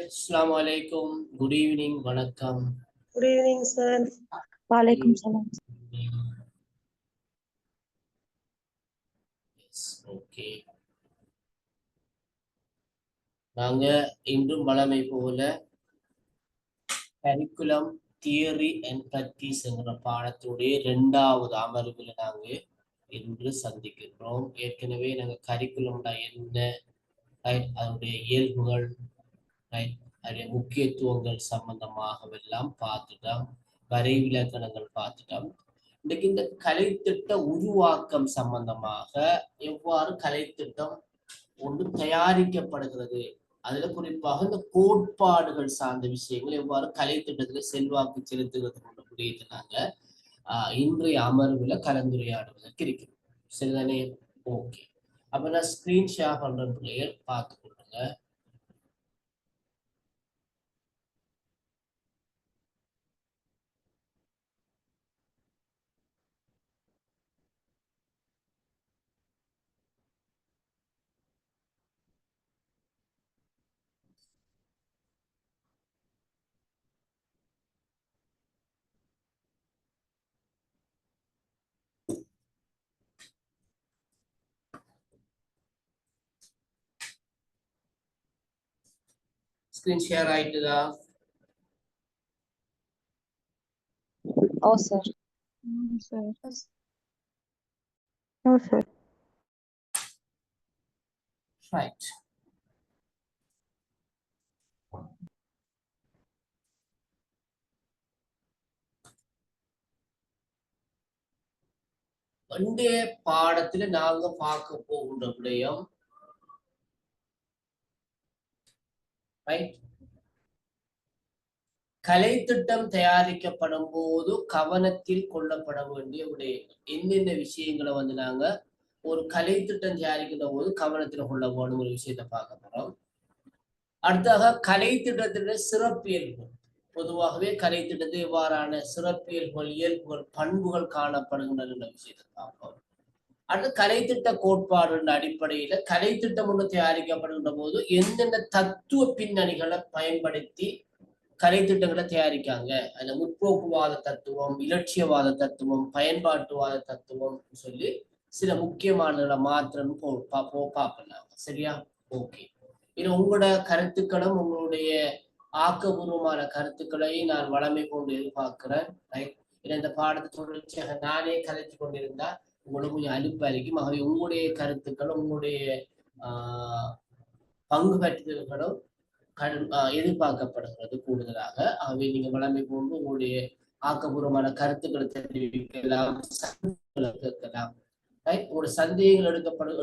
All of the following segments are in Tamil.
Assalamu alaikum. Good evening. Vanakkam. Good evening, sir. Walaikum salam. Yes, okay. நாங்க இன்றும் வளமை போல கரிக்குலம் தியரி அண்ட் பிராக்டிஸ் என்கிற பாடத்துடைய 2வது அமர்வில் நாங்க இன்று சந்திக்கின்றோம். ஏற்கனவே நாங்க கரிக்குலம்டா என்ன, அதனுடைய இயல்புகள், அதனுடைய முக்கியத்துவங்கள் சம்பந்தமாகவெல்லாம் பார்த்துட்டோம். வரைவிலக்கணங்கள் பார்த்துட்டோம். இன்னைக்கு இந்த கலைத்திட்ட உருவாக்கம் சம்பந்தமாக எவ்வாறு கலைத்திட்டம் ஒன்று தயாரிக்கப்படுகிறது, அதுல குறிப்பாக இந்த கோட்பாடுகள் சார்ந்த விஷயங்கள் எவ்வாறு கலைத்திட்டத்துல செல்வாக்கு செலுத்துகிறது என்ற விடயத்தை நாங்க இன்றைய அமர்வுல கலந்துரையாடுவதற்கு இருக்கிறோம். சரிதானே? ஓகே. அப்ப நான் ஸ்கிரீன் ஷேர் பண்ற பிள்ளைகள் பார்த்து கொடுங்க. ஸ்கிரீன் ஷேர் ஆயிட்டுதா? Oh, sir. No, sir. No, sir. Right. இன்றைய பாடத்துல நாங்க பார்க்க போகின்ற விடயம் கலைத்திட்டம் தயாரிக்கப்படும் போது கவனத்தில் கொள்ளப்பட வேண்டிய விடயங்கள். என்னென்ன விஷயங்களை நாங்க ஒரு கலைத்திட்டம் தயாரிக்கின்ற போது கவனத்தில் கொள்ள வேணும் ஒரு விஷயத்தை பார்க்க போறோம். அடுத்தாக கலைத்திட்டத்தினுடைய சிறப்பியல்பு. பொதுவாகவே கலைத்திட்டத்தில் இவ்வாறான சிறப்பியல்புகள், இயல்புகள், பண்புகள் காணப்படுகின்றன என்ற விஷயத்தை பார்ப்போம். அடுத்து கலைத்திட்ட கோட்பாடு அடிப்படையில கலைத்திட்டம் ஒன்று தயாரிக்கப்படுகின்ற போது எந்தெந்த தத்துவ பின்னணிகளை பயன்படுத்தி கலைத்திட்டங்களை தயாரிக்காங்க. அதுல முற்போக்குவாத தத்துவம், இலட்சியவாத தத்துவம், பயன்பாட்டுவாத தத்துவம் சொல்லி சில முக்கியமானதை மாத்திரம் பார்க்கலாம். சரியா? ஓகே. இது உங்களோட கருத்துக்களும் உங்களுடைய ஆக்கபூர்வமான கருத்துக்களை நான் வளமை கொண்டு எதிர்பார்க்கிறேன். ரைட். இந்த பாடத்தை தொடர்ச்சியாக நானே கலைத்து கொண்டிருந்தா உங்களுக்கு கொஞ்சம் அலுப்பா இருக்கும். ஆகவே உங்களுடைய கருத்துக்களும் உங்களுடைய பங்கு பெற்றவர்களும் எதிர்பார்க்கப்படுகிறது கூடுதலாக. ஆகவே நீங்க வளமை கொண்டு உங்களுடைய ஆக்கபூர்வமான கருத்துக்களை தெரிவிக்கலாம், கேட்கலாம். ஒரு சந்தேகங்கள்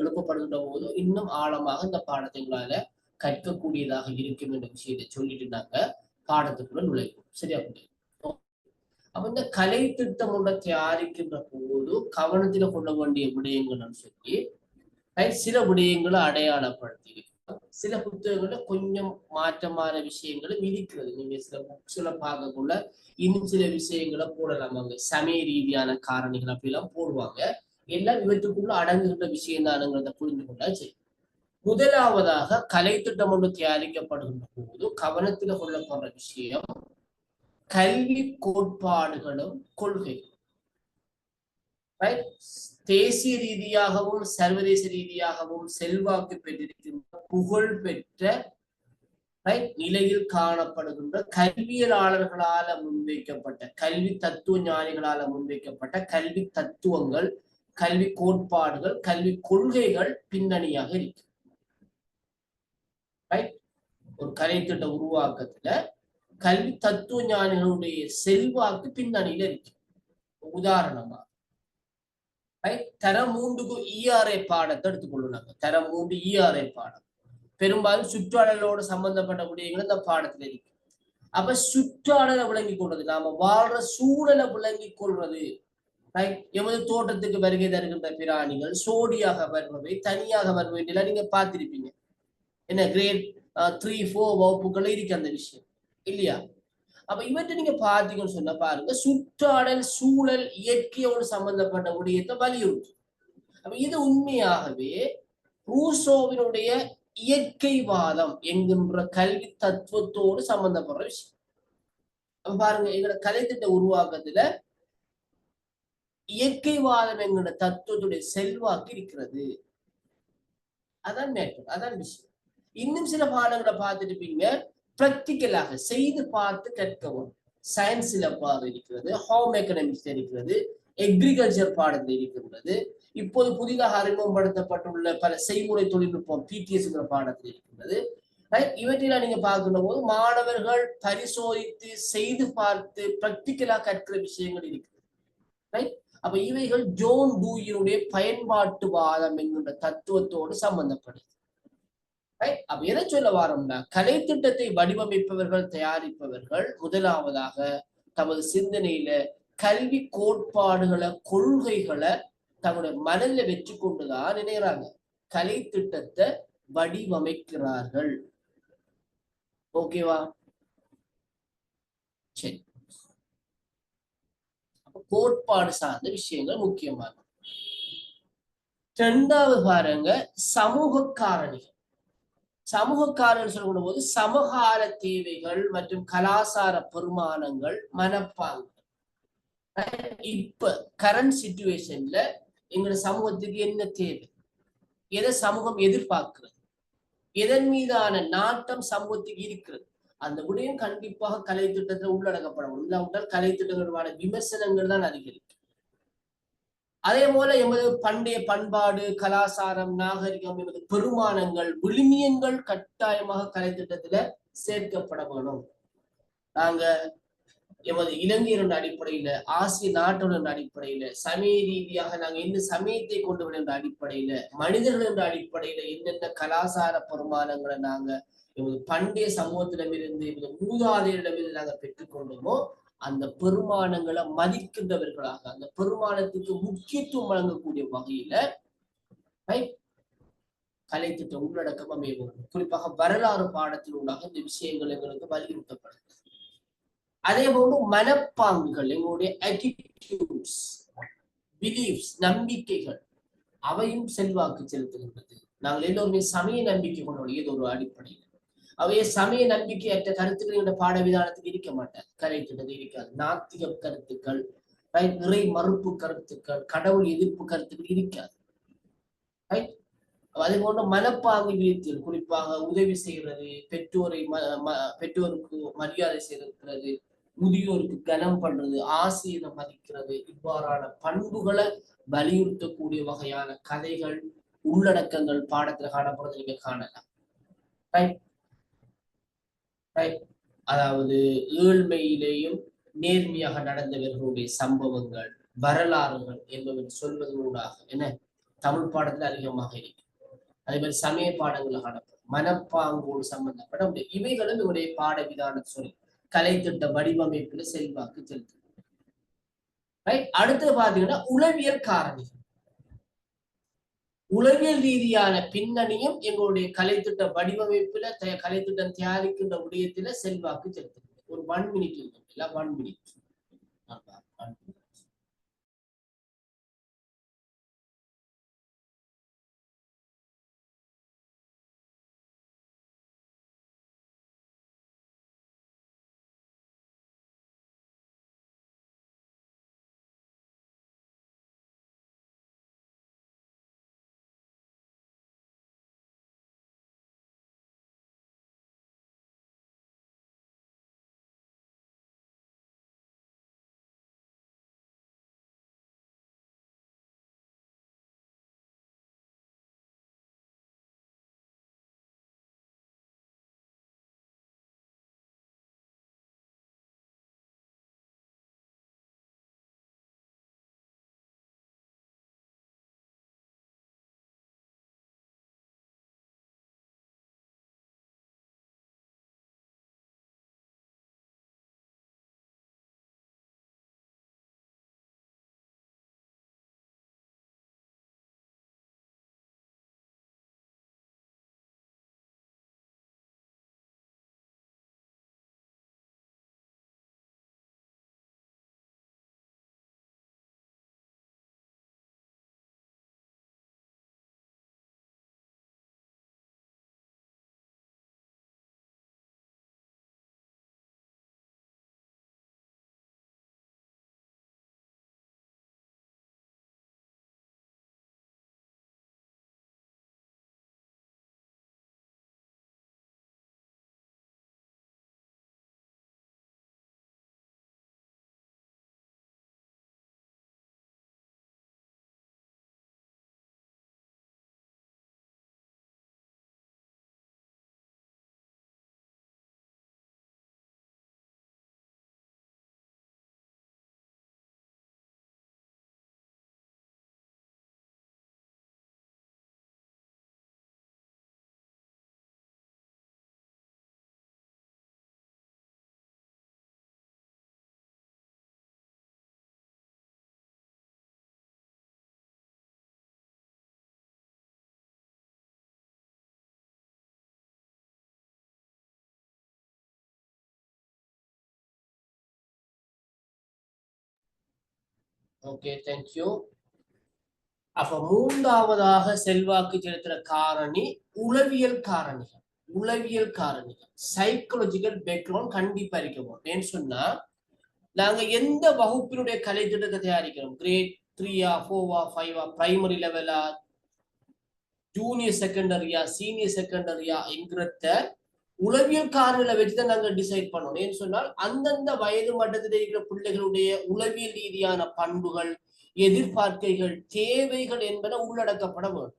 எழுப்பப்படுகின்ற போது இன்னும் ஆழமாக இந்த பாடத்தைகளால கற்கக்கூடியதாக இருக்கும் என்ற விஷயத்தை சொல்லிட்டு நாங்க பாடத்துக்குள்ள நுழைப்போம். சரியா? அப்ப இந்த கலை திட்டம் ஒன்றை தயாரிக்கின்ற போது கவனத்துல கொள்ள வேண்டிய விடயங்கள்னு சொல்லி சில விடயங்களை அடையாளப்படுத்தி சில புத்தகங்கள்ல கொஞ்சம் மாற்றமான விஷயங்களும் இருக்கிறது. நீங்க சில புக்ஸ்ல பார்க்கக்குள்ள இன்னும் சில விஷயங்களை போடலாம். அவங்க சமய ரீதியான காரணிகள் அப்படிலாம் போடுவாங்க. எல்லாம் இவற்றுக்குள்ள அடங்குகின்ற விஷயம் தானுங்கிறத புரிந்து கொண்டா சரி. முதலாவதாக கலை திட்டம் ஒன்று தயாரிக்கப்படுகின்ற போது கவனத்துல கொள்ளப்படுற விஷயம் கல்வி கோட்பாடுகளும் கொள்கைகளும். தேசிய ரீதியாகவும் சர்வதேச ரீதியாகவும் செல்வாக்கு பெற்றிருக்கின்ற புகழ் பெற்ற நிலையில் காணப்படுகின்ற கல்வியலாளர்களால முன்வைக்கப்பட்ட, கல்வி தத்துவ ஞானிகளால முன்வைக்கப்பட்ட கல்வி தத்துவங்கள், கல்வி கோட்பாடுகள், கல்வி கொள்கைகள் பின்னணியாக இருக்கு. ஒரு கலைத்திட்ட உருவாக்கத்துல கல்வி தத்துவ ஞானிகளுடைய செல்வாக்கு பின்னணியில இருக்கு. உதாரணமா தரம் 3க்கு ERA பாடத்தை எடுத்துக்கொள்ளுனாங்க. தரம் 3 ERA பாடம் பெரும்பாலும் சுற்றாடலோட சம்பந்தப்பட்ட விடயங்கள் இந்த பாடத்துல இருக்கு. அப்ப சுற்றாடலை விளங்கி கொள்றது, நாம வாழ்ற சூழலை விளங்கி கொள்றது, எமது தோட்டத்துக்கு வருகை தருகின்ற பிராணிகள் சோடியாக வருபவை, தனியாக வருபவை எல்லாம் நீங்க பார்த்திருப்பீங்க. என்ன கிரேட் 3, 4 வகுப்புகள் இருக்கு அந்த விஷயம் இல்லையா? அப்ப இவற்றை நீங்க பார்த்தீங்கன்னு சொன்னா பாருங்க, சுற்றாடல் சூழல் இயற்கையோடு சம்பந்தப்பட்ட விடயத்தை வலியுறுத்தும். அப்ப இது உண்மையாகவே ரூசோவினுடைய இயற்கைவாதம் என்கின்ற கல்வி தத்துவத்தோடு சம்பந்தப்படுற விஷயம். அப்ப பாருங்க, எங்களோட கலைத்திட்ட உருவாக்கத்துல இயற்கைவாதம் என்கிற தத்துவத்துடைய செல்வாக்கு இருக்கிறது. அதான் மேட்டர், அதான் விஷயம். இன்னும் சில பாடங்களை பார்த்துட்டு இருப்பீங்க, பிராக்டிக்கலாக செய்து பார்த்து கற்கவும். சயின்ஸ்ல பாடம் இருக்கிறது, ஹோம் எக்கனாமிக்ஸ் இருக்கிறது, எக்ரிகல்ச்சர் பாடத்தில் இருக்கின்றது. இப்போது புதிதாக அறிமுகப்படுத்தப்பட்டுள்ள பல செய்முறை தொழில்நுட்பம் பிடிஎஸ் பாடத்தில் இருக்கின்றது. இவற்றையெல்லாம் நீங்க பார்க்கின்ற போது மாணவர்கள் பரிசோதித்து செய்து பார்த்து பிராக்டிக்கலா கற்கிற விஷயங்கள் இருக்குது. ரைட்? அப்ப இவைகள் ஜோன் டூயினுடைய பயன்பாட்டுவாதம் என்கின்ற தத்துவத்தோடு சம்பந்தப்படுது. அப்ப எதை சொல்ல வாரோம்னா, கலை திட்டத்தை வடிவமைப்பவர்கள் தயாரிப்பவர்கள் முதலாவதாக தமது சிந்தனையில கல்வி கோட்பாடுகளை கொள்கைகளை தங்களுடைய மனதில வெற்றி கொண்டுதான் நினைக்கிறாங்க கலை திட்டத்தை வடிவமைக்கிறார்கள். ஓகேவா? சரி, கோட்பாடு சார்ந்த விஷயங்கள் முக்கியமாக. இரண்டாவது பாருங்க, சமூக காரணிகள். சமூக காரணம் சொல்லக்கூடிய போது சமகால தேவைகள் மற்றும் கலாச்சார பெருமானங்கள், மனப்பாங்கு. இப்ப கரண்ட் சிச்சுவேஷன்ல எங்களோட சமூகத்துக்கு என்ன தேவை, எதை சமூகம் எதிர்பார்க்கிறது, எதன் மீதான நாட்டம் சமூகத்துக்கு இருக்கிறது, அந்த விடயம் கண்டிப்பாக கலை திட்டத்தில் உள்ளடக்கப்படும். இல்லாவிட்டால் கலை திட்டங்களோட விமர்சனங்கள் தான் அதிகரிக்கும். அதே போல எமது பண்டைய பண்பாடு, கலாச்சாரம், நாகரிகம், எமது பெருமானங்கள், விழுமியங்கள் கட்டாயமாக கலை திட்டத்துல சேர்க்கப்பட வேணும். நாங்க எமது இளைஞர்கள் அடிப்படையில, ஆசிய நாட்டோட அடிப்படையில, சமய ரீதியாக நாங்க என்ன சமயத்தை கொண்டு வர என்ற அடிப்படையில, மனிதர்கள் என்ற அடிப்படையில என்னென்ன கலாச்சார பெருமானங்களை நாங்க எமது பண்டைய சமூகத்திடமிருந்து, எமது மூதாதையரிடமிருந்து நாங்க பெற்றுக்கொண்டோமோ அந்த பெருமானங்களை மதிக்கின்றவர்களாக, அந்த பெருமானத்துக்கு முக்கியத்துவம் வழங்கக்கூடிய வகையில கலை திட்டம் உள்ளடக்கம் அமைய வேண்டும். குறிப்பாக வரலாறு பாடத்தில் உள்ளாக இந்த விஷயங்கள் எங்களுக்கு வலியுறுத்தப்படுது. அதே போன்று மனப்பாங்குகள், எங்களுடைய attitudes, beliefs, நம்பிக்கைகள், அவையும் செல்வாக்கு செலுத்துகின்றது. நாங்கள் எல்லோருமே சமய நம்பிக்கை கொண்டோம் ஏதோ ஒரு அடிப்படையில். அவைய சமய நம்பிக்கையற்ற கருத்துக்கள் என்ற பாட விதானத்துக்கு இருக்க மாட்டார், கலை திட்டத்தில் இருக்காது. நாத்திக கருத்துக்கள், இறை மறுப்பு கருத்துக்கள், கடவுள் எதிர்ப்பு கருத்துக்கள் இருக்காது. அதே போன்ற மனப்பாங்கு விழித்தல், குறிப்பாக உதவி செய்கிறது, பெற்றோருக்கு மரியாதை செய்கிறது, முதியோருக்கு கனம் பண்றது, ஆசிரியரை மதிக்கிறது, இவ்வாறான பண்புகளை வலியுறுத்தக்கூடிய வகையான கதைகள், உள்ளடக்கங்கள் பாடத்துல காணப்படுறது நீங்க காணலாம். அதாவது ஏழ்மையிலேயும் நேர்மையாக நடந்தவர்களுடைய சம்பவங்கள், வரலாறுகள் என்பவை சொல்வதனூடாக என்ன தமிழ் பாடத்துல அதிகமாக இருக்கு. அதே மாதிரி சமய பாடங்கள் காணப்படும். மனப்பாங்கோடு சம்பந்தப்பட்ட இவைகளும் இவருடைய பாட விதான சொல்லி கலை திட்ட வடிவமைப்புல செல்வாக்கு செலுத்து. அடுத்து பாத்தீங்கன்னா உளவியல் காரணிகள். உளவியல் ரீதியான பின்னணியும் எங்களுடைய கலைத்திட்ட வடிவமைப்புல கலைத்திட்டம் தயாரிக்கின்ற விடயத்துல செல்வாக்கு செலுத்துகிறது. ஒரு 1 மினிட் இருக்கும், இல்ல 1 மினிட். Okay, thank you. அப்ப மூன்றாவதாக செல்வாக்கு செலுத்துற காரணி உளவியல் காரணிகள். உளவியல் காரணிகள் சைக்கோலஜிக்கல் பேக்ரவுண்ட் கண்டிப்பா இருக்கணும். ஏன்னு சொன்னா நாங்க எந்த வகுப்பினுடைய கலை திட்டத்தை தயாரிக்கிறோம், கிரேட் 3-ஆ 4-ஆ 5-ஆ, பிரைமரி லெவலா, ஜூனியர் செகண்டரியா, சீனியர் செகண்டரியா என்கிறத உளவியல் காரணிகளை வச்சுதான் நாங்க டிசைட் பண்ணோம். ஏன்னு சொன்னால் அந்தந்த வயது மட்டத்தில் இருக்கிற பிள்ளைகளுடைய உளவியல் ரீதியான பண்புகள், எதிர்பார்க்கைகள், தேவைகள் என்பன உள்ளடக்கப்பட வேண்டும்.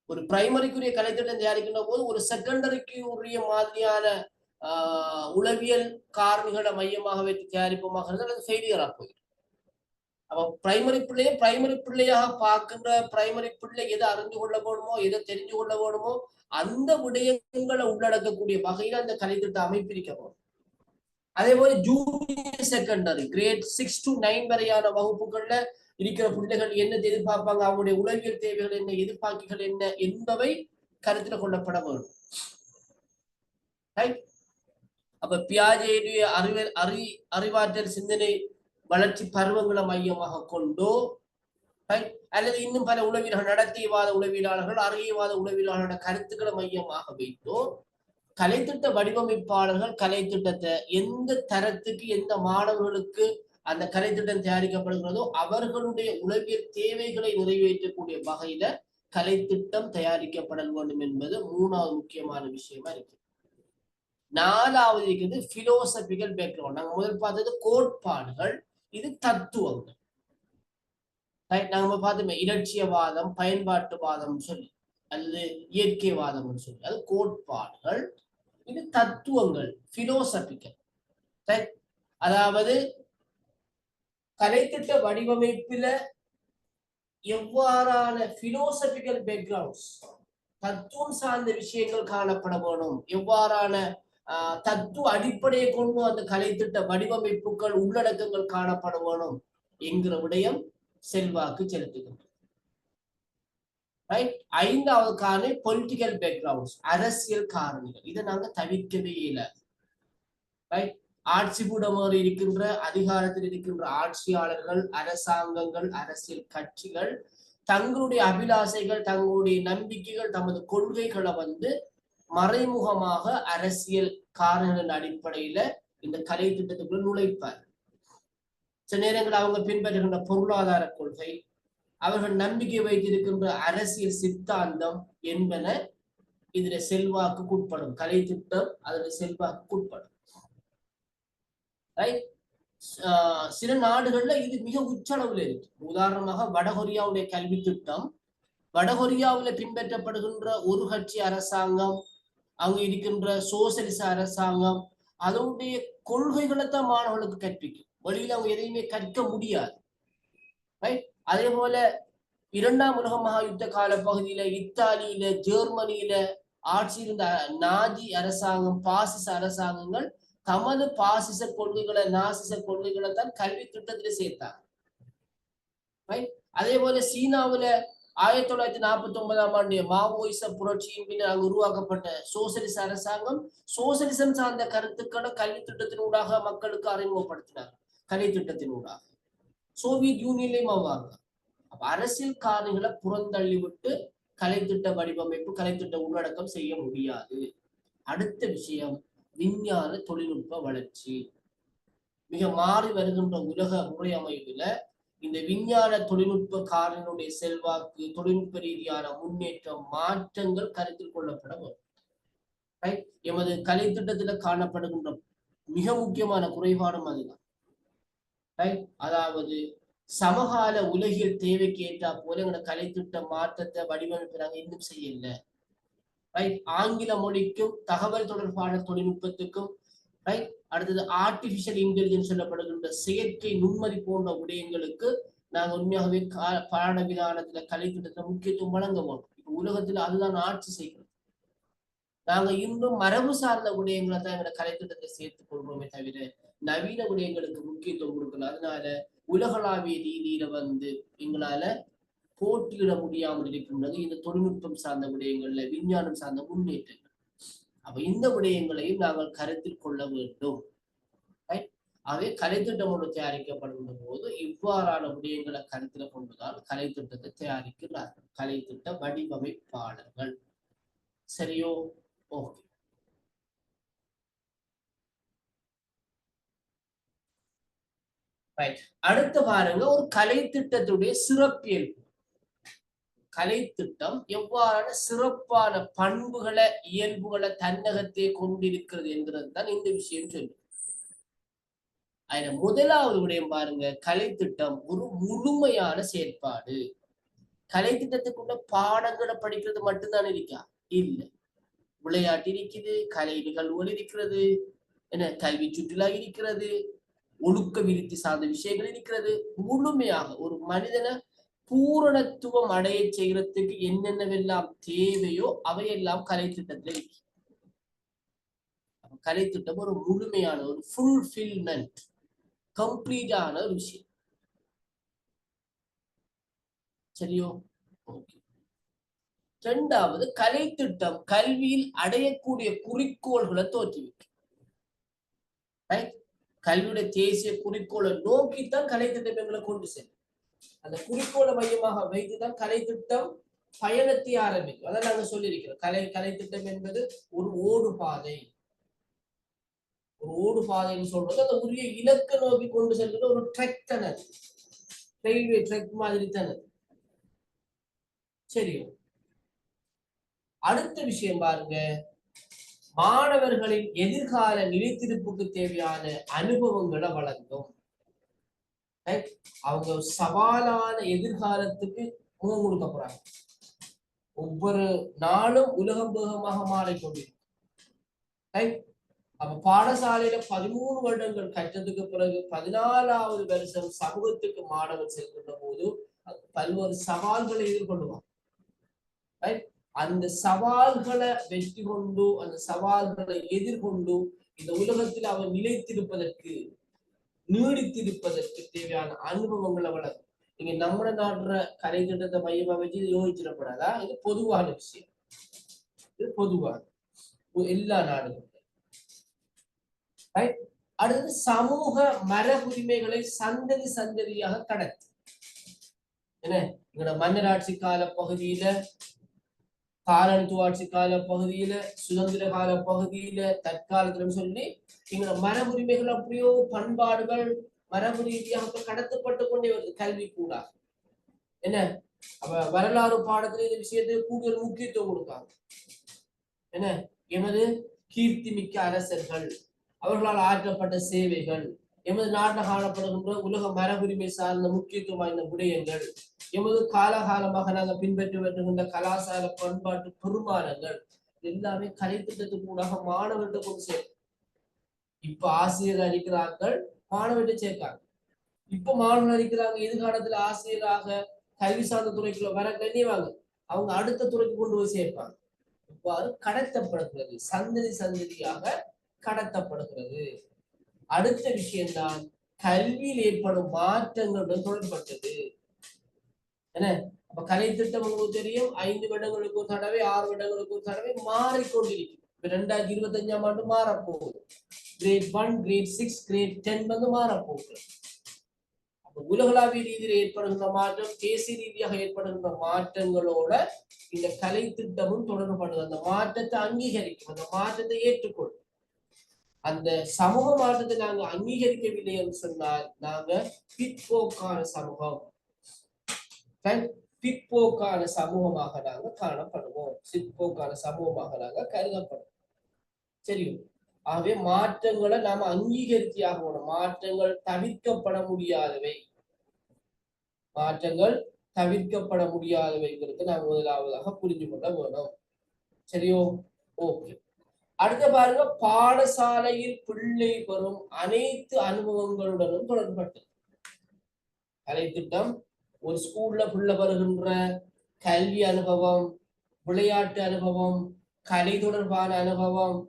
ஒரு பிரைமரிக்குரிய கலைத்திட்டம் தயாரிக்கின்ற போது ஒரு செகண்டரிக்கு உரிய மாதிரியான உளவியல் காரணிகளை மையமாக வைத்து தயாரிப்போமாக இருந்தால் அது ஃபெயிலியரா போயிடும். அப்ப பிரைமரி பிள்ளையாக பார்க்கின்ற பிரைமரி பிள்ளை எதை அறிந்து கொள்ள வேணுமோ, எதை தெரிஞ்சு கொள்ள வேணுமோ அந்த விடயங்களை உள்ளடக்கக்கூடிய வகையில அந்த கலைத்திட்ட அமைப்பிருக்க. அதே போல ஜூனியர் செகண்டரி கிரேட் 6 to 9 வரையான வகுப்புகள்ல இருக்கிற பிள்ளைகள் என்ன எதிர்பார்ப்பாங்க, அவங்களுடைய உளவியல் தேவைகள் என்ன, எதிர்பார்ப்புகள் என்ன என்பவை கருத்தில் கொள்ளப்பட வேண்டும். அப்ப பியாஜேயுடைய அறிவாற்றல் சிந்தனை வளர்ச்சி பருவங்களை மையமாக கொண்டோ அல்லது இன்னும் பல உளவியல்கள், நடத்தைவாத உளவியலாளர்கள், அறியவாத உளவியலாளர்களோட கருத்துக்களை மையமாக வைத்தோ கலைத்திட்ட வடிவமைப்பாளர்கள் கலைத்திட்டத்தை எந்த தரத்துக்கு எந்த மாணவர்களுக்கு அந்த கலைத்திட்டம் தயாரிக்கப்படுகிறதோ அவர்களுடைய உளவியல் தேவைகளை நிறைவேற்றக்கூடிய வகையில கலைத்திட்டம் தயாரிக்கப்பட வேண்டும் என்பது மூணாவது முக்கியமான விஷயமா இருக்கு. நாலாவது இருக்கிறது பிலோசபிக்கல் பேக்ரவுண்ட். நாங்க முதல் பார்த்தது கோட்பாடுகள், இது தத்துவங்கள். நாங்க பார்த்தோமே இலட்சியவாதம், பயன்பாட்டுவாதம் சொல்லி, அல்லது இயற்கைவாதம் சொல்லி, அது கோட்பாடுகள். இது தத்துவங்கள், பிலோசபிக்கல். அதாவது கலைத்திட்ட வடிவமைப்புல எவ்வாறான பிலோசபிக்கல் பேக்ரவுண்ட்ஸ், தத்துவம் சார்ந்த விஷயங்கள் காணப்பட வேணும், எவ்வாறான தத்துவ அடிப்படையை கொண்டு அந்த கலைத்திட்ட வடிவமைப்புகள் உள்ளடக்கங்கள் காணப்பட வேணும் என்கிற விடயம் செல்வாக்கு செலுத்துகின்றது. ஐந்தாவது காரணி பொலிட்டிக்கல் பேக்ரவுண்ட்ஸ், அரசியல் காரணிகள். இதை நாங்க தவிர்க்கவே இல்லை. ஆட்சிபூடமாக இருக்கின்ற அதிகாரத்தில் இருக்கின்ற ஆட்சியாளர்கள், அரசாங்கங்கள், அரசியல் கட்சிகள் தங்களுடைய அபிலாசைகள், தங்களுடைய நம்பிக்கைகள், தமது கொள்கைகளை மறைமுகமாக அரசியல் காரணங்களின் அடிப்படையில இந்த கலை திட்டத்துக்குள்ள நுழைப்பார். சில நேரங்கள் அவங்க பின்பற்றுகின்ற பொருளாதார கொள்கை, அவர்கள் நம்பிக்கை வைத்திருக்கின்ற அரசியல் சித்தாந்தம் என்பன இதுல செல்வாக்குட்படும். கலை திட்டம் அதுல செல்வாக்குட்படும். சில நாடுகள்ல இது மிக உச்சளவுல இருக்கு. உதாரணமாக வடகொரியாவுடைய கல்வி திட்டம், வடகொரியாவுல பின்பற்றப்படுகின்ற ஒரு கட்சி அரசாங்கம், அங்க இருக்கின்ற சோசியலிச அரசாங்கம் அதனுடைய கொள்கைகளை தான் மாணவர்களுக்கு கற்பிக்கும். வழியில அவங்க எதையுமே கற்க முடியாது. அதே போல 2ஆம் உலக மகா யுத்த கால பகுதியில இத்தாலியில, ஜெர்மனியில ஆட்சி இருந்த நாஜி அரசாங்கம், பாசிச அரசாங்கங்கள் தமது பாசிச கொள்கைகளை, நாசிச கொள்கைகளை தான் கல்வி திட்டத்திலே சேர்த்தாங்க. அதே போல சீனாவுல 1949ஆம் ஆண்டு மாவோயிச புரட்சியின் பின்னர் அங்கு உருவாக்கப்பட்ட சோசியலிச அரசாங்கம் சோசியலிசம் சார்ந்த கருத்துக்களை கல்வி திட்டத்தினூடாக மக்களுக்கு அறிமுகப்படுத்தினார். கல்வி திட்டத்தினூடாக சோவியத் யூனியன்லயும் ஆவாங்க. அப்ப அரசியல் காரணிகளை புறந்தள்ளி விட்டு கலைத்திட்ட வடிவமைப்பு, கலைத்திட்ட உள்ளடக்கம் செய்ய முடியாது. அடுத்த விஷயம் விஞ்ஞான தொழில்நுட்ப வளர்ச்சி. மிக மாறி வருகின்ற உலக முறை அமைவுல இந்த விஞ்ஞான தொழில்நுட்ப காரணிகளுடைய செல்வாக்கு, தொழில்நுட்ப ரீதியான முன்னேற்றம், மாற்றங்கள் கருத்தில் கொள்ளப்பட வேண்டும். எமது கலைத்திட்டத்துல காணப்படுகின்ற மிக முக்கியமான குறைபாடும் அதுதான். அதாவது சமகால உலகியல் தேவைக்கு ஏற்றா போல எங்களோட கலைத்திட்ட மாற்றத்தை வடிவமைப்பு நாங்க இன்னும் செய்யல. ஆங்கில மொழிக்கும் தகவல் தொடர்பான தொழில்நுட்பத்துக்கும் அடுத்தது ஆர்டிபிஷியல் இன்டெலிஜென்ஸ் சொல்லப்படுகின்ற செயற்கை நுண்மதி போன்ற விடயங்களுக்கு நாங்க உண்மையாகவே பாட விதானத்துல கலைத்திட்டத்துல முக்கியத்துவம் வழங்க வேண்டும். இப்ப உலகத்துல அதுதான் ஆட்சி செய்கிறது. நாங்க இன்னும் மரபு சார்ந்த விடயங்களை தான் எங்களோட கலைத்திட்டத்தை சேர்த்துக் கொள்வோமே தவிர நவீன விடயங்களுக்கு முக்கியத்துவம் கொடுக்கல. அதனால உலகளாவிய ரீதியில எங்களால போட்டியிட முடியாமல் இருக்கின்றது இந்த தொழில்நுட்பம் சார்ந்த விடயங்கள்ல, விஞ்ஞானம் சார்ந்த முன்னேற்றங்கள். அப்ப இந்த விடயங்களையும் நாங்கள் கருத்தில் கொள்ள வேண்டும். அவை கலைத்திட்டம் ஒன்று தயாரிக்கப்படுகின்ற போது இவ்வாறான விடயங்களை கருத்தில் கொண்டுதான் கலைத்திட்டத்தை தயாரிக்கிறார்கள் கலைத்திட்ட வடிவமைப்பாளர்கள். சரியோ? ஓகே. அடுத்த பாருங்க, ஒரு கலைத்திட்டத்துடைய சிறப்பியல்பு. கலைத்திட்டம் எவ்வாறான சிறப்பான பண்புகளை இயல்புகளை தன்னகத்தை கொண்டிருக்கிறது என்கிறது தான் இந்த விஷயம் சொல்லு. அதுல முதலாவது விடயம் பாருங்க, கலைத்திட்டம் ஒரு முழுமையான செயற்பாடு. கலைத்திட்டத்துக்குள்ள பாடங்களை படிக்கிறது மட்டும்தான் இருக்கா? இல்ல. விளையாட்டு இருக்குது, கலை நிகழ்வுகள் இருக்கிறது, என்ன கல்வி சுற்றுலா இருக்கிறது, ஒழுக்க விருத்தி சார்ந்த விஷயங்கள் இருக்கிறது. முழுமையாக ஒரு மனிதனை பூரணத்துவம் அடைய செய்யறதுக்கு என்னென்னவெல்லாம் தேவையோ அவையெல்லாம் கலைத்திட்டத்துல இருக்கு. கலைத்திட்டம் ஒரு முழுமையான ஒரு ஃபுல்ஃபில்மெண்ட், கம்ப்ளீட்டான ஒரு விஷயம். சரியோ? ஓகே. இரண்டாவது, கலைத்திட்டம் கல்வியில் அடையக்கூடிய குறிக்கோள்களை தோற்றுவிக்கும். கல்வியுடைய தேசிய குறிக்கோளை நோக்கித்தான் கலைத்திட்டம் எங்களை கொண்டு செல்லும். அந்த குறிக்கோளை மையமாக வைத்துதான் கலைத்திட்டம் பயணத்தை ஆரம்பிக்கும். அதான் நாங்க சொல்லியிருக்கிறோம், கலைத்திட்டம் என்பது ஒரு ஓடு பாதை. ஒரு ஓடு பாதைன்னு சொல்றது அந்த உரிய இலக்க நோக்கி கொண்டு செல்கிற ஒரு ட்ரெக் தானது, ரயில்வே ட்ரெக் மாதிரி தானது. சரியோ? அடுத்த விஷயம் பாருங்க, மாணவர்களின் எதிர்கால நிலைத்திருப்புக்கு தேவையான அனுபவங்களை வழங்கும். அவங்க சவாலான எதிர்காலத்துக்கு முகம் கொடுக்க போறாங்க. ஒவ்வொரு நாளும் உலகம் வேகமாக மாறிக்கொண்டிருக்கும். அப்ப பாடசாலையில 13 வருடங்கள் கற்றதுக்கு பிறகு 14வது வருஷம் சமூகத்துக்கு மாணவன் செல்கின்ற போது பல்வேறு சவால்களை எதிர்கொள்வான். அந்த சவால்களை வெற்றி கொண்டு, அந்த சவால்களை எதிர்கொண்டு இந்த உலகத்தில் அவன் நிலைத்திருப்பதற்கு, நீடித்திருப்பதற்கு தேவையான அனுபவங்களை வளர்க்கும். நீங்க நம்ம நாடுற கலை திட்டத்தை மையமா வச்சு யோசிச்சிடப்படாதா? இது பொதுவான விஷயம், இது பொதுவான எல்லா நாடுகளும். அடுத்து, சமூக மரபுரிமைகளை சந்ததி சந்ததியாக கடத்து. என்ன, எங்களோட மன்னராட்சி கால பகுதியில, காலனித்துவ ஆட்சி கால பகுதியில, சுதந்திர கால பகுதியில, தற்காலத்துல சொல்லி எங்களோட மரபுரிமைகள் அப்படியோ பண்பாடுகள் மரபு ரீதியாக கடத்தப்பட்டு கொண்டே வருது கல்வி கூட. என்ன, வரலாறு பாடத்துல இந்த விஷயத்துக்கு கூடுதல் முக்கியத்துவம் கொடுக்காங்க. என்ன, எமது கீர்த்தி மிக்க அரசர்கள், அவர்களால் ஆற்றப்பட்ட சேவைகள், எமது நாட்டில் காணப்படுகின்ற உலக மரபுரிமை சார்ந்த முக்கியத்துவம் வாய்ந்த விடயங்கள், எமது காலகாலமாக நாங்கள் பின்பற்றி வருகின்ற கலாச்சார பண்பாட்டு பெருமானங்கள் எல்லாமே கலைத்திட்டத்துக்கு கூடாக மாணவர்கிட்ட கொண்டு சேர்க்கும். இப்ப ஆசிரியர் அறிக்கிறார்கள், மாணவர்கிட்ட சேர்க்காங்க. இப்ப மாணவர்கள் அறிக்கிறாங்க, எதிர்காலத்துல ஆசிரியராக கல்வி சார்ந்த துறைக்குள்ள வர கண்ணியவாங்க, அவங்க அடுத்த துறைக்கு கொண்டு போய் சேர்ப்பாங்க. இவ்வாறு கடத்தப்படுகிறது, சந்ததி சந்ததியாக கடத்தப்படுகிறது. அடுத்த விஷயம்தான் கல்வியில் ஏற்படும் மாற்றங்களுடன் தொடர்பட்டது. என்ன, அப்ப கலை திட்டம் உங்களுக்கு தெரியும், 5 வருடங்களுக்கு ஒரு தடவை, 6 வருடங்களுக்கு ஒரு தடவை மாறிக்கொண்டிருக்கும். 2025ஆம் ஆண்டு மாறப்போகுது. கிரேட் 1, கிரேட் 6, கிரேட் 10 வந்து மாறப்போகுது. அப்ப உலகளாவிய ரீதியில் ஏற்படுகின்ற மாற்றம், தேசிய ரீதியாக ஏற்படுகின்ற மாற்றங்களோட இந்த கலை திட்டமும் தொடர்படுது. அந்த மாற்றத்தை அங்கீகரிக்கும், அந்த மாற்றத்தை ஏற்றுக்கொள்ளும். அந்த சமூக மாற்றத்தை நாங்க அங்கீகரிக்கவில்லை என்று சொன்னால் நாங்க பிற்போக்கான சமூகம், பிற்போக்கான சமூகமாக நாங்க காணப்படுவோம், பிற்போக்கான சமூகமாக நாங்க கருதப்படுவோம். சரி, ஆகவே மாற்றங்களை நாம அங்கீகரித்தியாக வேணும். மாற்றங்கள் தவிர்க்கப்பட முடியாதவை, மாற்றங்கள் தவிர்க்கப்பட முடியாதவைங்கிறது நாங்க முதலாவதாக புரிஞ்சு கொள்ள வேணும். சரியோ? ஓகே. அடுத்த பாருங்க, பாடசாலையில் பிள்ளை பெறும் அனைத்து அனுபவங்களுடனும் தொடர்பட்டது. கலை திட்டம் ஒரு ஸ்கூல்ல பிள்ளை பெறுகின்ற கல்வி அனுபவம், விளையாட்டு அனுபவம், கலை தொடர்பான அனுபவம்,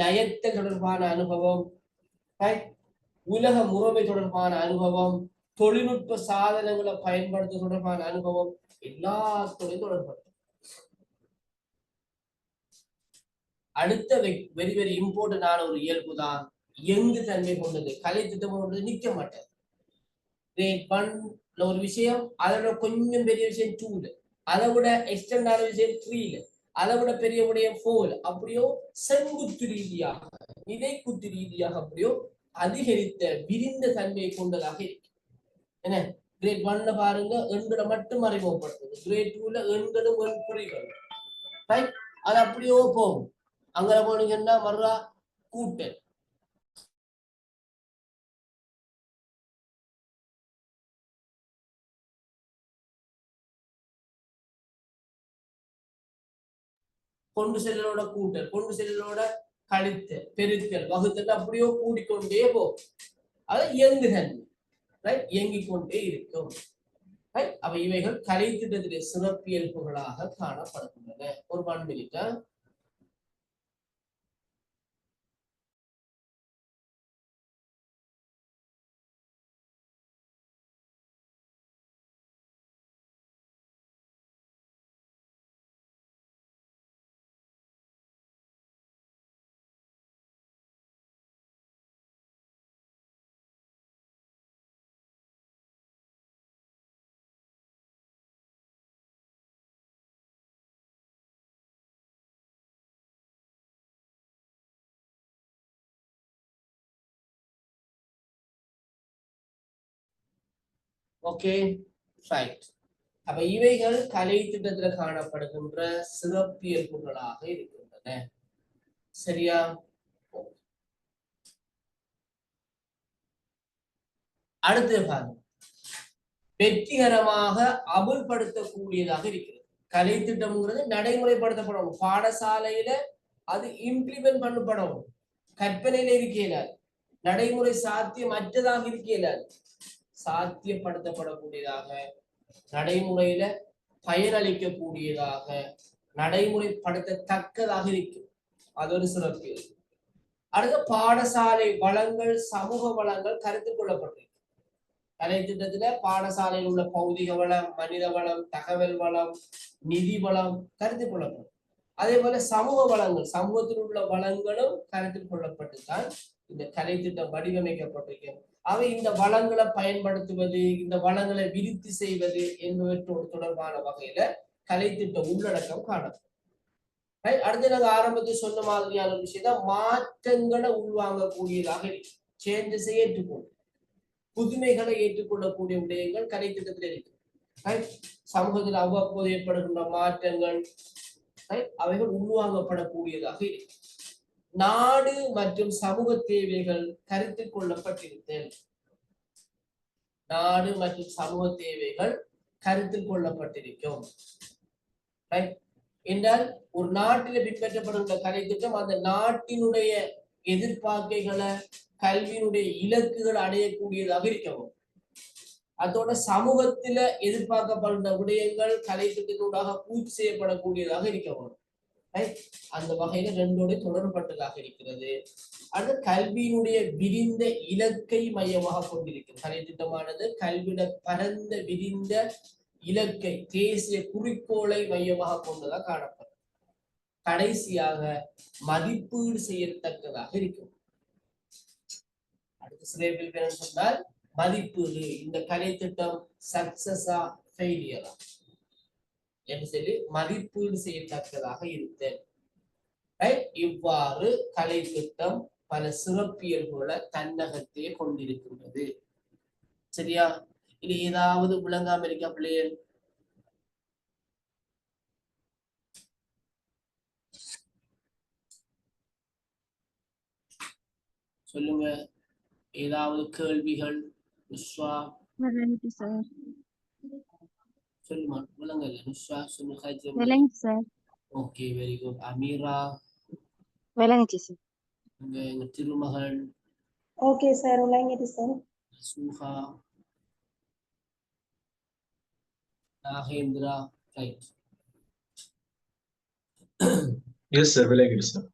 நயத்த தொடர்பான அனுபவம், உலக முறைமை தொடர்பான அனுபவம், தொழில்நுட்ப சாதனங்களை பயன்படுத்த தொடர்பான அனுபவம், எல்லாத்துடையும் தொடர்பட்டது. அடுத்த வெரி வெரி இம்பார்ட்டன்டான ஒரு இயல்பு தான் இயங்கு தன்மை கொண்டது. கலை திட்டம் கொண்டது நிக்க மாட்டாது. கிரேட் 1ல ஒரு விஷயம், அதோட கொஞ்சம் பெரிய விஷயம் 2ல, அதை விட எக்ஸ்டெண்ட் ஆன விஷயம் 3ல, அதை விட பெரிய விடயம் 4ல, அப்படியோ செங்குத்து ரீதியாக இணைக்குத்து ரீதியாக அப்படியோ அதிகரித்த விரிந்த தன்மையை கொண்டதாக இருக்கு. என்ன கிரேட் 1ல பாருங்க எண்களை மட்டும் அறிமுகப்படுத்துது. கிரேட் 2ல எண்களும் எண் குறிகளும், ரைட்? அது அப்படியோ போகும். அங்க போனீங்கன்னா மறுரா கூட்டல், கொண்டு செல்லலோட கூட்டல், கொண்டு செல்லலோட கழித்தல், பெருத்தல், வகுத்தல், அப்படியோ கூடிக்கொண்டே போகும். அது இயங்கு தன்மை, ரைட்? இயங்கிக் கொண்டே இருக்கும். அப்ப இவைகள் கலை திட்டத்திலே சிறப்பியல்புகளாக காணப்படுகின்றன. ஒரு 1 மினிட். Okay, right. அப்ப இவைகள் கலை திட்டத்துல காணப்படுகின்ற சிறப்பியல்புகளாக இருக்கின்றன. சரியா? அடுத்து பாருங்க, வெற்றிகரமாக அமுல்படுத்தக்கூடியதாக இருக்கிறது. கலை திட்டம்ங்கிறது நடைமுறைப்படுத்தப்படணும். பாடசாலையில அது இம்ப்ளிமெண்ட் பண்ணப்படணும். கற்பனையில இருக்கையிலாது, நடைமுறை சாத்தியமற்றதாக இருக்கையிலாது, சாத்தியப்படுத்தப்படக்கூடியதாக, நடைமுறையில பயனளிக்கக்கூடியதாக, நடைமுறைப்படுத்தத்தக்கதாக இருக்கும். அது ஒரு சிறப்பு. அடுத்த பாடசாலை வளங்கள், சமூக வளங்கள் கருத்தில் கொள்ளப்பட்டிருக்கு. கலை திட்டத்துல பாடசாலையில் உள்ள பௌதிக வளம், மனித வளம், தகவல் வளம், நிதி வளம் கருத்தில் கொள்ளப்படும். அதே போல சமூக வளங்கள், சமூகத்தில் உள்ள வளங்களும் கருத்தில் கொள்ளப்பட்டுதான் இந்த கலை திட்டம் வடிவமைக்கப்பட்டிருக்கிறது. அவை இந்த வளங்களை பயன்படுத்துவது, இந்த வளங்களை விருத்தி செய்வது என்பவற்றோடு தொடர்பான வகையில கலை திட்ட உள்ளடக்கம் காணப்படும். அடுத்து நாங்க ஆரம்பத்தில் சொன்ன மாதிரியான விஷயம், மாற்றங்களை உள்வாங்கக்கூடியதாக இருக்கு. சேஞ்சஸை ஏற்றுக்கொள்ளும், புதுமைகளை ஏற்றுக்கொள்ளக்கூடிய விடயங்கள் கலை திட்டத்தில் இருக்கு. சமூகத்தில் அவ்வப்போது ஏற்படுகின்ற மாற்றங்கள் அவைகள் உள்வாங்கப்படக்கூடியதாக இருக்கு. நாடு மற்றும் சமூக தேவைகள் கருத்தில் கொள்ளப்பட்டிருத்தல், நாடு மற்றும் சமூக தேவைகள் கருத்தில் கொள்ளப்பட்டிருக்கும். என்றால் ஒரு நாட்டில் பின்பற்றப்படுகின்ற கலை திட்டம் அந்த நாட்டினுடைய எதிர்பார்க்கைகளை, கல்வியினுடைய இலக்குகள் அடையக்கூடியதாக இருக்கவும், அதோட சமூகத்தில எதிர்பார்க்கப்படுகின்ற விடயங்கள் கலை திட்டத்தினூடாக பூர்த்தி செய்யப்படக்கூடியதாக இருக்கவும், அந்த வகையில ரெண்டோட தொடர்பட்டதாக இருக்கிறது. அது கல்வியினுடைய விரிந்த இலக்கை மையமாக கொண்டிருக்கிறது. கலை திட்டமானது கல்வியிட பரந்த விரிந்த இலக்கை, தேசிய குறிக்கோளை மையமாக கொண்டதாக காணப்படும். கடைசியாக மதிப்பீடு செய்யத்தக்கதாக இருக்கும். அடுத்த சிலைபில் சொன்னால் மதிப்பீடு, இந்த கலை திட்டம் சக்சஸா ஃபெயிலியரா என்று சொல்லி மதிப்பீடு செய்யத்தக்கதாக இருத்தல். இவ்வாறு கலை திட்டம் பல சிறப்பியல்புகளை தன்னகத்தையே கொண்டிருக்கின்றது. சரியா? இது ஏதாவது விளங்காம இருக்கா பிள்ளைகள்? சொல்லுங்க, ஏதாவது கேள்விகள்? விஸ்வா சொல்லுமா, விளங்கல. விஸ்வா சொல்லுங்க. Okay, very good. அமீரா? விளங்குச்சு சார். எங்க திருமகள்? ஓகே சார், விளங்கிட்டு sir. Suha? Nagendra? Right. Yes sir, விளங்கிட்டு சார்.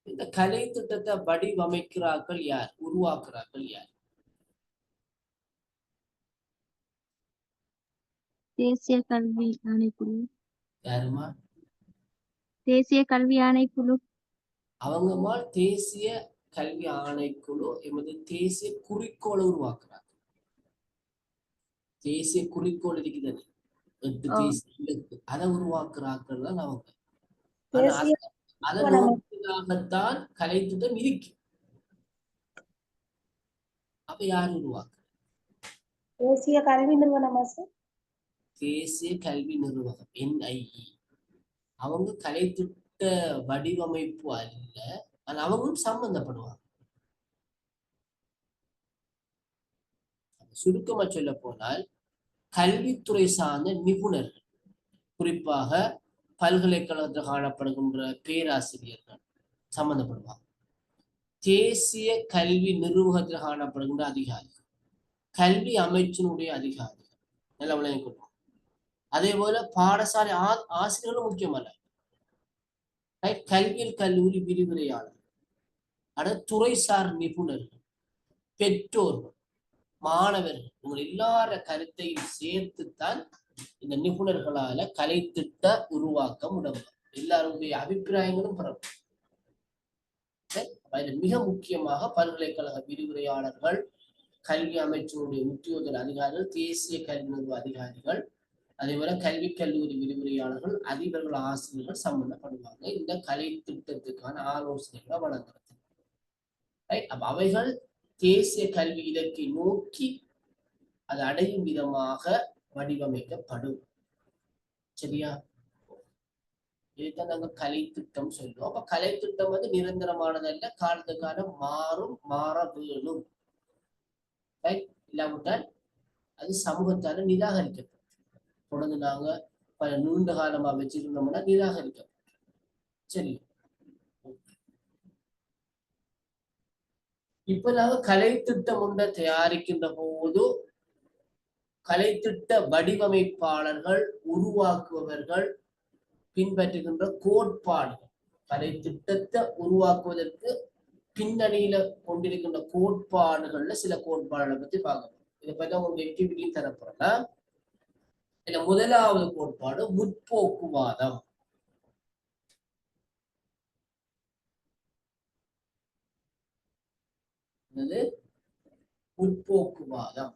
இந்த கலை திட்டத்தை வடிவமைக்கிறார்கள் யார், உருவாக்குறார்கள் யார்? தேசிய கல்வி ஆணைக்குழு. யாருமா? தேசிய கல்வி ஆணைக்குழு. அவங்க தேசிய கல்வி ஆணைக்குழு எமது தேசிய குறிக்கோளை உருவாக்குறாங்க. தேசிய குறிக்கோள் இருக்குது, 8 தேசிய இலக்கு, அதை உருவாக்குறாக்கள் தான் அவங்க. ஆனா தேசிய அதை நிறுவனம் நோக்கியாகத்தான் கலைத்திட்டம் இருக்கு. அப்ப யார் உருவாக்கு? தேசிய கல்வி நிறுவனமா சார்? தேசிய கல்வி நிறுவனம் NIE. அவங்க கலைத்திட்ட வடிவமைப்பு அல்ல, ஆனா அவங்களும் சம்பந்தப்படுவாங்க. சுருக்கமா சொல்ல போனால் கல்வித்துறை சார்ந்த நிபுணர்கள், குறிப்பாக பல்கலைக்கழகத்தில் காணப்படுகின்ற பேராசிரியர்கள் சம்பந்தப்படுவாங்க. தேசிய கல்வி நிர்வாகத்தில் காணப்படுகின்ற அதிகாரிகள், கல்வி அமைச்சினுடைய அதிகாரிகள் நல்ல விளங்கிக் கொள்வோம். அதே போல பாடசாலை ஆசிரியர்களும் முக்கியமல்ல, கல்வியல் கல்லூரி விரிவுரையாளர், துறைசார் நிபுணர்கள், பெற்றோர்கள், மாணவர்கள், உங்கள் எல்லார கருத்தையும் சேர்த்துத்தான் இந்த நிபுணர்களால கலைத்திட்ட உருவாக்கம் உடம்பு. எல்லாருடைய அபிப்பிராயங்களும் பெறப்படும். மிக முக்கியமாக பல்கலைக்கழக விரிவுரையாளர்கள், கல்வி அமைச்சருடைய முக்கியோதர அதிகாரிகள், தேசிய கல்வி நிறுவன அதிகாரிகள், அதே போல கல்வி கல்லூரி விரிவுரையாளர்கள், அதிபர்கள், ஆசிரியர்கள் சம்பந்தப்படுவாங்க இந்த கலை திட்டத்துக்கான ஆலோசனைகளை வழங்குறது. அப்ப அவைகள் தேசிய கல்வி இலக்கை நோக்கி அது அடையும் விதமாக வடிவமைக்கப்படும். சரியா? இதுதான் நாங்க கலை திட்டம் சொல்லுவோம். அப்ப கலை திட்டம் வந்து நிரந்தரமானதல்ல, காலத்துக்கு காலம் மாறும், மாற வேணும். இல்லாவிட்டால் அது சமூகத்தால நிராகரிக்கப்படும். தொடர்ந்து நாங்க பல நீண்ட காலமா வச்சிருந்தோம்னா நிராகரிக்கப்படும். சரி, இப்ப நாங்க கலை திட்டம் ஒன்றை தயாரிக்கின்ற போது கலைத்திட்ட வடிவமைப்பாளர்கள், உருவாக்குபவர்கள் பின்பற்றுகின்ற கோட்பாடுகள், கலை திட்டத்தை உருவாக்குவதற்கு பின்னணியில கொண்டிருக்கின்ற கோட்பாடுகள்ல சில கோட்பாடுகளை பத்தி பார்க்கணும். இதை பத்தி உங்களுக்கு ஆக்டிவிட்டியும் தரப்போறேன்னா, இதுல முதலாவது கோட்பாடு முற்போக்குவாதம். முற்போக்குவாதம்.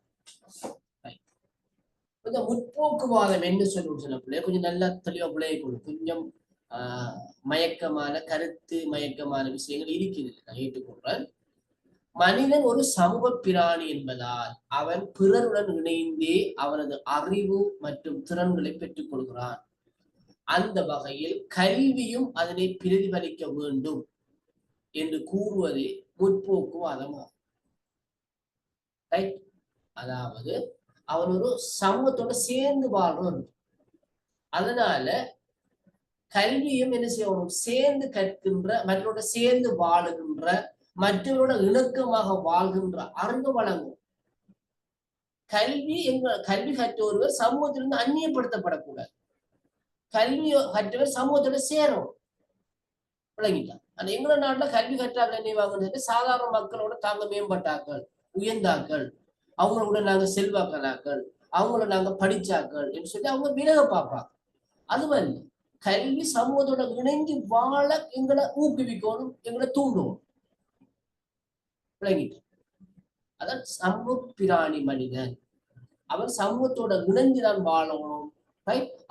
இந்த முற்போக்குவாதம் என்ன சொல்லணும் சொல்ல பிள்ளை கொஞ்சம் நல்லா தெளிவா பிள்ளைய கொஞ்சம் மயக்கமான கருத்து, மயக்கமான விஷயங்கள் இருக்குது, நான் ஏற்றுக்கொள்றேன். மனிதன் ஒரு சமூக பிராணி என்பதால் அவன் பிறருடன் இணைந்தே அவனது அறிவு மற்றும் திறன்களை பெற்றுக் கொள்கிறான். அந்த வகையில் கல்வியும் அதனை பிரதிபலிக்க வேண்டும் என்று கூறுவதே முற்போக்குவாதமாகும். அதாவது அவன் ஒரு சமூகத்தோட சேர்ந்து வாழ்றோம். அதனால கல்வியும் என்ன செய்யணும், சேர்ந்து கற்கின்ற, மற்றவரோட சேர்ந்து வாழுகின்ற, மற்றவரோட இணக்கமாக வாழ்கின்ற அறிவு வழங்கும். கல்வி கற்ற ஒருவர் சமூகத்திலிருந்து அந்நியப்படுத்தப்படக்கூடாது. கல்வி கற்றவர் சமூகத்தோட சேரும். விளங்கிட்டான். ஆனா எங்களோட நாட்டுல கல்வி கற்றார்கள் நினைவாங்க, சாதாரண மக்களோட தாங்க மேம்பட்டாக்கள், உயர்ந்தாக்கள், அவங்களோட நாங்க செல்வாக்களாக்கள், அவங்கள நாங்க படிச்சாக்கள் என்று சொல்லி அவங்க விலக பார்ப்பாங்க. அதுவல்ல, கல்வி சமூகத்தோட இணைந்து வாழ எங்களை ஊக்குவிக்கணும், எங்களை தூண்டணும். விளங்கிட்டு அதான் சமூக பிராணி மனிதன். அவன் சமூகத்தோட இணைந்துதான் வாழணும்.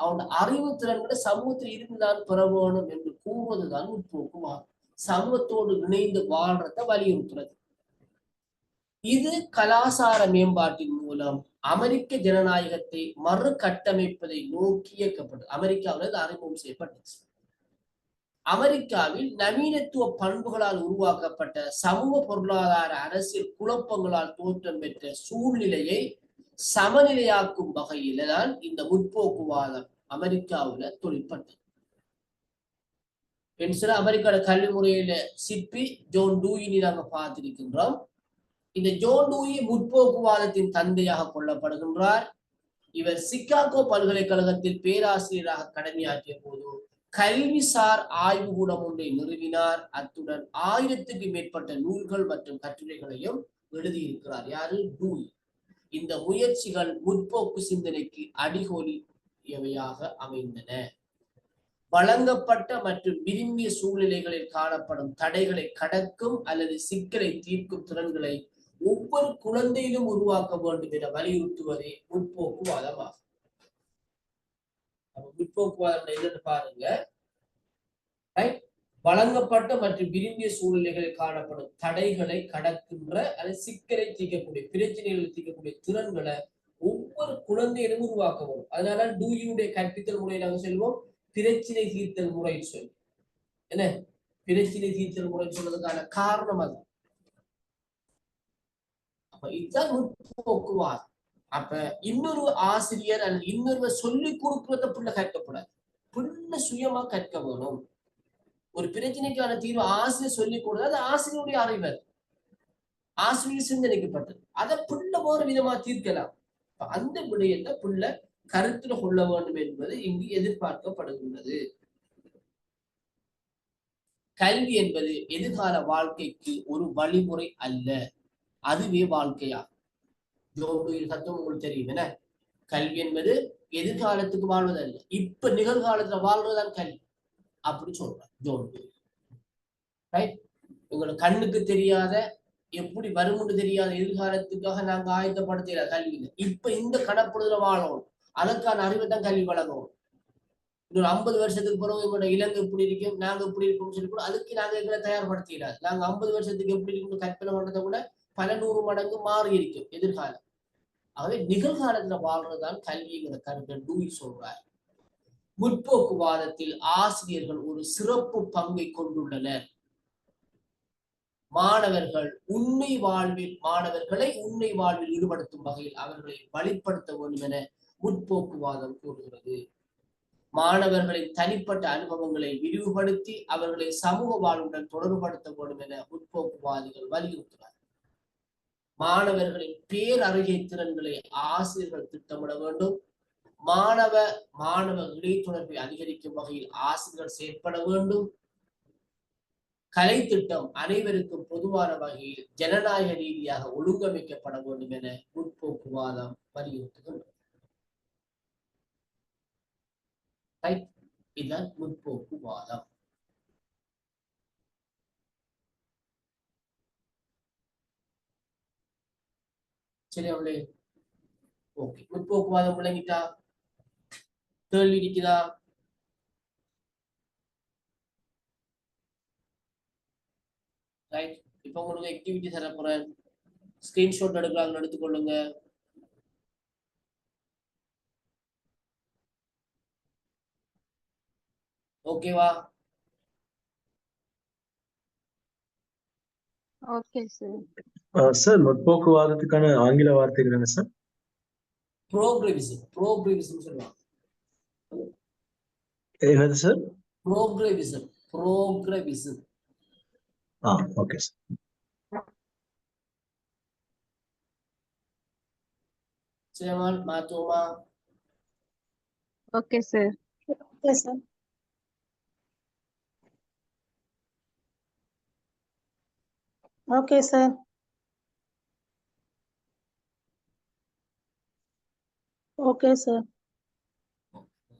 அவனோட அறிவு திறன்களை சமூகத்தில் இருந்துதான் பெற வேணும் என்று கூறுவதுதான் முற்போக்குவாதம். சமூகத்தோடு இணைந்து வாழ்றத வலியுறுத்துறது. இது கலாசார மேம்பாட்டின் மூலம் அமெரிக்க ஜனநாயகத்தை மறு கட்டமைப்பதை நோக்கி இயக்கப்பட்டது. அமெரிக்காவில் அறிமுகம் செய்யப்பட்டது. அமெரிக்காவில் நவீனத்துவ பண்புகளால் உருவாக்கப்பட்ட சமூக பொருளாதார அரசியல் குழப்பங்களால் தோற்றம் பெற்ற சூழ்நிலையை சமநிலையாக்கும் வகையில தான் இந்த முற்போக்குவாதம் அமெரிக்காவுல தொழிற்பட்டது. அமெரிக்காவோட கல்வி முறையில சிற்பி ஜோன் டூயினி நாங்க பார்த்திருக்கின்றோம். இந்த ஜோன் டூயி முற்போக்குவாதத்தின் தந்தையாக கொள்ளப்படுகின்றார். இவர் சிகாகோ பல்கலைக்கழகத்தில் பேராசிரியராக கடமையாற்றிய போது கல்விசார் ஆய்வுகூடம் ஒன்றை நிறுவினார். அத்துடன் 1000க்கு மேற்பட்ட நூல்கள் மற்றும் கட்டுரைகளையும் எழுதியிருக்கிறார். யாரு? டூயி. இந்த முயற்சிகள் முற்போக்கு சிந்தனைக்கு அடிகோலியவையாக அமைந்தன. வழங்கப்பட்ட மற்றும் விரும்பிய சூழ்நிலைகளில் காணப்படும் தடைகளை கடக்கும் அல்லது சிக்கலை தீர்க்கும் திறன்களை ஒவ்வொரு குழந்தையிலும் உருவாக்க வேண்டும் என வலியுறுத்துவதே முற்போக்குவாதமாகும். முற்போக்குவாதம் என்னன்னு பாருங்க. வழங்கப்பட்ட மற்றும் விரும்பிய சூழ்நிலைகளில் காணப்படும் தடைகளை கடக்கின்ற அல்லது சிக்கலை தீர்க்கக்கூடிய பிரச்சனைகளை தீர்க்கக்கூடிய திறன்களை ஒவ்வொரு குழந்தையிலும் உருவாக்க வேண்டும். அதனால டூயுடைய கற்பித்தல் முறையை நாங்கள் செல்வோம் பிரச்சனை தீர்த்தல் முறைன்னு சொல்லி. என்ன பிரச்சனை தீர்த்தல் முறைன்னு சொல்றதுக்கான காரணம் அது. அப்ப இதுதான் முற்போக்குவாதம். அப்ப இன்னொரு ஆசிரியர் அல்லது இன்னொருவர் சொல்லிக் கொடுக்கிறத பிள்ளை கற்கக்கூடாது. பிள்ளை சுயமா கற்க வேணும். ஒரு பிரச்சனைக்கான தீர்வு ஆசிரியர் சொல்லிக் கொடுத்தது அது ஆசிரியருடைய அறிவர், ஆசிரியர் சிந்தனைக்கப்பட்டது. அதை பிள்ளை வேறு விதமா தீர்க்கலாம். அந்த விடயத்தை பிள்ளை கருத்துல கொள்ள வேண்டும் என்பது இங்கு எதிர்பார்க்கப்படுகின்றது. கல்வி என்பது எதிர்கால வாழ்க்கைக்கு ஒரு வழிமுறை அல்ல, அதுவே வாழ்க்கையா. தத்துவம் உங்களுக்கு தெரியும் என்ன? கல்வி என்பது எதிர்காலத்துக்கு வாழ்வது அல்ல, இப்ப நிகழ்காலத்துல வாழ்றதுதான் கல்வி அப்படி சொல்றேன். உங்களோட கண்ணுக்கு தெரியாத எப்படி வரும்னு தெரியாத எதிர்காலத்துக்காக நாங்க ஆயத்தப்படுத்தல கல்வியில. இப்ப இந்த கணப்படுதல வாழணும், அதற்கான அறிவை தான் கல்வி வழங்கணும். இன்னொரு 50 வருஷத்துக்கு பிறகு எங்களோட இலங்கை எப்படி இருக்கும், நாங்க எப்படி இருக்கோம்னு சொல்லி கூட அதுக்கு நாங்க எங்களை தயார்படுத்திடாது. நாங்க 50 வருஷத்துக்கு எப்படி இருக்கணும் கற்பனை பண்றதை கூட பல 100 மடங்கு மாறி இருக்கும் எதிர்காலம். ஆகவே நிகழ்காலத்துல வாழ்றதுதான் கல்விங்கிற கருத்தை டூயி சொல்றார். முற்போக்குவாதத்தில் ஆசிரியர்கள் ஒரு சிறப்பு பங்கை கொண்டுள்ளனர். மாணவர்களை உண்மை வாழ்வில் ஈடுபடுத்தும் வகையில் அவர்களை வழிப்படுத்த வேண்டும் என முற்போக்குவாதம் கூறுகிறது. மாணவர்களின் தனிப்பட்ட அனுபவங்களை விரிவுபடுத்தி அவர்களை சமூக வாழ்வுடன் தொடர்புபடுத்த வேண்டும் என முற்போக்குவாதிகள் வலியுறுத்தினார். மாணவர்களின் பேரறிகை திறன்களை ஆசிரியர்கள் திட்டமிட வேண்டும். மாணவ இடைத்தொடர்பை அதிகரிக்கும் வகையில் ஆசிரியர்கள் செயற்பட வேண்டும். கலை திட்டம் அனைவருக்கும் பொதுவான வகையில் ஜனநாயக ரீதியாக ஒழுங்கமைக்கப்பட வேண்டும் என முற்போக்குவாதம் வலியுறுத்துகின்றது. இதுதான் முற்போக்குவாதம். சரி அவளே, ஓகே. முற்போக்குவாதம் விளங்கிட்டா? கேள்வி இருக்குதா? ரைட். இப்ப உங்களுக்கு ஆக்டிவிட்டி தர போறேன். ஸ்கிரீன்ஷாட் எடுக்கிறாங்க, எடுத்துக்கொள்ளுங்க. ஓகேவா? Okay sir. சார் முற்போக்குவாதத்துக்கான ஆங்கில வார்த்தைகள் என்ன சார்? ப்ரோக்ரெசிவ் சொல்லுவாங்க. என்னது சார்? ப்ரோக்ரெசிவ். Okay sir. சேமால் மாத்தோமா? Okay sir. Okay sir. Okay sir. Okay sir.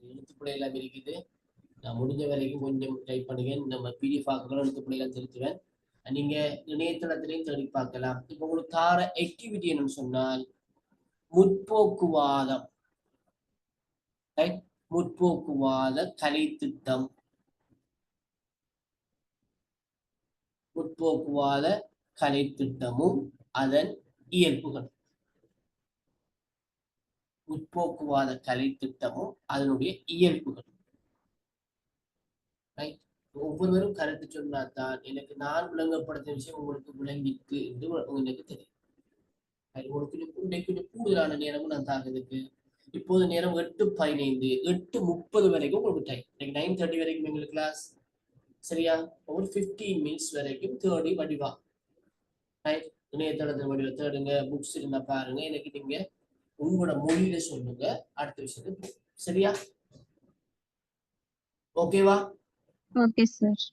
எழுத்துப்பிழை எல்லாம் இருக்குது. நான் முடிஞ்ச வரைக்கும் கொஞ்சம் டைப் பண்ணுவேன். நம்ம பிடிஎஃப் ஆக்கலாம், எழுத்துப்பிழை எல்லாம் திருத்துவேன். நீங்க இணையதளத்திலையும் தேடி பார்க்கலாம். இப்ப உங்களுக்கு தார ஆக்டிவிட்டி என்னன்னு சொன்னால் முற்போக்குவாதம், முற்போக்குவாத கலை திட்டம், முற்போக்குவாத கலை திட்டமும் அதன் இயல்புகள். முற்போக்குவாத கலை திட்டமும் அதனுடைய இயல்புகள். ஒவ்வொருவரும் கருத்து சொன்னால்தான் எனக்கு நான் விளங்கப்படுத்த விஷயம் உங்களுக்கு விளங்கிட்டு என்று உங்களுக்கு தெரியும். உங்களுக்கு கொஞ்சம் கூடுதலான நேரமும் நான் தாங்கிறதுக்கு இப்போது நேரம் 8:15, 8:30 வரைக்கும் உங்களுக்கு டைம். இன்னைக்கு 9:30 வரைக்கும் எங்களுக்கு கிளாஸ். சரியா? ஒரு 15 மினிட்ஸ் வரைக்கும் தேடி வடிவா இணையதளத்தில் வடிவா தேடுங்க. புக்ஸ் இருந்தா பாருங்க. எனக்கு நீங்க உங்களோட மொழியில சொல்லுங்க. அடுத்த விஷயத்துக்கு சரியா? ஓகேவா? Okay sir.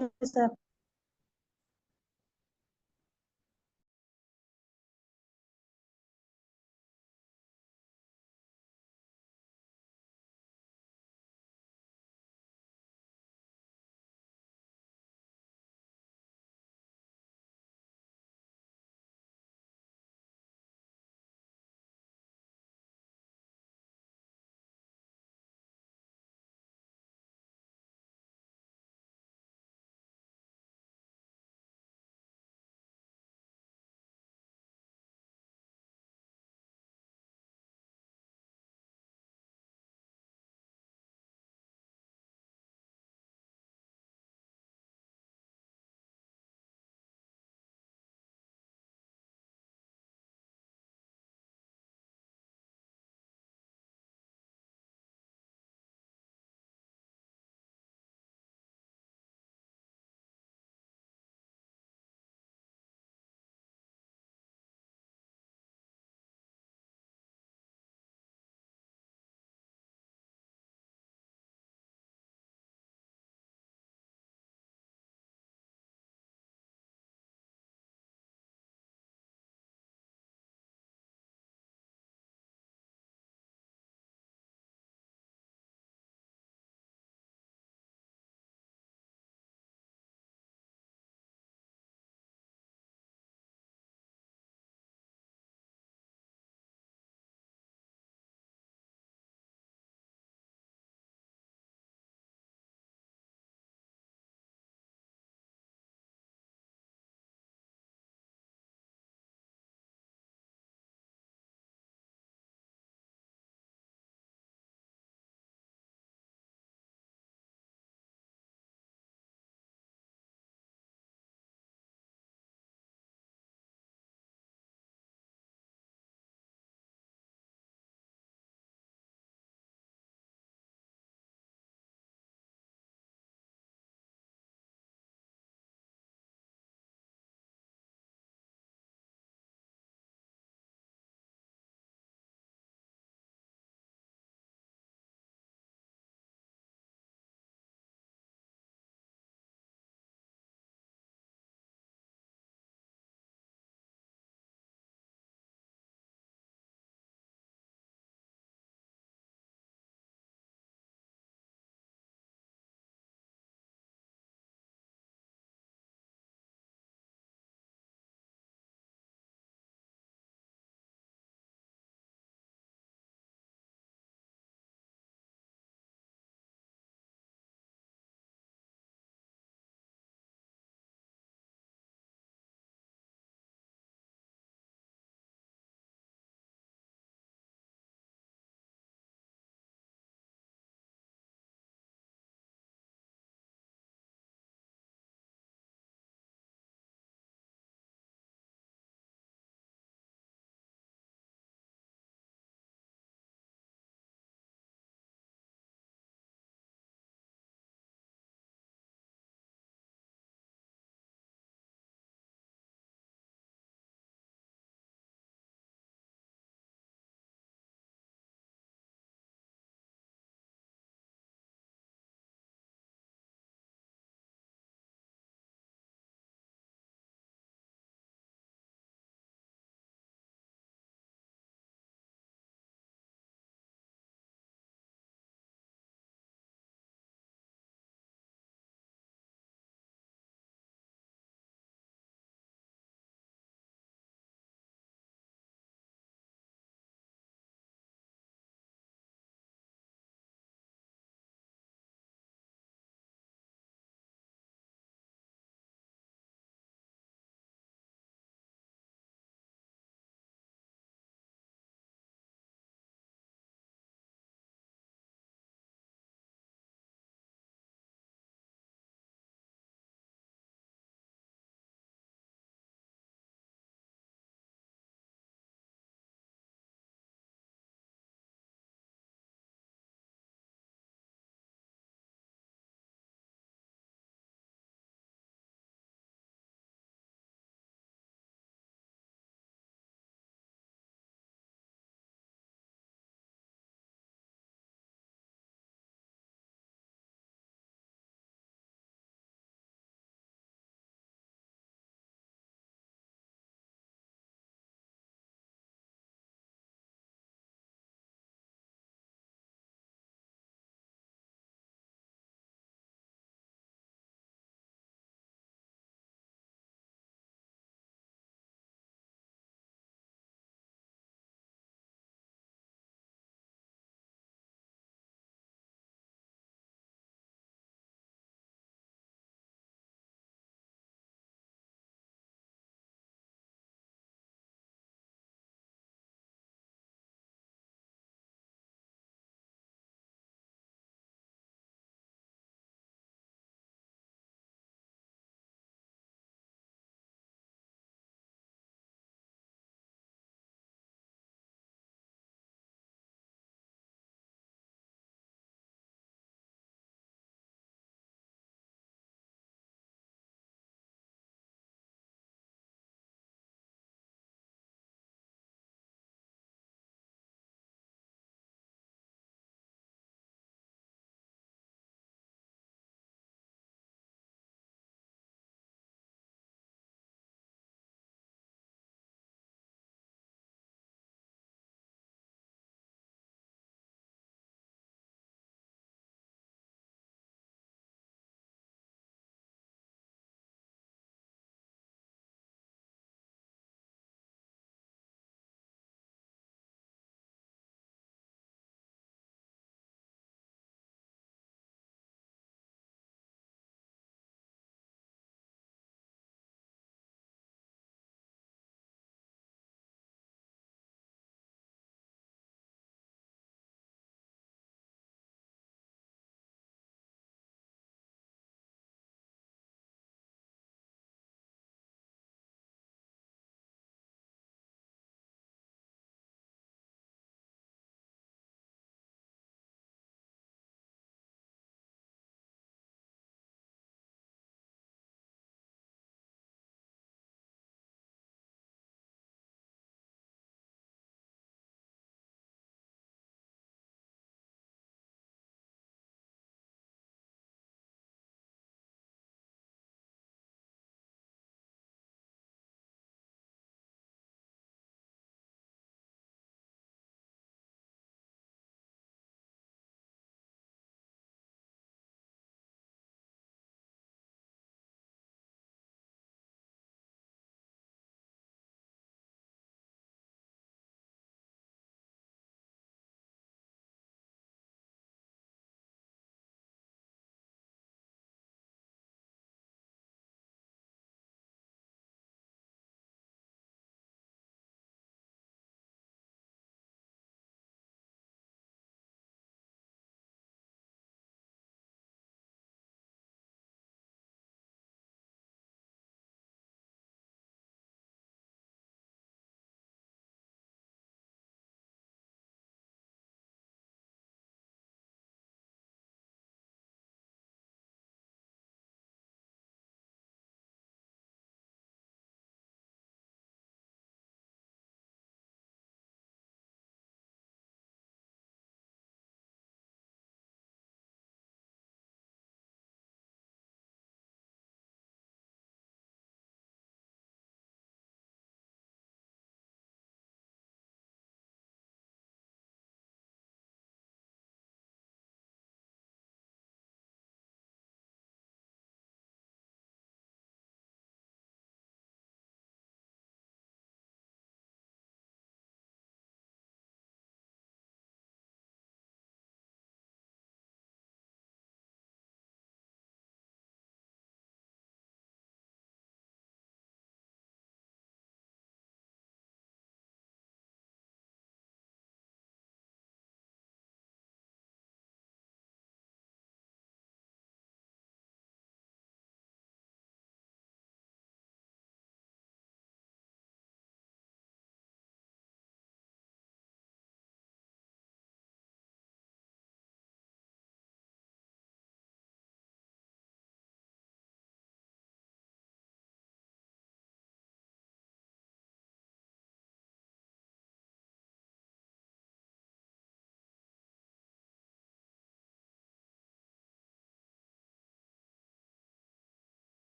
Okay sir.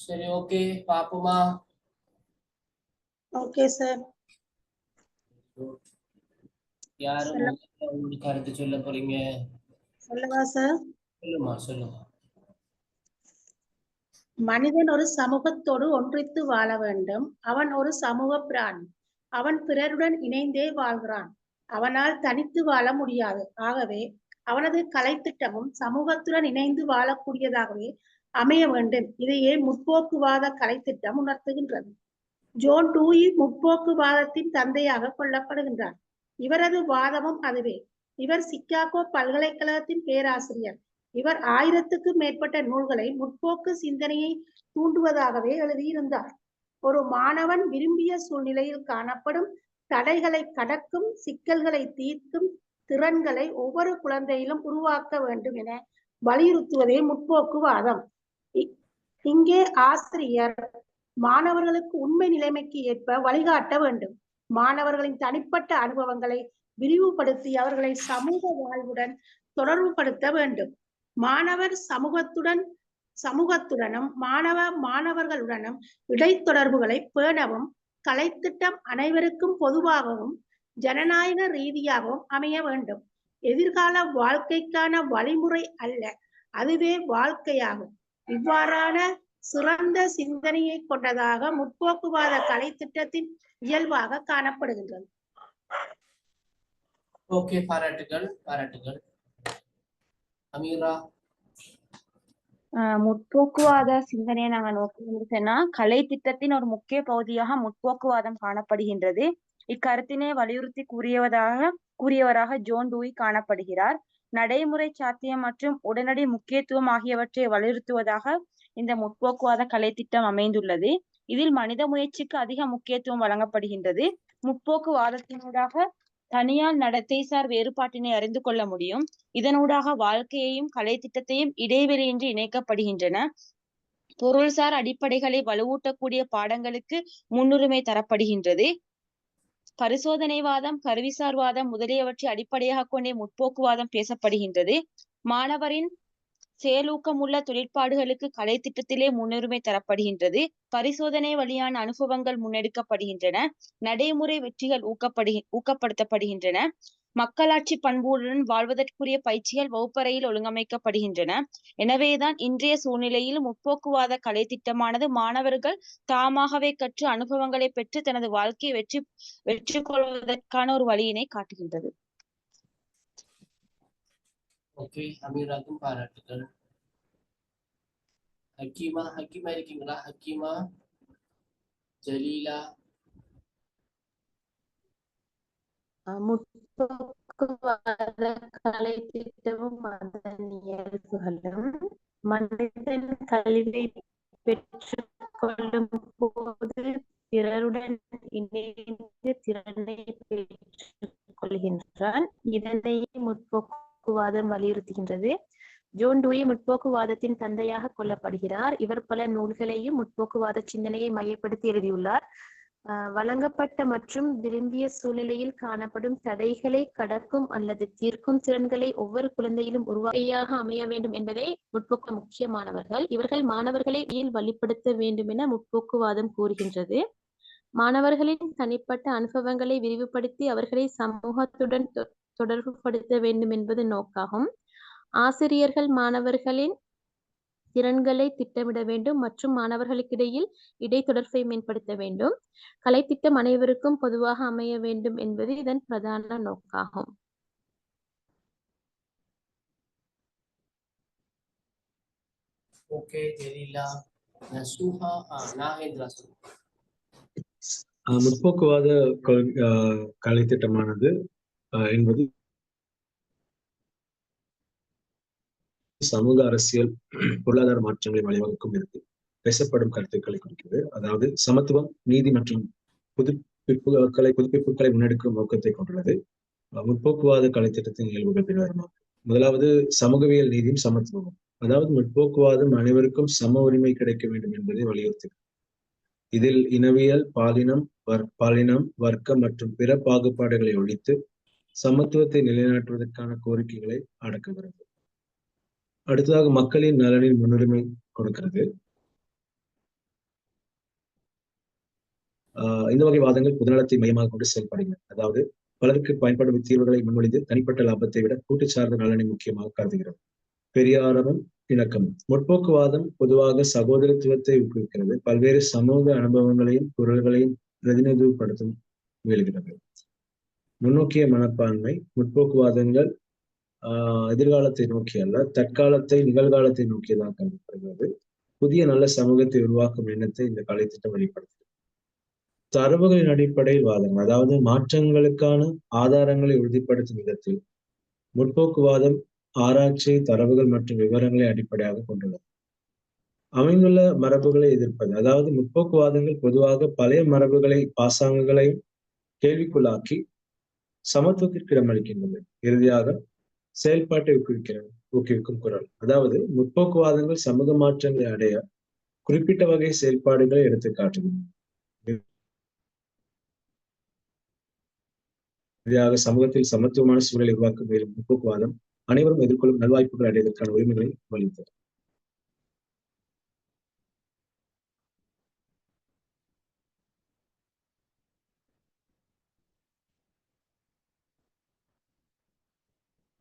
சரி, ஓகே, பாப்போமா? Okay sir. யாரு சொல்ல முதல்ல உங்களுக்கு கருத்து சொல்ல போறீங்க? சொல்லவா சார்? சொல்லுங்க. மனிதன் ஒரு சமூகத்தோடு ஒன்றித்து வாழ வேண்டும். அவன் ஒரு சமூக பிராணி. அவன் பிறருடன் இணைந்தே வாழ்கிறான். அவனால் தனித்து வாழ முடியாது. ஆகவே அவனது கலைத்திட்டமும் சமூகத்துடன் இணைந்து வாழக்கூடியதாகவே அமைய வேண்டும். இதையே முற்போக்குவாத கலைத்திட்டம் உணர்த்துகின்றது. ஜோன் டூயி முற்போக்குவாதத்தின் தந்தையாக கொள்ளப்படுகின்றார். இவரது வாதமும் அதுவே. இவர் சிக்காகோ பல்கலைக்கழகத்தின் பேராசிரியர். இவர் 1000க்கும் மேற்பட்ட நூல்களை முற்போக்கு சிந்தனையை தூண்டுவதாகவே எழுதியிருந்தார். ஒரு மாணவன் விரும்பிய சூழ்நிலையில் காணப்படும் தடைகளை கடக்கும், சிக்கல்களை தீர்க்கும் திறன்களை ஒவ்வொரு குழந்தையிலும் உருவாக்க வேண்டும் என வலியுறுத்துவதே முற்போக்குவாதம். இங்கே ஆசிரியர் மாணவர்களுக்கு உண்மை நிலைமைக்கு ஏற்ப வழிகாட்ட வேண்டும். மாணவர்களின் தனிப்பட்ட அனுபவங்களை விரிவுபடுத்தி அவர்களை சமூக வாழ்வுடன் தொடர்புபடுத்த வேண்டும். மாணவர் சமூகத்துடனும் மாணவர்களுடனும் இடைத்தொடர்புகளை பேணவும் கலைத்திட்டம் அனைவருக்கும் பொதுவாகவும் ஜனநாயக ரீதியாகவும் அமைய வேண்டும். எதிர்கால வாழ்க்கைக்கான வழிமுறை அல்ல, அதுவே வாழ்க்கையாகும். இவ்வாறான சிறந்த சிந்தனையை கொண்டதாக முற்போக்குவாத கலைத்திட்டத்தின் இயல்பாக காணப்படுகின்றது. ஓகே, பாராட்டுகள். அமீரா? முற்போக்குவாத சிந்தனையை நாங்க நோக்கினா கலை திட்டத்தின் ஒரு முக்கிய பகுதியாக முற்போக்குவாதம் காணப்படுகின்றது. இக்கருத்தினை வலியுறுத்தி கூறியவராக ஜோன் டூயி காணப்படுகிறார். நடைமுறை சாத்தியம் மற்றும் உடனடி முக்கியத்துவம் ஆகியவற்றை வலியுறுத்துவதாக இந்த முற்போக்குவாத கலை திட்டம் அமைந்துள்ளது. இதில் மனித முயற்சிக்கு அதிக முக்கியத்துவம் வழங்கப்படுகின்றது. முற்போக்குவாதத்தினூடாக தனியார் நடத்தைசார் வேறுபாட்டினை அறிந்து கொள்ள முடியும். இதனூடாக வாழ்க்கையையும் கலை திட்டத்தையும் இடைவெளியின்றி இணைக்கப்படுகின்றன. பொருள்சார் அடிப்படைகளை வலுவூட்டக்கூடிய பாடங்களுக்கு முன்னுரிமை தரப்படுகின்றது. பரிசோதனைவாதம், கருவிசார்வாதம் முதலியவற்றை அடிப்படையாக கொண்டே முற்போக்குவாதம் பேசப்படுகின்றது. மாணவரின் செயலூக்கமுள்ள தொழிற்பாடுகளுக்கு கலை திட்டத்திலே முன்னுரிமை தரப்படுகின்றது. பரிசோதனை வழியான அனுபவங்கள் முன்னெடுக்கப்படுகின்றன. நடைமுறை வெற்றிகள் ஊக்கப்படுத்தப்படுகின்றன. மக்களாட்சி பண்புடன் வாழ்வதற்குரிய பயிற்சிகள் வகுப்பறையில் ஒழுங்கமைக்கப்படுகின்றன. எனவேதான் இன்றைய சூழ்நிலையில் முற்போக்குவாத கலை திட்டமானது மாணவர்கள் தாமாகவே கற்று அனுபவங்களை பெற்று தனது வாழ்க்கையை வெற்றி கொள்வதற்கான ஒரு வழியினை காட்டுகின்றது. ஓகே, அமீராக்கும் பாராட்டுகள். ஹக்கீமா இருக்கீங்களா? ஹக்கீமா, ஜலீலா? முற்போக்குவாத கலை திட்டமும் அதன் இயல்புகளும் மனிதன் கல்வியை பெற்றுக் கொள்ளும் போது பிறருடன் இணைந்து திறனை பெற்றுக் கொள்கின்றான். இதனையே முற்போக்குவாதம் வலியுறுத்துகின்றது. ஜோன் டூயி முற்போக்குவாதத்தின் தந்தையாக கொள்ளப்படுகிறார். இவர் பல நூல்களையும் முற்போக்குவாத சிந்தனையை மையப்படுத்தி எழுதியுள்ளார். வழங்கப்பட்ட மற்றும் விரும்பிய சூழ்நிலையில் காணப்படும் தடைகளை கடக்கும் அல்லது தீர்க்கும் திறன்களை ஒவ்வொரு குழந்தையிலும் உருவாக்கியாக அமைய வேண்டும் என்பதை முற்போக்கு முக்கியமானவர்கள். இவர்கள் மாணவர்களை வழிப்படுத்த வேண்டும் என முற்போக்குவாதம் கூறுகின்றது. மாணவர்களின் தனிப்பட்ட அனுபவங்களை விரிவுபடுத்தி அவர்களை சமூகத்துடன் தொடர்புபடுத்த வேண்டும் என்பது நோக்காகும். ஆசிரியர்கள் மாணவர்களின் திறன்களை திட்டமிட வேண்டும் மற்றும் மாணவர்களுக்கிடையில் இடைத்தொடர்பை மேம்படுத்த வேண்டும். கலைத்திட்டம் அனைவருக்கும் பொதுவாக அமைய வேண்டும் என்பது இதன் பிரதான நோக்காகும். ஓகே, ஜலீலா. நசூஹா, நாகேந்திரா. முற்போக்குவாத கலை திட்டமானது என்பது சமூக, அரசியல், பொருளாதார மாற்றங்களை வழிவகுக்கும் இருக்கு பேசப்படும் கருத்துக்களை குறிக்கிறது. அதாவது சமத்துவம், நீதி மற்றும் புதுப்பிப்புகளை முன்னெடுக்கும் நோக்கத்தை கொண்டுள்ளது. முற்போக்குவாத கலை திட்டத்தின் இயல்புகள் பின்வருமாறு. முதலாவது சமூகவியல் நீதியும் சமத்துவமும். அதாவது முற்போக்குவாதம் அனைவருக்கும் சம உரிமை கிடைக்க வேண்டும் என்பதை வலியுறுத்துகிறது. இதில் இனவியல், பாலினம், வர்க்கம் மற்றும் பிற பாகுபாடுகளை ஒழித்து சமத்துவத்தை நிலைநாட்டுவதற்கான கோரிக்கைகளை அடக்குகிறது. அடுத்ததாக மக்களின் நலனில் முன்னுரிமை கொடுக்கிறது. இந்த வகை வாதங்கள் பொதுநலத்தை மையமாக கொண்டு செயல்படுகின்றன. அதாவது பலருக்கு பயன்படும் தீர்வுகளை முன்மொழிந்து தனிப்பட்ட லாபத்தை விட கூட்டு சார்ந்த நலனை முக்கியமாக கருதுகிறது. பெரியாரமும் இணக்கமும். முற்போக்குவாதம் பொதுவாக சகோதரத்துவத்தை ஊக்குவிக்கிறது. பல்வேறு சமூக அனுபவங்களையும் குரல்களையும் பிரதிநிதித்துவப்படுத்தும் முயல்கிறது. முன்னோக்கிய மனப்பான்மை. முற்போக்குவாதங்கள் எதிர்காலத்தை நோக்கி அல்ல, தற்காலத்தை நிகழ்காலத்தை நோக்கியதாக கருதப்படுகிறது. புதிய நல்ல சமூகத்தை உருவாக்கும் எண்ணத்தை இந்த கலை திட்டம் வெளிப்படுத்துகிறது. தரவுகளின் அடிப்படையில் வாதம், அதாவது மாற்றங்களுக்கான ஆதாரங்களை உறுதிப்படுத்தும் விதத்தில் முற்போக்குவாதம் ஆராய்ச்சி, தரவுகள் மற்றும் விவரங்களை அடிப்படையாக கொண்டுள்ளது. அமைந்துள்ள மரபுகளை எதிர்ப்பது, அதாவது முற்போக்குவாதங்கள் பொதுவாக பழைய மரபுகளை பாசாங்குகளையும் கேள்விக்குள்ளாக்கி சமத்துவத்திற்கு இடமளிக்கின்றது. இறுதியாக செயல்பாட்டை ஊக்குவிக்கும் குரல், அதாவது முற்போக்குவாதங்கள் சமூக மாற்றங்களை அடைய குறிப்பிட்ட வகை செயல்பாடுகளை எடுத்து காட்டுகின்றன. இறுதியாக சமூகத்தில் சமத்துவமான சூழலை உருவாக்கும் மேலும் முற்போக்குவாதம் அனைவரும் எதிர்கொள்ளும் நல்வாய்ப்புகள் அடைவதற்கான உரிமைகளை வலியுறுத்தது.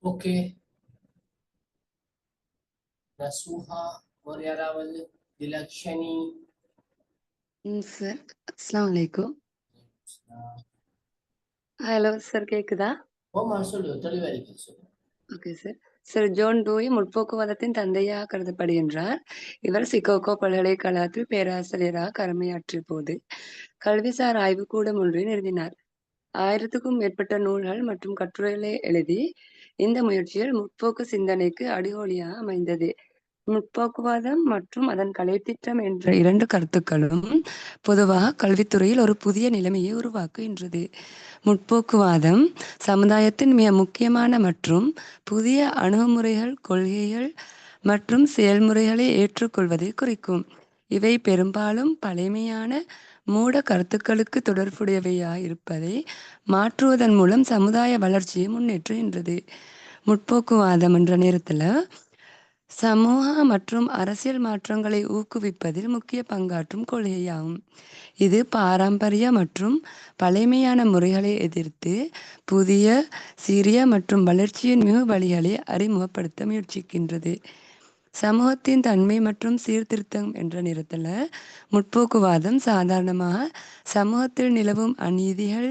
ஓகே, நசூஹா ஒரு யாராவது? திலக்ஷனி? சார் அஸ்ஸலாமு அலைக்கும். ஹலோ சார், கேக்குதா? ஓமா சொல்லு, தெளிவா இருக்கு, சொல்லு. Okay sir. Sir, John Dewey முற்போக்குவாதத்தின் தந்தையாக கருதப்படுகின்றார். இவர் சிகாகோ பல்கலைக்கழகத்தில் பேராசிரியராக கடமையாற்றிய போது கல்விசார் ஆய்வுக்கூடம் ஒன்றை நிறுவினார். 1000க்கும் மேற்பட்ட நூல்கள் மற்றும் கட்டுரைகளை எழுதி இந்த முயற்சியில் முற்போக்கு சிந்தனைக்கு அடிகோலியாக அமைந்தது. முற்போக்குவாதம் மற்றும் அதன் கலைத்திட்டம் என்ற இரண்டு கருத்துக்களும் பொதுவாக கல்வித்துறையில் ஒரு புதிய நிலைமையை உருவாக்குகின்றது. முற்போக்குவாதம் சமுதாயத்தின் மிக முக்கியமான மற்றும் புதிய அணுகுமுறைகள், கொள்கைகள் மற்றும் செயல்முறைகளை ஏற்றுக்கொள்வதை குறிக்கும். இவை பெரும்பாலும் பழமையான மூட கருத்துக்களுக்கு தொடர்புடையவையாக இருப்பதை மாற்றுவதன் மூலம் சமுதாய வளர்ச்சியை முன்னேற்றுகின்றது. முற்போக்குவாதம் என்ற நேரத்துல சமூக மற்றும் அரசியல் மாற்றங்களை ஊக்குவிப்பதில் முக்கிய பங்காற்றும் கொள்கையாகும். இது பாரம்பரிய மற்றும் பழமையான முறைகளை எதிர்த்து புதிய, சீரிய மற்றும் வளர்ச்சியின் மிகு வழிகளை அறிமுகப்படுத்த முயற்சிக்கின்றது. சமூகத்தின் தன்மை மற்றும் சீர்திருத்தம் என்ற நேரத்துல முற்போக்குவாதம் சாதாரணமாக சமூகத்தில் நிலவும் அநீதிகள்,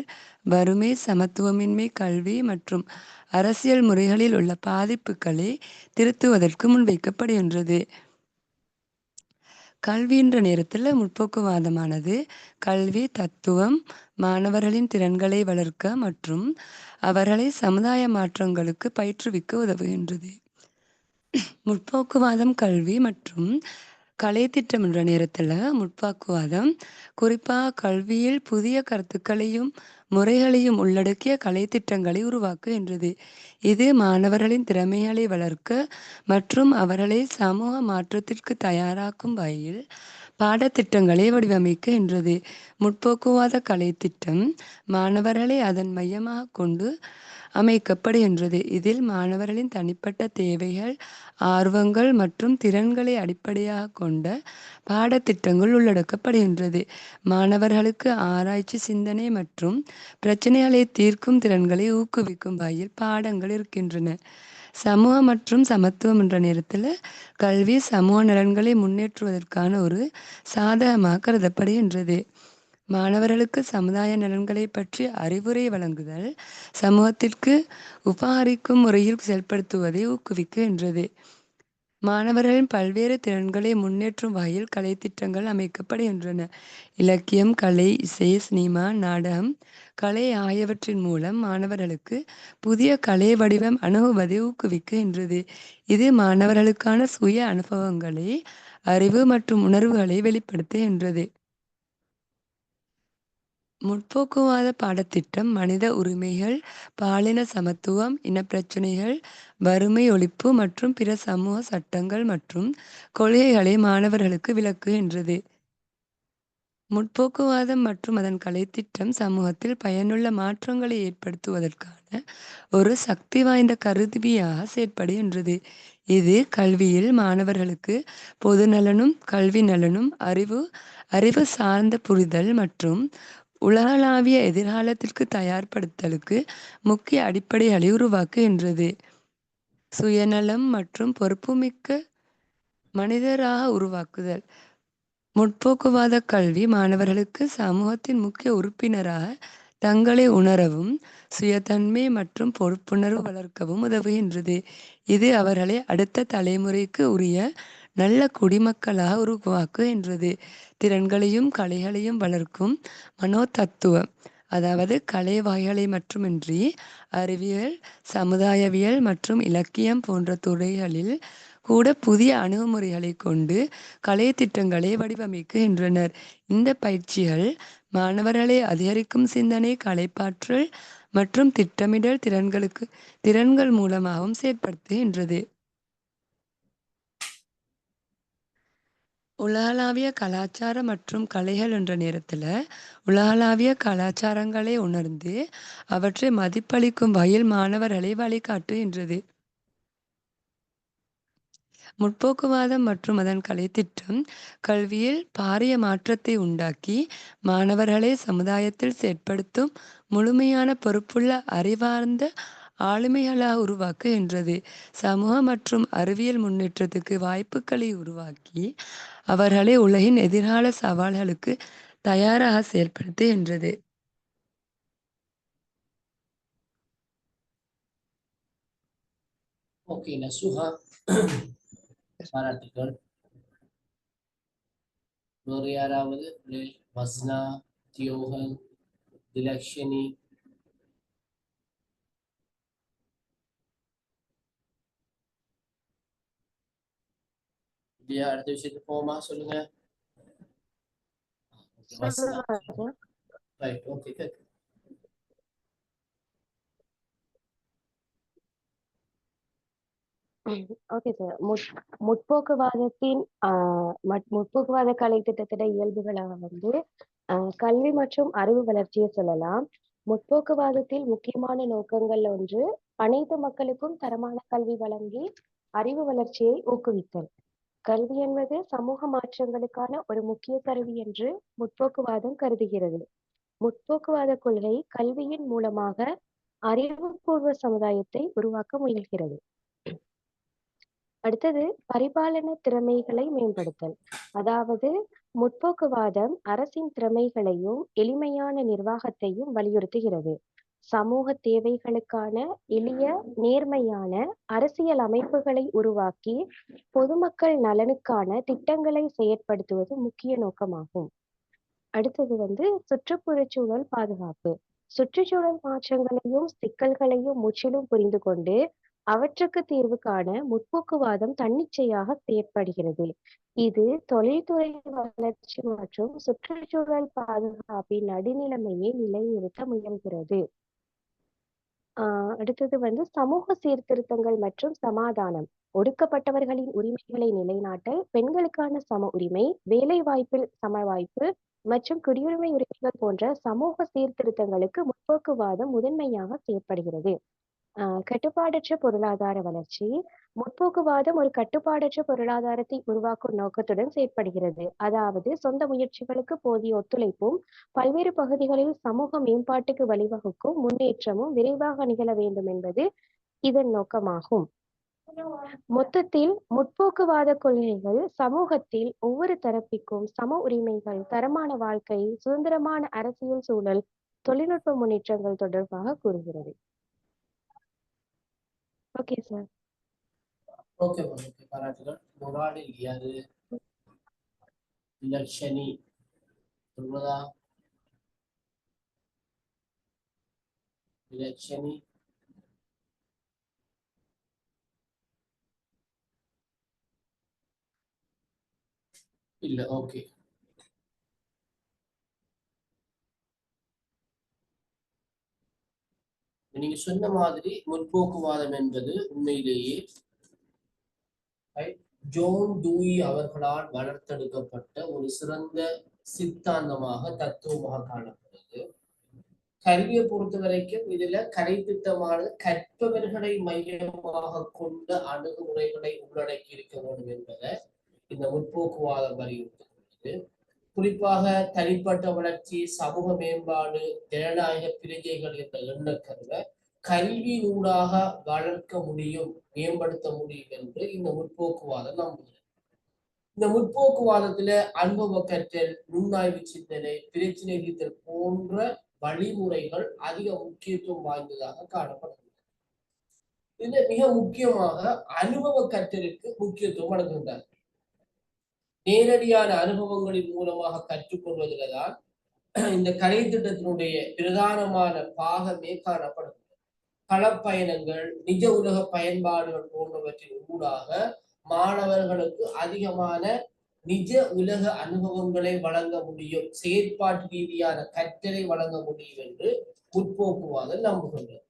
வறுமை, சமத்துவமின்மை, கல்வி மற்றும் அரசியல் முறைகளில் உள்ள பாதிப்புகளை திருத்துவதற்கு முன்வைக்கப்படுகின்றது. கல்வி என்ற நேரத்தில் முற்போக்குவாதமானது கல்வி தத்துவம் மாணவர்களின் திறன்களை வளர்க்க மற்றும் அவர்களை சமுதாய மாற்றங்களுக்கு பயிற்றுவிக்க உதவுகின்றது. முற்போக்குவாதம் கல்வி மற்றும் கலை திட்டம் என்ற நேரத்தில் முற்போக்குவாதம் குறிப்பாக கல்வியில் புதிய கருத்துக்களையும் முறைகளையும் உள்ளடக்கிய கலை திட்டங்களை உருவாக்குகின்றது. இது மாணவர்களின் திறமைகளை வளர்க்க மற்றும் அவர்களை சமூக மாற்றத்திற்கு தயாராக்கும் வகையில் பாடத்திட்டங்களை வடிவமைக்கின்றது. முற்போக்குவாத கலை திட்டம் மாணவர்களை அதன் மையமாக கொண்டு அமைக்கப்படுகின்றது. இதில் மாணவர்களின் தனிப்பட்ட தேவைகள், ஆர்வங்கள் மற்றும் திறன்களை அடிப்படையாக கொண்ட பாடத்திட்டங்கள் உள்ளடக்கப்படுகின்றது. மாணவர்களுக்கு ஆராய்ச்சி, சிந்தனை மற்றும் பிரச்சனைகளை தீர்க்கும் திறன்களை ஊக்குவிக்கும் வகையில் பாடங்கள் இருக்கின்றன. சமூக மற்றும் சமத்துவம் என்ற நேரத்தில் கல்வி சமூக நலன்களை முன்னேற்றுவதற்கான ஒரு சாதகமாக கருதப்படுகின்றது. மாணவர்களுக்கு சமுதாய நலன்களை பற்றி அறிவுரை வழங்குதல், சமூகத்திற்கு உபகரிக்கும் முறையில் செயல்படுத்துவதை ஊக்குவிக்கின்றது. மாணவர்களின் பல்வேறு திறன்களை முன்னேற்றும் வகையில் கலை திட்டங்கள் அமைக்கப்படுகின்றன. இலக்கியம், கலை, இசை, சினிமா, நாடகம், கலை ஆகியவற்றின் மூலம் மாணவர்களுக்கு புதிய கலை வடிவம் அணுகுவதை ஊக்குவிக்கின்றது. இது மாணவர்களுக்கான சுய அனுபவங்களை, அறிவு மற்றும் உணர்வுகளை வெளிப்படுத்துகின்றது. முற்போக்குவாத பாடத்திட்டம் மனித உரிமைகள், பாலின சமத்துவம், இனப்பிரச்சினைகள், வறுமை ஒழிப்பு மற்றும் பிற சமூக சட்டங்கள் மற்றும் கொள்கைகளை மாணவர்களுக்கு விளக்குகின்றது. முற்போக்குவாதம் மற்றும் அதன் கலைத்திட்டம் சமூகத்தில் பயனுள்ள மாற்றங்களை ஏற்படுத்துவதற்கான ஒரு சக்தி வாய்ந்த கருவியாக செயற்படுகின்றது. இது கல்வியில் மாணவர்களுக்கு பொது நலனும் கல்வி நலனும் அறிவு சார்ந்த புரிதல் மற்றும் உலகளாவிய எதிர்காலத்திற்கு தயார்படுத்தலுக்கு முக்கிய அடிப்படைகளை உருவாக்குகின்றது. சுயநலம் மற்றும் பொறுப்புமிக்க மனிதராக உருவாக்குதல். முற்போக்குவாத கல்வி மாணவர்களுக்கு சமூகத்தின் முக்கிய உறுப்பினராக தங்களை உணரவும் சுயதன்மை மற்றும் பொறுப்புணர்வு வளர்க்கவும் உதவுகின்றது. இது அவர்களை அடுத்த தலைமுறைக்கு உரிய நல்ல குடிமக்களாக உருவாக்குகின்றது. திறன்களையும் கலைகளையும் வளர்க்கும் மனோதத்துவம், அதாவது கலை வகைகளை மட்டுமின்றி அறிவியல், சமுதாயவியல் மற்றும் இலக்கியம் போன்ற துறைகளில் கூட புதிய அணுகுமுறைகளை கொண்டு கலை திட்டங்களை வடிவமைக்கின்றனர். இந்த பயிற்சிகள் மாணவர்களை அதிகரிக்கும் சிந்தனை, கலைப்பாற்றல் மற்றும் திட்டமிடல் திறன்கள் மூலமாகவும் செயற்படுத்துகின்றது. உலகளாவிய கலாச்சார மற்றும் கலைகள் என்ற நேரத்தில் உலகளாவிய கலாச்சாரங்களை உணர்ந்து அவற்றை மதிப்பளிக்கும் வகையில் மாணவர்களை வழிகாட்டுகின்றது. முற்போக்குவாதம் மற்றும் அதன் கலைத்திட்டம் கல்வியில் பாரிய மாற்றத்தை உண்டாக்கி மாணவர்களை சமுதாயத்தில் செயற்படுத்தும் முழுமையான பொறுப்புள்ள அறிவார்ந்த ஆளுமைகளாக உருவாக்குகின்றது. சமூக மற்றும் அறிவியல் முன்னேற்றத்துக்கு வாய்ப்புகளை உருவாக்கி அவர்களை உலகின் எதிர்கால சவால்களுக்கு தயாராக செயல்படுத்துகின்றது. ஓகே நசுஹா, பாராட்டுக்கள். வேறு யாராவது? வஸ்னா, தியோகன், திலக்ஷனி? அடுத்த விஷயத்துக்கு போமா, சொல்லுங்க. Vasna, right, okay. Okay sir. முற்போக்குவாத கலை திட்டத்திட இயல்புகளாக கல்வி மற்றும் அறிவு வளர்ச்சியை சொல்லலாம். முற்போக்குவாதத்தில் முக்கியமான நோக்கங்கள் ஒன்று, அனைத்து மக்களுக்கும் தரமான கல்வி வழங்கி அறிவு வளர்ச்சியை ஊக்குவித்தல். கல்வி என்பது சமூக மாற்றங்களுக்கான ஒரு முக்கிய கருவி என்று முற்போக்குவாதம் கருதுகிறது. முற்போக்குவாத கொள்கை கல்வியின் மூலமாக அறிவுபூர்வ சமுதாயத்தை உருவாக்க முயல்கிறது. அடுத்தது, பரிபாலன திறமைகளை மேம்படுத்தல். அதாவது முற்போக்குவாதம் அரசின் திறமைகளையும் எளிமையான நிர்வாகத்தையும் வலியுறுத்துகிறது. சமூக தேவைகளுக்கான எளிய, நேர்மையான அரசியல் அமைப்புகளை உருவாக்கி பொதுமக்கள் நலனுக்கான திட்டங்களை செயற்படுத்துவது முக்கிய நோக்கமாகும். அடுத்தது சுற்றுப்புறச்சூழல் பாதுகாப்பு. சுற்றுச்சூழல் மாற்றங்களையும் சிக்கல்களையும் முற்றிலும் புரிந்து கொண்டு அவற்றுக்கு தீர்வு காண முற்போக்குவாதம் தன்னிச்சையாக செயற்படுகிறது. இது தொழில்துறை வளர்ச்சி மற்றும் சுற்றுச்சூழல் பாதுகாப்பின் நடுநிலைமையை நிலைநிறுத்த முயல்கிறது. அடுத்தது சமூக சீர்திருத்தங்கள் மற்றும் சமாதானம். ஒடுக்கப்பட்டவர்களின் உரிமைகளை நிலைநாட்டல், பெண்களுக்கான சம உரிமை, வேலை வாய்ப்பில் சம வாய்ப்பு மற்றும் குடியுரிமை உரிமைகள் போன்ற சமூக சீர்திருத்தங்களுக்கு முற்போக்குவாதம் முதன்மையாக செயற்படுகிறது. கட்டுப்பாடற்ற பொருளாதார வளர்ச்சி. முற்போக்குவாதம் ஒரு கட்டுப்பாடற்ற பொருளாதாரத்தை உருவாக்கும் நோக்கத்துடன் செயற்படுகிறது. அதாவது சொந்த முயற்சிகளுக்கு போதிய ஒத்துழைப்பும் பல்வேறு பகுதிகளில் சமூக மேம்பாட்டுக்கு வழிவகுக்கும் முன்னேற்றமும் விரைவாக நிகழ வேண்டும் என்பது இதன் நோக்கமாகும். மொத்தத்தில் முற்போக்குவாத கொள்கைகள் சமூகத்தில் ஒவ்வொரு தரப்பிற்கும் சம உரிமைகள், தரமான வாழ்க்கை, சுதந்திரமான அரசியல் சூழல், தொழில்நுட்ப முன்னேற்றங்கள் தொடர்பாக கூறுகிறது. Okay sir. ஓகே, பாராட்டுகள். முராடி யாரு? திலக்ஷனி சொல்றதா? திலக்ஷனி இல்ல. ஓகே, நீங்க சொன்ன மாதிரி முற்போக்குவாதம் என்பது உண்மையிலேயே ஜோன் டூயி அவர்களால் வளர்த்தெடுக்கப்பட்ட ஒரு சிறந்த சித்தாந்தமாக, தத்துவமாக காணப்படுது. கல்வியை பொறுத்த வரைக்கும் இதுல கலை திட்டமானது கற்பவர்களை மையமாக கொண்ட அணுகுமுறைகளை உள்ளடக்கி இருக்க வேண்டும் என்பதை இந்த முற்போக்குவாதம் வலியுறுத்துகிறது. குறிப்பாக தனிப்பட்ட வளர்ச்சி, சமூக மேம்பாடு, ஜனநாயக பிரஜைகள் என்ற எண்ணக்கருவை கல்வியூடாக வளர்க்க முடியும், மேம்படுத்த முடியும் என்று இந்த முற்போக்குவாதம் நம்புகிறது. இந்த முற்போக்குவாதத்துல அனுபவ கற்றல், நுண்ணாய்வு சிந்தனை, பிரச்சனை தீர்த்தல் போன்ற வழிமுறைகள் அதிக முக்கியத்துவம் வாய்ந்ததாக காணப்படுகிறது. இதுல மிக முக்கியமாக அனுபவ கற்றலுக்கு முக்கியத்துவம் வழங்குகின்றார்கள். நேரடியான அனுபவங்களின் மூலமாக கற்றுக்கொள்வதில்தான் இந்த கலை திட்டத்தினுடைய பிரதானமான பாகமே காணப்படுகிறது. களப்பயணங்கள், நிஜ உலக பயன்பாடுகள் போன்றவற்றின் ஊடாக மாணவர்களுக்கு அதிகமான நிஜ உலக அனுபவங்களை வழங்க முடியும், செயற்பாட்டு ரீதியான கற்றலை வழங்க முடியும் என்று முற்போக்குவாதம் நம்புகின்றது.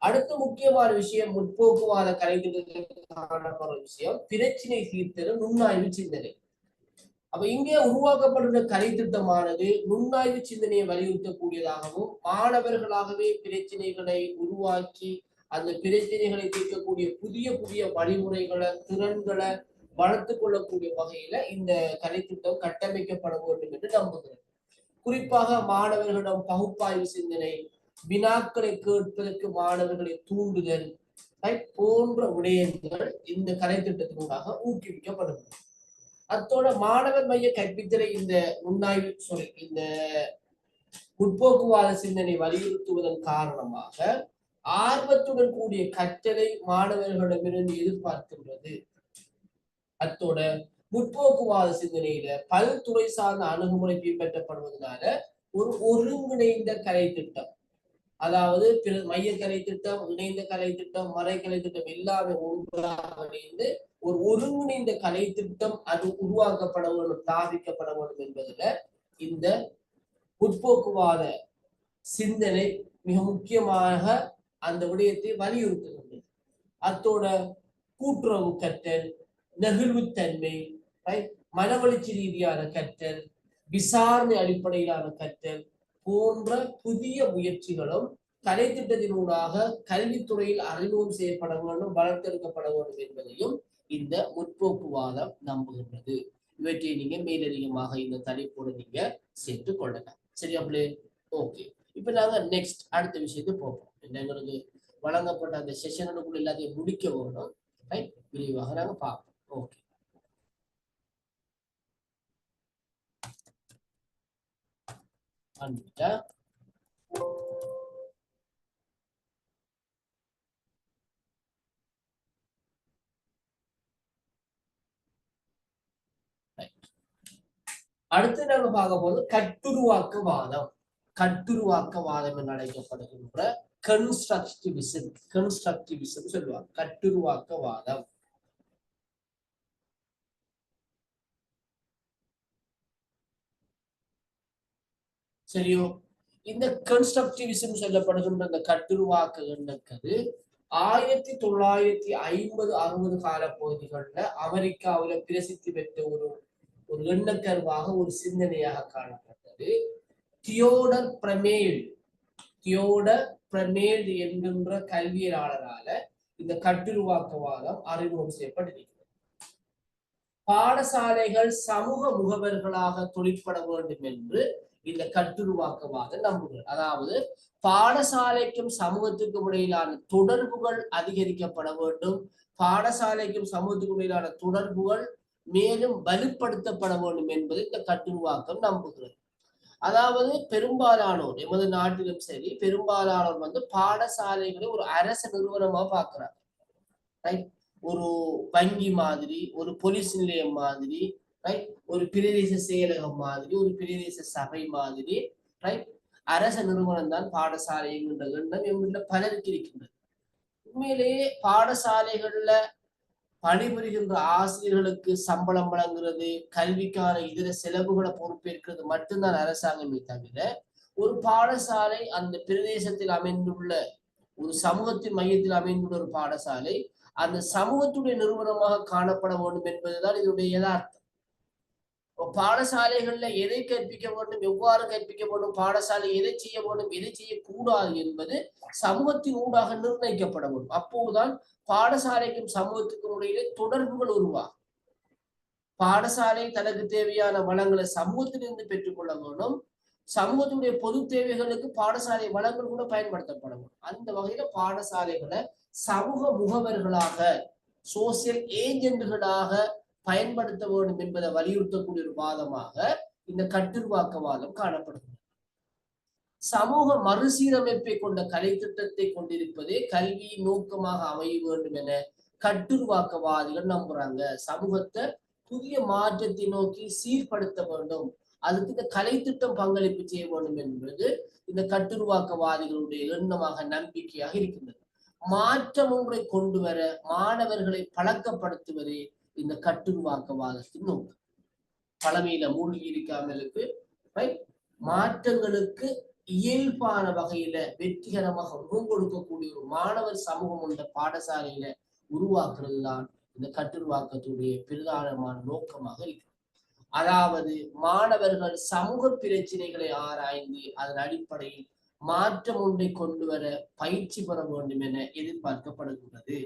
அடுத்த முக்கியமான விஷயம், முற்போக்குவாத கலை திட்டத்தில் காணப்படுற விஷயம் பிரச்சினை தீர்த்தல், நுண்ணாய்வு சிந்தனை. அப்ப இங்கே உருவாக்கப்படுகிற கலை திட்டமானது நுண்ணாய்வு சிந்தனையை வலியுறுத்தக்கூடியதாகவும், மாணவர்களாகவே பிரச்சனைகளை உருவாக்கி அந்த பிரச்சனைகளை தீர்க்கக்கூடிய புதிய புதிய வழிமுறைகளை, திறன்களை வளர்த்துக் கொள்ளக்கூடிய வகையில இந்த கலை திட்டம் கட்டமைக்கப்பட வேண்டும் என்று நம்புகிறேன். குறிப்பாக மாணவர்களிடம் பகுப்பாய்வு சிந்தனை, வினாக்களை கேட்பதற்கு மாணவர்களை தூண்டுதல் போன்ற விடயங்கள் இந்த கலை திட்டத்தினூடாக ஊக்குவிக்கப்படுகிறது. அத்தோட மாணவர் மைய கற்பித்தலை இந்த நுண்ணாய்வு இந்த முற்போக்குவாத சிந்தனை வலியுறுத்துவதன் காரணமாக ஆர்வத்துடன் கூடிய கற்றலை மாணவர்களிடமிருந்து எதிர்பார்க்கின்றது. அத்தோட முற்போக்குவாத சிந்தனையில பல்துறை சார்ந்த அணுகுமுறை பின்பற்றப்படுவதனால ஒரு ஒருங்கிணைந்த கலை திட்டம், அதாவது மைய கலை திட்டம், இணைந்த கலை திட்டம், மறை கலை திட்டம் எல்லாமே ஒன்றாக இணைந்து ஒரு ஒருங்கிணைந்த கலை திட்டம் அது உருவாக்கப்பட வேண்டும், ஸ்தாபிக்கப்பட வேண்டும் என்பதுல இந்த முற்போக்குவாத சிந்தனை மிக முக்கியமாக அந்த விடயத்தை வலியுறுத்துகின்றது. அத்தோட கூட்டுறவு கற்றல், நெகிழ்வுத்தன்மை, மனவளர்ச்சி ரீதியான கற்றல், விசாரணை அடிப்படையிலான கற்றல் போன்ற புதிய முயற்சிகளும் கலை திட்டத்தினூடாக கல்வித்துறையில் அறிமுகம் செய்யப்பட வேண்டும், வளர்த்தெடுக்கப்பட வேண்டும் என்பதையும் இந்த முற்போக்குவாதம் நம்புகின்றது. இவற்றை நீங்க மேலதிகமாக இந்த தலைப்போடு நீங்க சேர்த்து கொள்ளலாம். சரியா பிள்ளை? ஓகே, இப்ப நாங்க நெக்ஸ்ட் அடுத்த விஷயத்துக்கு போவோம். எங்களுக்கு வழங்கப்பட்ட அந்த செஷனுக்குள்ள எல்லாத்தையும் முடிக்க வேணும். விரிவாக நாங்க பார்ப்போம். ஓகே, வந்துட்டா அடுத்து நாங்க பார்க்க போது கட்டுருவாக்கவாதம். கட்டுருவாக்கவாதம் என்று அழைக்கப்படுகின்ற கன்ஸ்ட்ரக்டிவிசம் சொல்லுவாங்க. கட்டுருவாக்கவாதம் சரியோ? இந்த கன்ஸ்ட்ரக்டிவிசம் சொல்லப்படுகின்ற இந்த கட்டுருவாக்க எண்ணக்கது 1950-60 கால பகுதிகளில் அமெரிக்காவில பிரசித்தி பெற்ற ஒரு எண்ணக்கருவாக, ஒரு சிந்தனையாக காணப்பட்டது. தியோடர் பிரமேல் என்கின்ற கல்வியலாளரால இந்த கட்டுருவாக்கவாதம் அறிமுகம் செய்யப்பட்டிருக்கிறது. பாடசாலைகள் சமூக முகவர்களாக தொழிற்பட வேண்டும் என்று இந்த கட்டுருவாக்கவாதம் நம்புகிறது. அதாவது பாடசாலைக்கும் சமூகத்துக்கும் இடையிலான தொடர்புகள் அதிகரிக்கப்பட வேண்டும், பாடசாலைக்கும் சமூகத்துக்கும் இடையிலான தொடர்புகள் மேலும் வலுப்படுத்தப்பட வேண்டும் என்பது இந்த கட்டுருவாக்கம் நம்புகிறது. அதாவது பெரும்பாலானோர், எமது நாட்டிலும் சரி, பெரும்பாலானோர் பாடசாலைகளை ஒரு அரசு நிறுவனமா பார்க்கிறாங்க. ஒரு வங்கி மாதிரி, ஒரு போலீஸ் நிலையம் மாதிரி, ஒரு பிரதேச செயலகம் மாதிரி, ஒரு பிரதேச சபை மாதிரி, அரச நிறுவனம் தான் பாடசாலை என்கின்ற எண்ணம் எங்கிட்ட பலருக்கு இருக்கின்றது. உண்மையிலேயே பாடசாலைகள்ல பணிபுரிகின்ற ஆசிரியர்களுக்கு சம்பளம் வழங்குறது, கல்விக்கான இதர செலவுகளை பொறுப்பேற்கிறது மட்டும்தான் அரசாங்கமே தவிர, ஒரு பாடசாலை அந்த பிரதேசத்தில் அமைந்துள்ள ஒரு சமூகத்தின் மையத்தில் அமைந்துள்ள ஒரு பாடசாலை அந்த சமூகத்துடைய நிறுவனமாக காணப்பட வேண்டும் என்பதுதான் இதனுடைய யதார்த்தம். பாடசாலைகள்ல எதை கற்பிக்க வேண்டும், எவ்வாறு கற்பிக்க வேண்டும், பாடசாலை எதை செய்ய வேண்டும், எதை செய்யக்கூடாது என்பது சமூகத்தின் ஊடாக நிர்ணயிக்கப்பட வேண்டும். அப்போதுதான் பாடசாலைக்கும் சமூகத்துக்கும் இடையிலே தொடர்புகள் உருவாகும். பாடசாலை தனக்கு தேவையான வளங்களை சமூகத்திலிருந்து பெற்றுக்கொள்ள வேண்டும். சமூகத்துடைய பொது தேவைகளுக்கு பாடசாலை வளங்கள் கூட பயன்படுத்தப்பட வேண்டும். அந்த வகையில பாடசாலைகளை சமூக முகவர்களாக, சோசியல் ஏஜென்ட்களாக பயன்படுத்த வேண்டும் என்பதை வலியுறுத்தக்கூடிய ஒரு வாதமாக இந்த கட்டுருவாக்கவாதம் காணப்படுகிறது. சமூக மறுசீரமைப்பை கொண்ட கலை திட்டத்தை கொண்டிருப்பதே கல்வியின் நோக்கமாக அமைய வேண்டும் என கட்டுருவாக்கவாதிகள் நம்புறாங்க. சமூகத்தை புதிய மாற்றத்தை நோக்கி சீர்படுத்த வேண்டும், அதுக்கு இந்த கலை திட்டம் பங்களிப்பு செய்ய வேண்டும் என்பது இந்த கட்டுருவாக்கவாதிகளுடைய எண்ணமாக, நம்பிக்கையாக இருக்கின்றது. மாற்றம் ஒன்றை கொண்டு வர மாணவர்களை பழக்கப்படுத்துவதே இந்த கட்டுருவாக்கவாதத்தின் நோக்கம். பழமையில மூழ்கி இருக்காமலுக்கு மாற்றங்களுக்கு இயல்பான வகையில வெற்றிகரமாக முகம் கொடுக்கக்கூடிய ஒரு மாணவர் சமூகம் உள்ள பாடசாலையில உருவாக்குறது தான் இந்த கட்டுருவாக்கத்துடைய பிரதானமான நோக்கமாக இருக்கு. அதாவது மாணவர்கள் சமூக பிரச்சனைகளை ஆராய்ந்து அதன் அடிப்படையில் மாற்றம் ஒன்றை கொண்டு வர பயிற்சி பெற வேண்டும் என எதிர்பார்க்கப்படுகின்றது.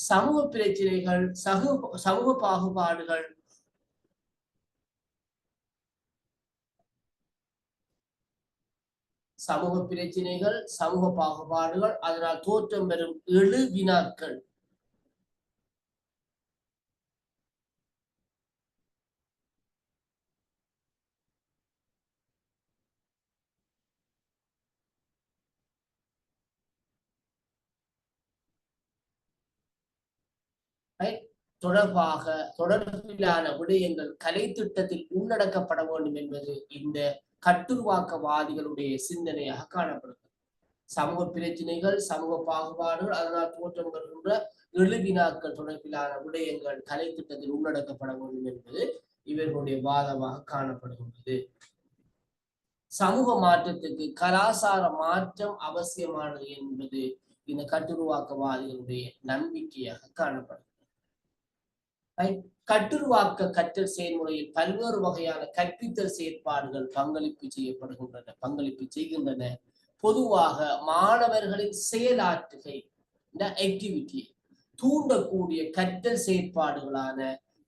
சமூக பிரச்சனைகள், சமூக பாகுபாடுகள், சமூக பிரச்சனைகள், சமூக பாகுபாடுகள், அதனால் தோற்றம் பெறும் 7 வினாக்கள். தொடர்பிலான விடயங்கள் கலை திட்டத்தில் உள்ளடக்கப்பட வேண்டும் என்பது இந்த கட்டுருவாக்கவாதிகளுடைய சிந்தனையாக காணப்படுகிறது. சமூக பிரச்சனைகள், சமூக பாகுபாடுகள், அதனால் தோற்றம் பெறுகின்ற 7 வினாக்கள் தொடர்பிலான விடயங்கள் கலை திட்டத்தில் உள்ளடக்கப்பட வேண்டும் என்பது இவர்களுடைய வாதமாக காணப்படுகின்றது. சமூக மாற்றத்துக்கு கலாசார மாற்றம் அவசியமானது என்பது இந்த கட்டுருவாக்கவாதிகளுடைய நம்பிக்கையாக காணப்படுகிறது. கட்டுருவாக்க கற்றல் செயல்முறையில் பல்வேறு வகையான கற்பித்தல் செயற்பாடுகள் பங்களிப்பு செய்கின்றன. பொதுவாக மாணவர்களின் செயலாற்றுகை, இந்த ஆக்டிவிட்டி தூண்டக்கூடிய கற்றல் செயற்பாடுகளான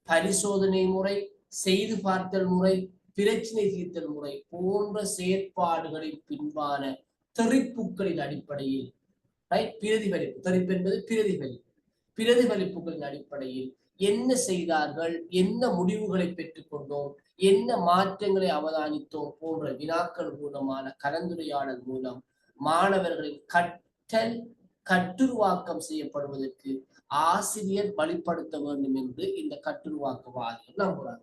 பரிசோதனை முறை, செய்து பார்த்தல் முறை, பிரச்சனை தீர்த்தல் முறை போன்ற செயற்பாடுகளின் பின்பான தெரிப்புகளின் அடிப்படையில் பிரதிபலிப்பு, தெரிப்பு என்பது பிரதிபலிப்புகளின் அடிப்படையில் என்ன செய்தார்கள், என்ன முடிவுகளை பெற்றுக்கொண்டோம், என்ன மாற்றங்களை அவதானித்தோம் போன்ற வினாக்கள் மூலமான கலந்துரையாடல் மூலம் மாணவர்களின் கட்டுருவாக்கம் செய்யப்படுவதற்கு ஆசிரியர் வழிப்படுத்த வேண்டும் என்று இந்த கட்டுருவாக்கவாதிகள் நம்புறாங்க.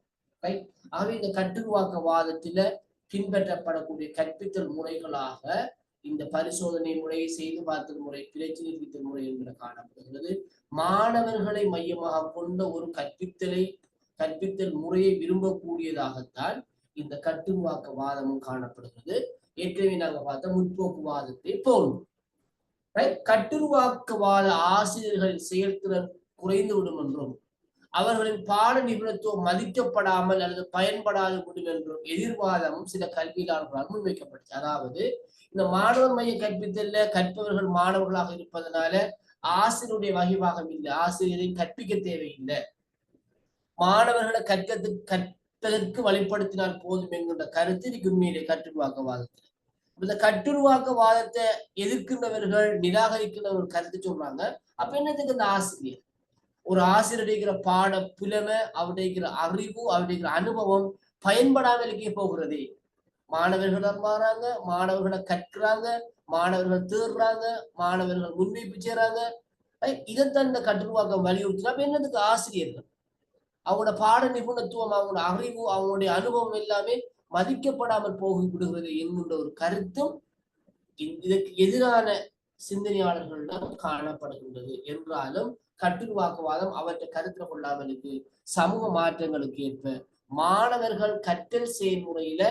ஆகவே இந்த கட்டுருவாக்கவாதத்தில பின்பற்றப்படக்கூடிய கற்பித்தல் முறைகளாக இந்த பரிசோதனை முறை, செய்து பார்த்தல் முறை, பிரச்சனை தீர்த்தல் முறை என்று காணப்படுகிறது. மாணவர்களை மையமாக கொண்ட ஒரு கற்பித்தல் முறையை விரும்பக்கூடியதாகத்தான் இந்த கட்டுருவாக்கவாதமும் காணப்படுகிறது. ஏற்கனவே நாங்க பார்த்த முற்போக்குவாதத்தை போலும். கட்டுருவாக்கவாத ஆசிரியர்களின் செயல்திறன் குறைந்துவிடும் என்றும் அவர்களின் பாட நிபுணத்துவம் மதிக்கப்படாமல் அல்லது பயன்படாது விடும் என்றும் எதிர்வாதமும் சில கல்வியாளர்களால் முன்வைக்கப்பட்டுச்சு. அதாவது இந்த மாணவர் மைய கற்பித்தல்ல கற்பவர்கள் மாணவர்களாக இருப்பதனால ஆசிரியருடைய வகைவாகம் இல்லை, ஆசிரியரை கற்பிக்க தேவையில்லை, மாணவர்களை கற்பதற்கு வழிப்படுத்தினால் போதும் என்கின்ற கருத்து இதுக்கு உண்மையிலே கட்டுருவாக்கவாதத்தில். இந்த கட்டுருவாக்கவாதத்தை எதிர்க்கின்றவர்கள், நிராகரிக்கின்றவர்கள் கருத்து சொல்றாங்க. அப்ப என்னதுக்கு இந்த ஆசிரியர், ஒரு ஆசிரியர் பாட புலமை, அவருடைய அறிவு, அவருடைய அனுபவம் பயன்படாமலுக்கே போகிறதே. மாணவர்கள் மாறாங்க, மாணவர்களை கற்கிறாங்க, மாணவர்கள் தேடுறாங்க, மாணவர்கள் முன்வைப்பு செய்யறாங்க. இதைத்தான் இந்த கட்டுருவாக்கம் வலியுறுத்தினா அப்ப என்னதுக்கு ஆசிரியர்கள், அவங்களோட பாட நிபுணத்துவம், அவங்களோட அறிவு, அவங்களுடைய அனுபவம் எல்லாமே மதிக்கப்படாமல் போகி விடுகிறது என்கின்ற ஒரு கருத்தும் இதற்கு எதிரான சிந்தனையாளர்களிடம் காணப்படுகின்றது. என்றாலும் கட்டுருவாக்கவாதம் அவற்றை கருத்தில் கொள்ளாமலுக்கு சமூக மாற்றங்களுக்கு ஏற்ப மாணவர்கள் கற்றல் செயல்முறையில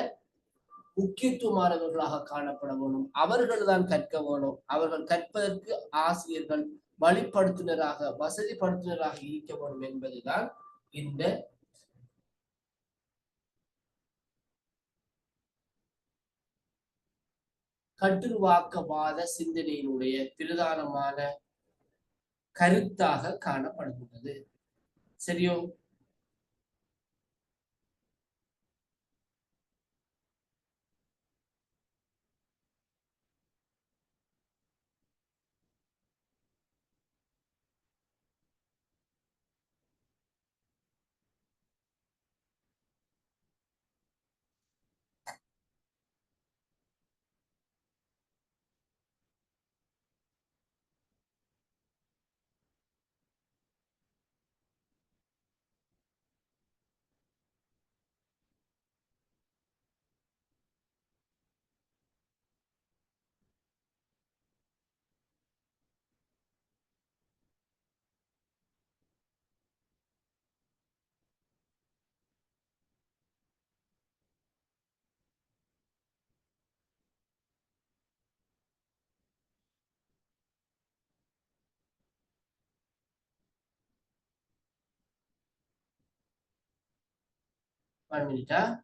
முக்கியத்துவமானவர்களாக காணப்பட வேணும். அவர்கள் தான் கற்க வேணும். அவர்கள் கற்பதற்கு ஆசிரியர்கள் வழிப்படுத்துனராக வசதிப்படுத்துனராக இருக்க வேண்டும் என்பதுதான் இந்த கட்டுருவாக்கவாத சிந்தனையினுடைய பிரதானமான கருத்தாக காணப்படுகிறது. சரியோ? One minute.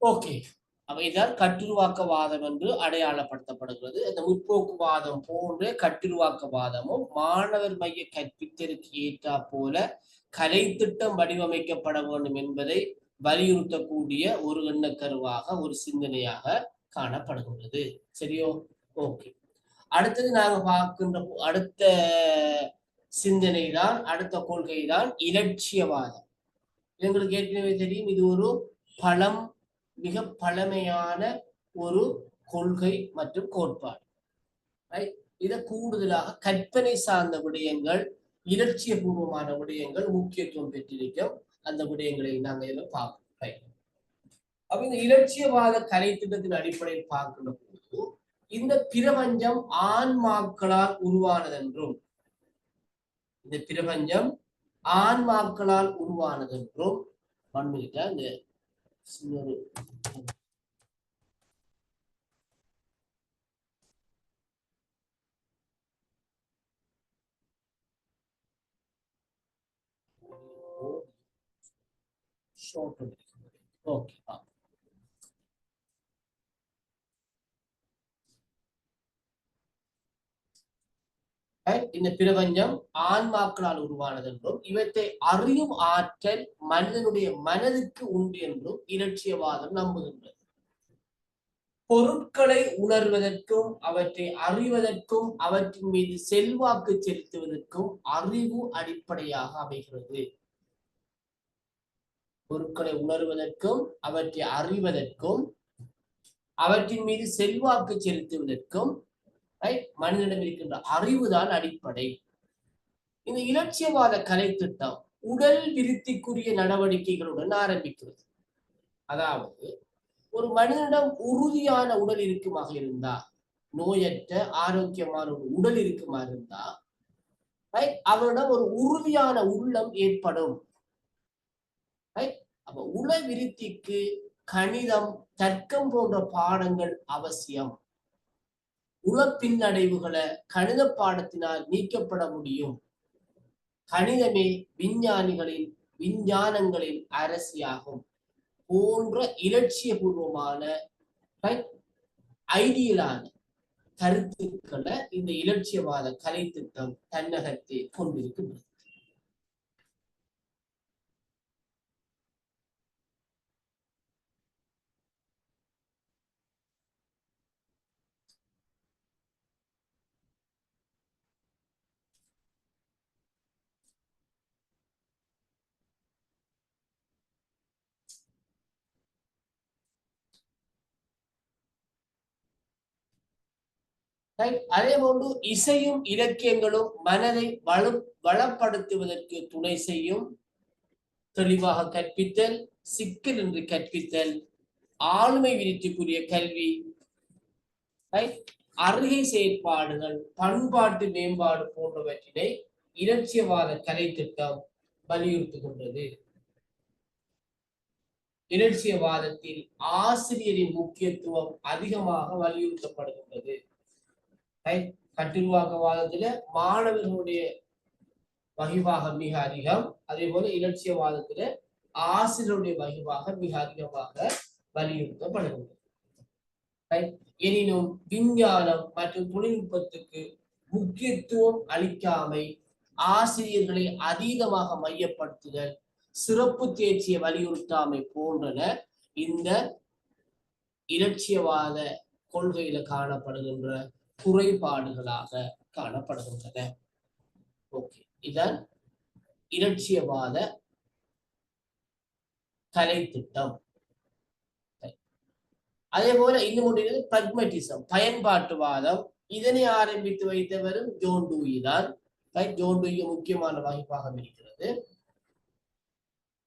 ஓகே, அப்ப இதான் கட்டுருவாக்கவாதம் என்று அடையாளப்படுத்தப்படுகிறது. அந்த முற்போக்குவாதம் போன்ற கட்டுருவாக்கவாதமும் மாணவர் மைய கற்பித்தலுக்கு ஏற்றா போல கலை திட்டம் வடிவமைக்கப்பட வேண்டும் என்பதை வலியுறுத்தக்கூடிய ஒரு எண்ணக்கருவாக ஒரு சிந்தனையாக காணப்படுகின்றது. சரியோ? ஓகே, அடுத்தது நாங்க பார்க்கின்ற அடுத்த சிந்தனை தான், அடுத்த கொள்கை தான் இலட்சியவாதம். எங்களுக்கு ஏற்கனவே தெரியும், இது ஒரு மிக பழமையான ஒரு கொள்கை மற்றும் கோட்பாடு. இதை கூடுதலாக கற்பனை சார்ந்த விடயங்கள், இலட்சிய பூர்வமான விடயங்கள் முக்கியத்துவம் பெற்றிருக்கும். அந்த விடயங்களை நாங்கள் இதில் பார்க்கிறோம். அப்ப இந்த இலட்சியவாத கலை திட்டத்தின் அடிப்படையில் பார்க்கின்ற போது இந்த பிரபஞ்சம் ஆன்மாக்களால் உருவானதென்றும் இந்த பிரபஞ்சம் ஆன்மாக்களால் உருவானதென்றும் பண்பிட்டா இந்த சின்னொரு ஓகே, இந்த பிரபஞ்சம் ஆன்மாக்களால் உருவானது என்றும் இவற்றை அறியும் ஆற்றல் மனிதனுடைய மனதுக்கு உண்டு என்றும் இலட்சியவாதம் நம்புகின்றது. பொருட்களை உணர்வதற்கும் அவற்றை அறிவதற்கும் அவற்றின் மீது செல்வாக்கு செலுத்துவதற்கும் அறிவு அடிப்படையாக அமைகிறது. பொருட்களை உணர்வதற்கும் அவற்றை அறிவதற்கும் அவற்றின் மீது செல்வாக்கு செலுத்துவதற்கும் மனிதனிடம் இருக்கின்ற அறிவுதான் அடிப்படை. இந்த இலட்சியவாத கலை திட்டம் உடல் விருத்திக்குரிய நடவடிக்கைகளுடன் ஆரம்பிக்கிறது. அதாவது ஒரு மனிதனிடம் உறுதியான உடல் இருக்குமாக இருந்தா, நோயற்ற ஆரோக்கியமான ஒரு உடல் இருக்குமா இருந்தா அவரிடம் ஒரு உறுதியான உள்ளம் ஏற்படும். அப்ப உள விருத்திக்கு கணிதம், தர்க்கம் போன்ற பாடங்கள் அவசியம். உள பின்னடைவுகளை கணித பாடத்தினால் நீக்கப்பட முடியும். கணிதமே விஞ்ஞானங்களின் அரசியாகும் போன்ற இலட்சிய பூர்வமான ஐடியலான கருத்துக்களை இந்த இலட்சியவாத கலை திட்டம் தன்னகத்தை கொண்டிருக்கின்றது. அதே போன்று இசையும் இலக்கியங்களும் மனதை வளப்படுத்துவதற்கு துணை செய்யும். தெளிவாக கற்பித்தல், சிக்கல் என்று கற்பித்தல், ஆளுமை விருத்திக்குரிய கல்வி, அறிகை செயற்பாடுகள், பண்பாட்டு மேம்பாடு போன்றவற்றினை இலட்சியவாத கலை திட்டம் வலியுறுத்துகின்றது. இலட்சியவாதத்தில் ஆசிரியரின் முக்கியத்துவம் அதிகமாக வலியுறுத்தப்படுகின்றது. கட்டுருவாக்கவாதத்துல மாணவர்களுடைய வகிபாகம் மிக அதிகம். அதே போல இலட்சியவாதத்துல ஆசிரியருடைய வகிபாகம் மிக அதிகமாக வலியுறுத்தப்படுகின்றது. எனினும் விஞ்ஞானம் மற்றும் தொழில்நுட்பத்துக்கு முக்கியத்துவம் அளிக்காமை, ஆசிரியர்களை அதீதமாக மையப்படுத்துதல், சிறப்பு தேர்ச்சியை வலியுறுத்தாமை போன்றன இந்த இலட்சியவாத கொள்கையில காணப்படுகின்ற குறைபாடுகளாக காணப்படுகின்றன. ஓகே, இதான் இலட்சியவாத கலை திட்டம். அதே போல இன்னும் ஒன்று பிராக்மட்டிசம், பயன்பாட்டுவாதம். இதனை ஆரம்பித்து வைத்தவரும் ஜோன் டூயி தான். ஜோன் டூயி முக்கியமான வகிப்பாக இருக்கிறது.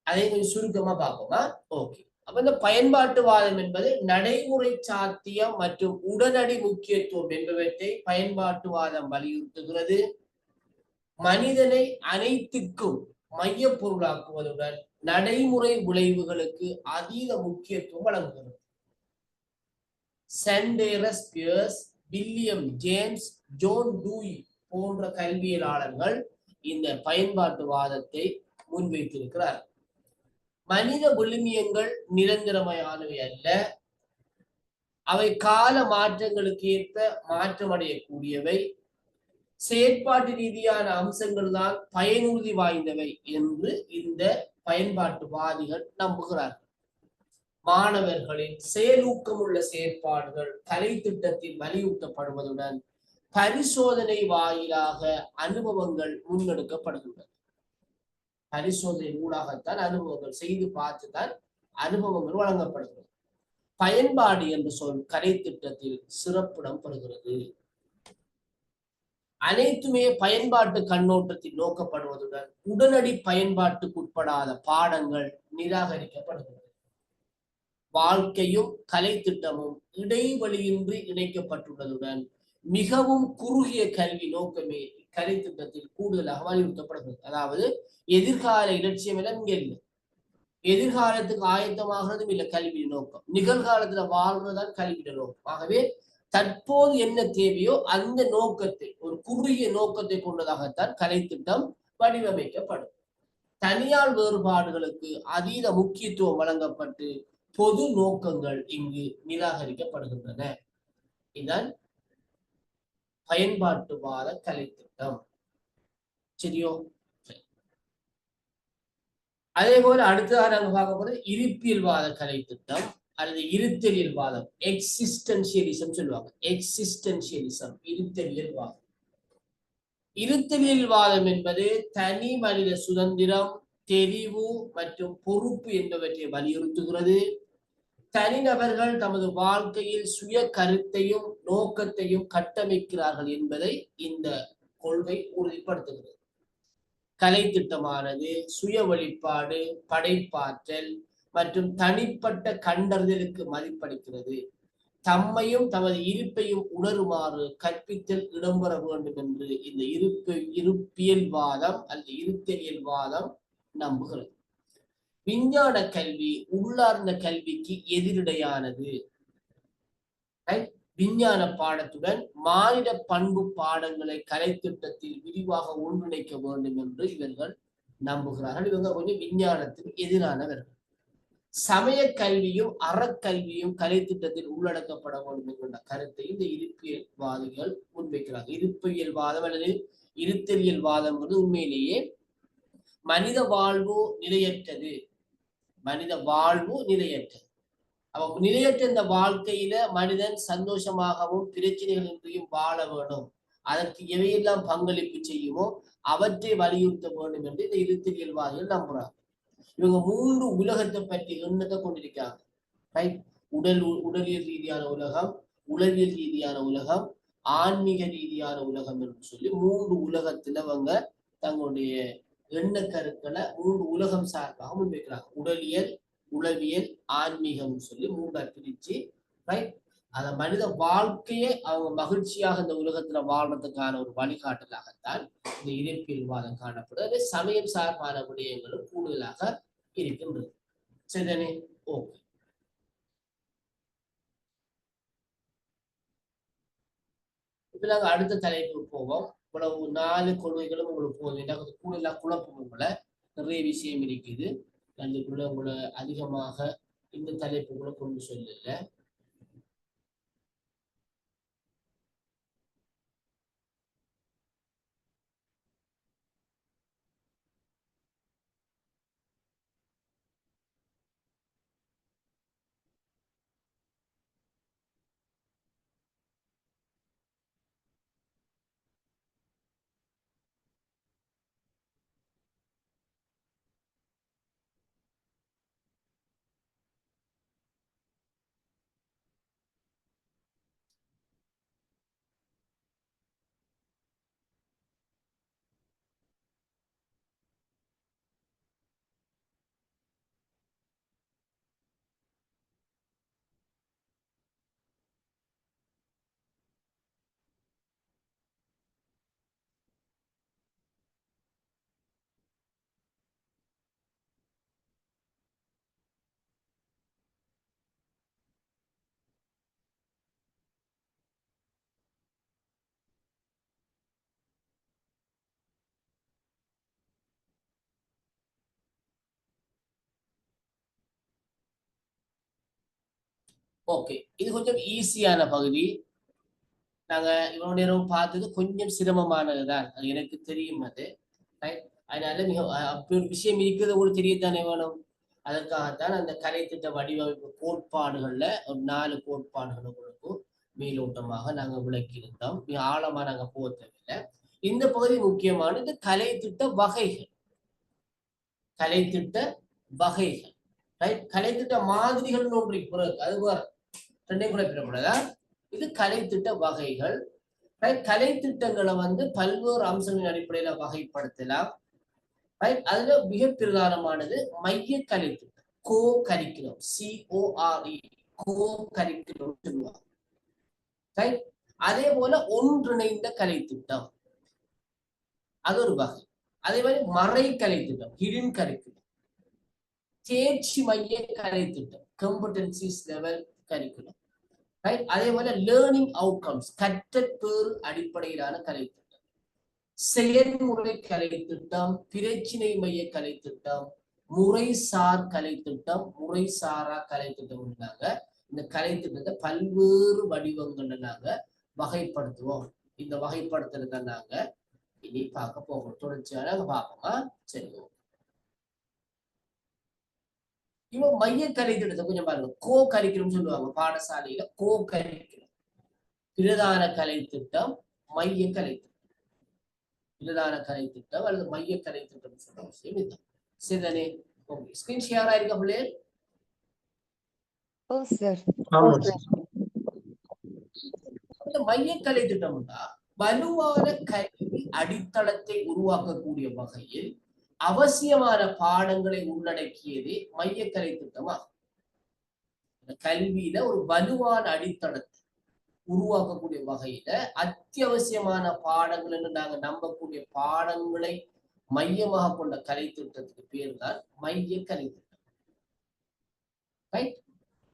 அதை கொஞ்சம் சுருக்கமா பார்ப்போமா? ஓகே, அப்ப இந்த பயன்பாட்டுவாதம் என்பது நடைமுறை சாத்தியம் மற்றும் உடனடி முக்கியத்துவம் என்பவற்றை பயன்பாட்டுவாதம் வலியுறுத்துகிறது. மனிதனை அனைத்துக்கும் மைய பொருளாக்குவதுடன் நடைமுறை விளைவுகளுக்கு அதீத முக்கியத்துவம் வழங்குகிறது. Sanders Peirce, William James, John Dewey போன்ற கல்வியலாளர்கள் இந்த பயன்பாட்டுவாதத்தை முன்வைத்திருக்கிறார். மனித விழுமியங்கள் நிரந்தரமானவை அல்ல, அவை கால மாற்றங்களுக்கு ஏற்ப மாற்றமடையக்கூடியவை. செயற்பாட்டு ரீதியான அம்சங்கள் தான் பயனுறுதி வாய்ந்தவை என்று இந்த பயன்பாட்டுவாதிகள் நம்புகிறார்கள். மாணவர்களின் செயலூக்கமுள்ள செயற்பாடுகள் கலை திட்டத்தில் வலியுறுத்தப்படுவதுடன் பரிசோதனை வாயிலாக அனுபவங்கள் முன்னெடுக்கப்படுகின்றன. பரிசோதனை ஊடாகத்தான் அனுபவங்கள் செய்து பார்த்துதான் அனுபவங்கள் வழங்கப்படுகிறது. பயன்பாடு என்ற சொல் கலை திட்டத்தில் சிறப்பிடம் பெறுகிறது. அனைத்துமே பயன்பாட்டு கண்ணோட்டத்தில் நோக்கப்படுவதுடன் உடனடி பயன்பாட்டுக்குட்படாத பாடங்கள் நிராகரிக்கப்படுகிறது. வாழ்க்கையும் கலை திட்டமும் இடைவெளியின்றி இணைக்கப்பட்டுள்ளதுடன் மிகவும் குறுகிய கல்வி நோக்கமே கலை திட்டத்தில் கூடுதலாக வலியுறுத்தப்படுகிறது. அதாவது எதிர்கால இலட்சியம் எல்லாம் இங்க இல்லை, எதிர்காலத்துக்கு ஆயத்தமாகிறதும் இல்லை கல்வி நோக்கம், நிகழ்காலத்துல வாழ்றதுதான் கல்வியோட நோக்கம். ஆகவே தற்போது என்ன தேவையோ அந்த நோக்கத்தை, ஒரு குறுகிய நோக்கத்தை கொண்டதாகத்தான் கலை திட்டம் வடிவமைக்கப்படும். தனியார் வேறுபாடுகளுக்கு அதீத முக்கியத்துவம் வழங்கப்பட்டு பொது நோக்கங்கள் இங்கு நிராகரிக்கப்படுகின்றன. இதுதான் பயன்பாட்டுவாத கலை திட்டம். சரியோ? அதே போல அடுத்ததாக நாங்க பார்க்க போறது இருப்பியல்வாத கலை திட்டம் அல்லது இருத்தலியல்வாதம். எக்ஸிஸ்டென்சியலிசம் சொல்லுவாங்க. எக்ஸிஸ்டென்சியலிசம், இருத்தலியல்வாதம். இருத்தலியல்வாதம் என்பது தனி மனித சுதந்திரம், தெரிவு மற்றும் பொறுப்பு என்பவற்றை வலியுறுத்துகிறது. தனிநபர்கள் தமது வாழ்க்கையில் சுய கருத்தையும் நோக்கத்தையும் கட்டமைக்கிறார்கள் என்பதை இந்த கொள்கை உறுதிப்படுத்துகிறது. கலை திட்டமானது சுய வெளிப்பாடு, படைப்பாற்றல் மற்றும் தனிப்பட்ட கண்டறிதலுக்கு மதிப்பளிக்கிறது. தம்மையும் தமது இருப்பையும் உணருமாறு கற்பித்தல் இடம்பெற வேண்டும் என்று இந்த இருப்பியல்வாதம் அல்லது இருத்தலியல்வாதம் நம்புகிறது. விஞ்ஞான கல்வி உள்ளார்ந்த கல்விக்கு எதிரிடையானது. விஞ்ஞான பாடத்துடன் மானிட பண்பு பாடங்களை கலை திட்டத்தில் விரிவாக ஒன்றிணைக்க வேண்டும் என்று இவர்கள் நம்புகிறார்கள். இவங்க கொஞ்சம் விஞ்ஞானத்துக்கு எதிரானவர்கள். சமய கல்வியும் அறக்கல்வியும் கலை திட்டத்தில் உள்ளடக்கப்பட வேண்டும் என்கின்ற கருத்தை இந்த இருப்பியல்வாதிகள் முன்வைக்கிறார்கள். இருப்பியல்வாதம் அல்லது இருத்தலியல்வாதம் உண்மையிலேயே மனித வாழ்வு நிலையற்றது. மனித வாழ்வு நிலையற்றது. அவ நிலையற்ற இந்த வாழ்க்கையில மனிதன் சந்தோஷமாகவும் பிரச்சனைகளின்றியும் வாழ வேண்டும். அதற்கு எவையெல்லாம் பங்களிப்பு செய்யுமோ அவற்றை வலியுறுத்த வேண்டும் என்று இந்த இருத்தலியல்வாதிகள் நம்புறாங்க. இவங்க 3 உலகத்தை பற்றி எண்ணத்தை கொண்டிருக்காங்க. உடலியல் ரீதியான உலகம், உளவியல் ரீதியான உலகம், ஆன்மீக ரீதியான உலகம் என்று சொல்லி 3 உலகத்துல அவங்க தங்களுடைய எண்ண கருக்களை 3 உலகம் சார்பாக முன்வைக்கிறாங்க. உடலியல், உளவியல், ஆன்மீகம் சொல்லி 3 பிரிச்சு, ரைட்? அந்த மனித வாழ்க்கையை அவங்க மகிழ்ச்சியாக இந்த உலகத்துல வாழ்றதுக்கான ஒரு வழிகாட்டலாகத்தான் இந்த இறைப்பியல்வாதம் காணப்படுது. சமயம் சார்பான விடயங்களும் கூடுதலாக இருக்கின்றது. சரிதானே? ஓகே. இப்ப நாங்க அடுத்த தலைப்புக்கு போவோம். இவ்வளவு 4 கொள்கைகளும் உங்களுக்கு போதும். எனக்கு கூடுதலா குழப்பம் உங்களை நிறைய விஷயம் இருக்குது. அதுக்குள்ள உங்களை அதிகமாக இந்த தலைப்புக்குள்ள கொண்டு சொல்லல. ஓகே, இது கொஞ்சம் ஈஸியான பகுதி. நாங்க இவ்வளவு நேரம் பார்த்தது கொஞ்சம் சிரமமானதுதான், அது எனக்கு தெரியும். அது ரைட். அதனால மிக அப்படி ஒரு விஷயம் இருக்கிறது உங்களுக்கு தெரியத்தானே வேணும். அதற்காகத்தான் அந்த கலை திட்ட வடிவமைப்பு கோட்பாடுகள்ல ஒரு 4 கோட்பாடுகள் உங்களுக்கு மேலோட்டமாக நாங்க விளக்கியிருந்தோம். மிக ஆழமா நாங்க போக தேவையில்லை. இந்த பகுதி முக்கியமான இந்த கலை திட்ட வகைகள். கலை திட்ட வகைகள், ரைட்? கலை திட்ட மாதிரிகள் ஒன்று அது வேற, ரெண்டையும் கூட பிறப்படாதா? இது கலை திட்ட வகைகள். கலை திட்டங்களை பல்வேறு அம்சங்களின் அடிப்படையில வகைப்படுத்தலாம். அதுல மிக பிரதானமானது மைய கலை திட்டம், கோ கரிக்குலம், CORE, கோ கரிக்குலம் சொல்லுவாங்க. அதே போல ஒன்றிணைந்த கலை திட்டம், அது ஒரு வகை. அதே மாதிரி மறை கலை திட்டம், ஹிடன் கரிக்குலம். தேர்ச்சி மைய கலை திட்டம், காம்படன்சிஸ் லெவல் கரிக்குலம். அதே போல லேர்னிங் அவுட்கம்ஸ், கற்றற்பேறு அடிப்படையிலான கலை திட்டம். செயல்முறை கலை திட்டம், பிரச்சினை மைய கலை திட்டம், முறைசார் கலை திட்டம், முறைசாரா கலை திட்டம். இந்த கலை திட்டத்தை பல்வேறு வடிவங்கள்ல நாங்க வகைப்படுத்துவோம். இந்த வகைப்படுத்துறத நாங்க இனி பார்க்க போகிறோம். தொடர்ச்சியாக பார்ப்போமா? சரி. இவன் மைய கலை திட்டத்தை கொஞ்சம் பாருங்க. கோ கரிக்குலம் சொல்லுவாங்க பாடசாலையில. கோ கரிக்குலம், பிரதான கலை திட்டம், மைய கலை திட்டம். பிரதான கலை திட்டம் அல்லது மைய கலை திட்டம் சொல்ற விஷயம் இதுதான். சரிதானே? ஓகே, ஸ்கிரீன் ஷேர் ஆயிருக்க பிள்ளைகள்? மைய கலை திட்டம் வலுவான கல்வி அடித்தளத்தை உருவாக்கக்கூடிய வகையில் அவசியமான பாடங்களை உள்ளடக்கியதே மைய கலை திட்டமாகும். கல்வியில ஒரு வலுவான அடித்தளத்தை உருவாக்கக்கூடிய வகையில அத்தியாவசியமான பாடங்கள் என்று நாங்க நம்பக்கூடிய பாடங்களை மையமாக கொண்ட கலை திட்டத்துக்கு பேர் தான் மைய கலை திட்டம். ரைட்?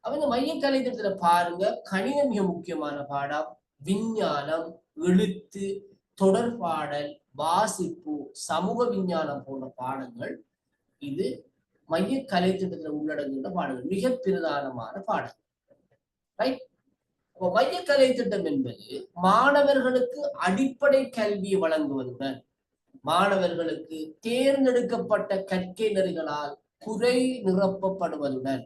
அவங்க மைய கலை திட்டத்துல பாருங்க, கணிதம் மிக முக்கியமான பாடம், விஞ்ஞானம், எழுத்து, தொடர்பாடல், வாசிப்பு, சமூக விஞ்ஞானம் போன்ற பாடங்கள் இது மைய கலை திட்டத்துல உள்ளடங்குகின்ற பாடங்கள், மிக பிரதானமான பாடங்கள். ரைட்? மைய கலை திட்டம் என்பது மாணவர்களுக்கு அடிப்படை கல்வியை வழங்குவதுடன் மாணவர்களுக்கு தேர்ந்தெடுக்கப்பட்ட கற்கை நெறிகளால் குறை நிரப்பப்படுவதுடன்,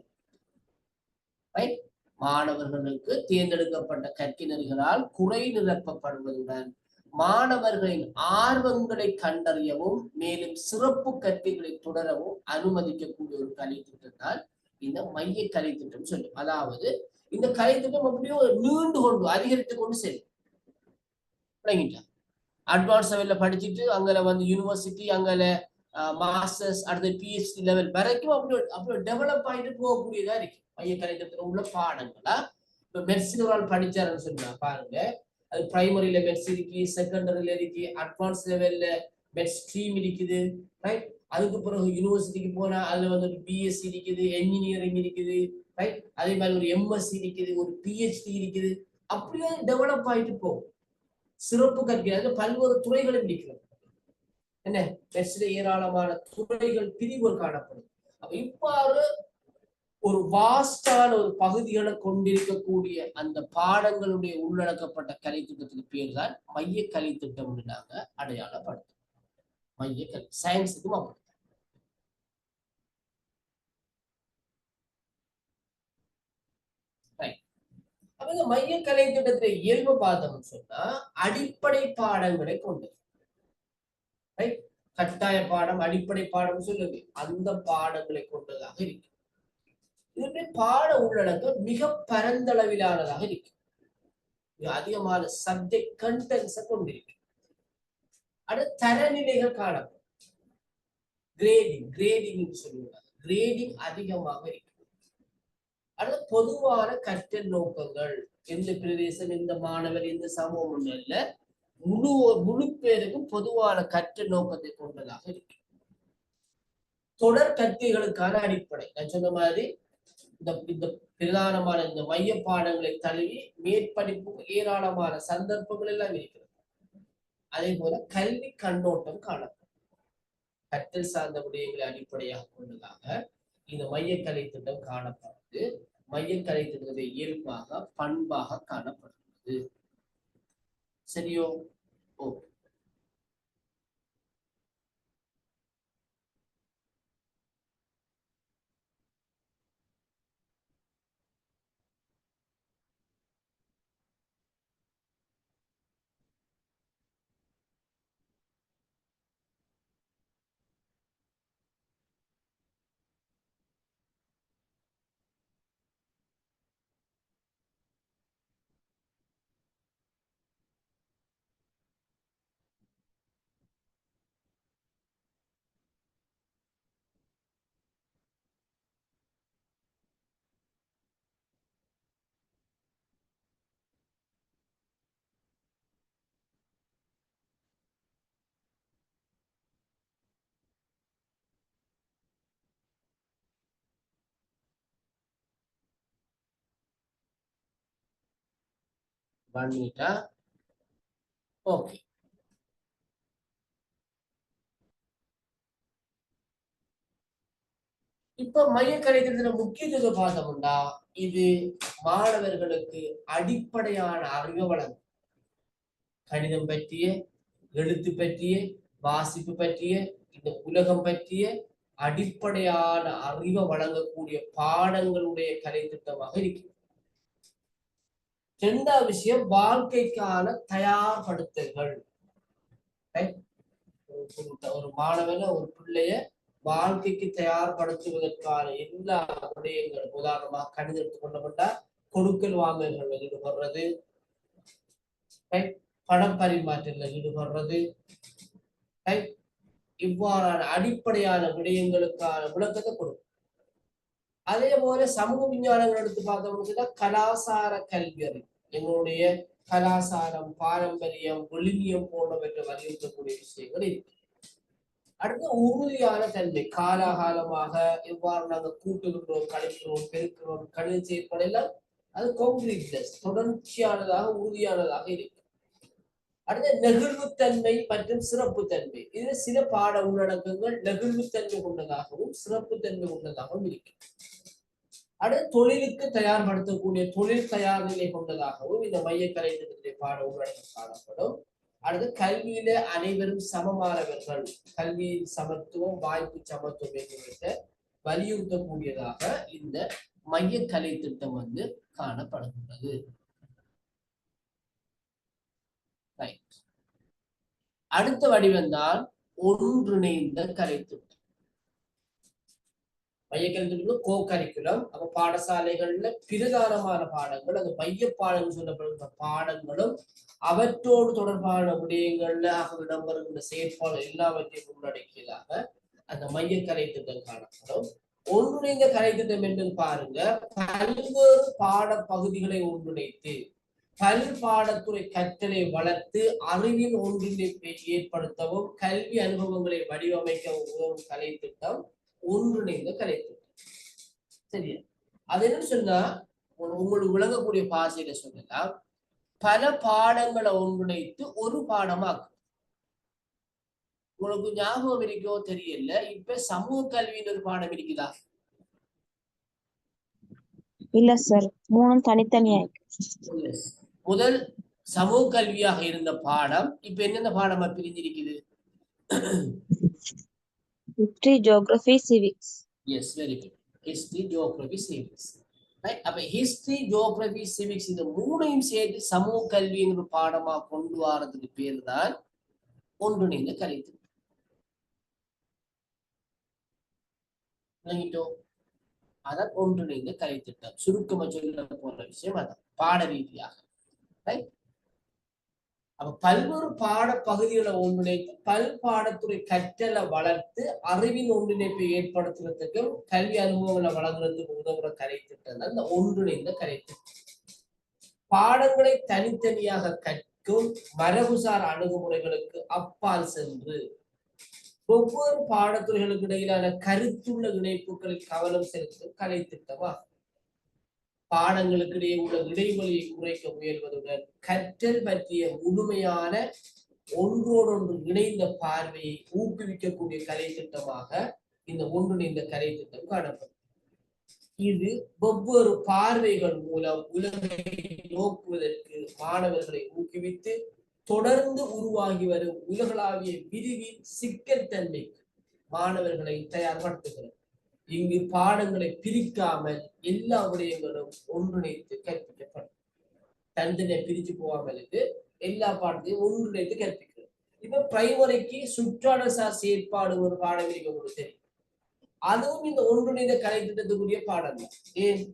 மாணவர்களுக்கு தேர்ந்தெடுக்கப்பட்ட கற்கை நெறிகளால் குறை நிரப்பப்படுவதுடன் மாணவர்களின் ஆர்வங்களை கண்டறியவும் மேலும் சிறப்பு கற்கைகளை தொடரவும் அனுமதிக்கக்கூடிய ஒரு கலை திட்டத்தால் இந்த மைய கலை திட்டம் சொல்லும். அதாவது இந்த கலை திட்டம் அப்படியே நீண்டு கொண்டு அதிகரித்து கொண்டு செல்லும். விளங்கிட்டா அட்வான்ஸ் லெவல்ல படிச்சுட்டு அங்கே வந்து யூனிவர்சிட்டி அங்கே மாஸ்டர்ஸ் அடுத்த பிஹெச்டி லெவல் வரைக்கும் அப்படி டெவலப் ஆகிட்டு போகக்கூடியதா இருக்கு மைய கலைத்திட்டத்தில் உள்ள பாடங்களா. இப்போ மெடிசின் ஒரு ஆள் படிச்சாருன்னு சொன்னா பாருங்க, அது பிரைமரியில மெட்ஸ் இருக்கு, செகண்டரியில இருக்கு, அட்வான்ஸ் லெவல்ல மெட்ஸ் ஸ்ட்ரீம் இருக்குது, ரைட். அதுக்கு பிறகு யூனிவர்சிட்டிக்கு போனா அதுல வந்து ஒரு பிஎஸ்சி இருக்குது, என்ஜினியரிங் இருக்குது, ரைட். அதே மாதிரி ஒரு எம்எஸ்சி இருக்குது, ஒரு பிஹெச்டி இருக்குது. அப்படியே டெவலப் ஆகிட்டு போகும். சிறப்பு கல்வி அதுல பல்வேறு துறைகளும் இருக்கிறது. என்ன மெட்ஸ்ல ஏராளமான துறைகள் பிரிவுகள் காணப்படும். அப்ப இவ்வாறு ஒரு வாஸ்டான ஒரு பகுதிகளை கொண்டிருக்கக்கூடிய அந்த பாடங்களுடைய உள்ளடக்கப்பட்ட கலை திட்டத்துக்கு பேர் தான் மைய கலை திட்டம் நாங்க அடையாளப்படுத்தோம். மைய கலை சயின்ஸுக்கும் அப்படி. அவங்க மைய கலை திட்டத்துல இயல்பு பார்த்தோம்னு சொன்னா அடிப்படை பாடங்களை கொண்டது. கட்டாய பாடம் அடிப்படை பாடம் சொல்லுங்க, அந்த பாடங்களை கொண்டதாக இருக்கு. இதுவே பாட உள்ளடக்கம் மிக பரந்தளவிலானதாக இருக்கு. அதிகமான சப்ஜெக்ட் கண்டென்ட்ஸை கொண்டிருக்கு. அடுத்த தரநிலைகள் காணப்படும். கிரேடிங் சொல்லுவாங்க. கிரேடிங் அதிகமாக இருக்கு. அடுத்து பொதுவான கற்றல் நோக்கங்கள், எந்த பிரதேசம், எந்த மாணவர், எந்த சமூகம் இல்ல, முழு பேருக்கும் பொதுவான கற்றல் நோக்கத்தை கொண்டதாக இருக்கு. தொடர் கற்கைகளுக்கான அடிப்படை நான் சொன்ன மாதிரி இந்த பிரதானமான இந்த மைய பாடங்களை தழுவி மேற்படிப்புக்கு ஏராளமான சந்தர்ப்பங்கள் எல்லாம் இருக்கிறது. அதே போல கல்வி கண்ணோட்டம் காணப்படும். கற்றல் சார்ந்த விடயங்களை அடிப்படையாக கொண்டதாக இந்த மைய கலை திட்டம் காணப்படுது. மைய கலை திட்டத்தை இயல்பாக பண்பாக காணப்படுகிறது. சரியோ? ஓகே. பண்ணிட்டா ஓகே. இப்ப மைய கலை திட்டத்துல முக்கியத்துவம் பார்த்தோம்னா இது மாணவர்களுக்கு அடிப்படையான அறிவு வழங்கும். கணிதம் பற்றிய, எழுத்து பற்றிய, வாசிப்பு பற்றிய, இந்த உலகம் பற்றிய அடிப்படையான அறிவை வழங்கக்கூடிய பாடங்களுடைய கலை திட்டமாக இருக்கு. இரண்டாவது விஷயம் வாழ்க்கைக்கான தயார்படுத்தல்கள். ஒரு மாணவனை ஒரு பிள்ளைய வாழ்க்கைக்கு தயார்படுத்துவதற்கான எல்லா விடயங்களும், உதாரணமாக கணிதம் எடுத்துக்கொண்டப்பட்டா கொடுக்கல் வாங்கல்கள் ஈடுபடுறது, பணம் பரிமாற்றத்தில் ஈடுபடுறது, இவ்வாறான அடிப்படையான விடயங்களுக்கான விளக்கத்தை கொடுக்கும். அதே போல சமூக விஞ்ஞானங்கள் எடுத்து பார்த்தோம்னா கலாசார கல்வி அறிவு, எங்களுடைய கலாசாரம், பாரம்பரியம், விழுமியம் போன்றவற்றை வலியுறுத்தக்கூடிய விஷயங்கள் இருக்கு. அடுத்து உறுதியான தன்மை, காலாகாலமாக எவ்வாறு நாங்கள் கூட்டுகின்றோம், கழிக்கிறோம், பெருக்கிறோம், கணித செயற்படலாம், அது கான்கிரீட்னஸ், தொடர்ச்சியானதாக உறுதியானதாக இருக்கு. அடுத்து நெகிழ்வுத்தன்மை மற்றும் சிறப்புத்தன்மை. இதுல சில பாட உள்ளடக்கங்கள் நெகிழ்வுத்தன்மை கொண்டதாகவும் சிறப்புத்தன்மை கொண்டதாகவும் இருக்கு. அடுத்து தொழிலுக்கு தயார்படுத்தக்கூடிய தொழில் தயார் நிலை கொண்டதாகவும் இந்த மைய கலை திட்டத்திலே பாட உள்ளடக்கம் காணப்படும். அடுத்து கல்வியில அனைவரும் சமமானவர்கள், கல்வியின் சமத்துவம், வாய்ப்பு சமத்துவம் என்கிற வலியுறுத்தக்கூடியதாக இந்த மைய கலை திட்டம் வந்து காணப்படுகிறது. அடுத்த வடிவம் தான் ஒன்றிணைந்த கலை திட்டம். மையக்கல்வி கோ கரிக்குலம். அப்ப பாடசாலைகள்ல பிரதானமான பாடங்கள், அந்த மைய பாடங்கள் சொல்லப்படுகிற பாடங்களும் அவற்றோடு தொடர்பான விடயங்கள்ல இடம்பெறுகின்ற செயற்பாடு எல்லாவற்றையும் உள்ளடக்கியதாக அந்த மைய கலை திட்டம் காணப்படும். ஒன்றிணைந்த கலை திட்டம் என்று பாருங்க, பல்வேறு பாட பகுதிகளை ஒன்றிணைத்து பல் பாடத்துறை கற்றலை வளர்த்து அறிவின் ஒன்றிணைப்பை ஏற்படுத்தவும் கல்வி அனுபவங்களை வடிவமைக்கவும் உதவும் கலை திட்டம் ஒன்றிணைந்த கலை திட்டம். சரியா? அது என்ன சொன்னா, உங்களுக்கு விளங்கக்கூடிய பாசையில சொல்லலாம், பல பாடங்களை ஒன்றிணைத்து ஒரு பாடமாக்கும். உங்களுக்கு ஞாபகம் இருக்கோ தெரியல, இப்ப சமூக கல்வின்னு ஒரு பாடம் இருக்குதா? இல்ல சார், மூணும் தனித்தனியா முதல் சமூக கல்வியாக இருந்த பாடம் இப்ப என்னென்ன பாடமா பிரிஞ்சிருக்குது? History, geography, civics. Yes, very good. History, geography, civics. அப்ப ஹிஸ்டரி, ஜியோகிராஃபி, சிவிக்ஸ் இந்த மூணையும் சேர்த்து சமூக கல்விங்கிற பாடமா கொண்டு வரதுக்கு பேர் தான் ஒன்றிணைந்த கலை திட்டம். அதான் ஒன்றிணைந்த கலை திட்டம். சுருக்கமா சொல்ல போற விஷயம் அதான், பாட ரீதியாக. அப்ப பல்வேறு பாட பகுதிகளை ஒன்றிணைத்து பல் பாடத்துறை கற்றலை வளர்த்து அறிவின் ஒன்றிணைப்பை ஏற்படுத்துறதுக்கும் கல்வி அனுபவங்களை வழங்குறதுக்கு உதவுற கலை திட்டம் தான் இந்த ஒன்றிணைந்த கலை திட்டம். பாடங்களை தனித்தனியாக கற்கும் மரபுசார் அணுகுமுறைகளுக்கு அப்பால் சென்று ஒவ்வொரு பாடத்துறைகளுக்கு இடையிலான கருத்துள்ள இணைப்புகளில் கவனம் செலுத்தும் கலை திட்டமா. பாடங்களுக்கு இடையே உள்ள இடைவெளியை குறைக்க முயல்வதுடன் கற்றல் பற்றிய முழுமையான ஒன்றோடொன்று இணைந்த பார்வையை ஊக்குவிக்கக்கூடிய கலை திட்டமாக இந்த ஒன்றிணைந்த கலை திட்டம் காணப்படும். இது ஒவ்வொரு பார்வைகள் மூலம் உலகை நோக்குவதற்கு மாணவர்களை ஊக்குவித்து தொடர்ந்து உருவாகி வரும் உலகளாவிய விரிவின் சிக்கல் தன்மைக்கு மாணவர்களை தயார்படுத்துகிறது. இங்கு பாடங்களை பிரிக்காமல் எல்லா விடயங்களும் ஒன்றிணைத்து கற்பிக்கப்படும். தனித்தனியை பிரிச்சு போகாமல் எல்லா பாடத்தையும் ஒன்றிணைத்து கற்பிக்கிறது. இப்ப பிரைமரிக்கு சுற்றாடசார் செயற்பாடு ஒரு பாடம் இருக்க உங்களுக்கு தெரியும். அதுவும் இந்த ஒன்றிணைந்த கலை திட்டத்துக்குரிய பாடம் தான். ஏன்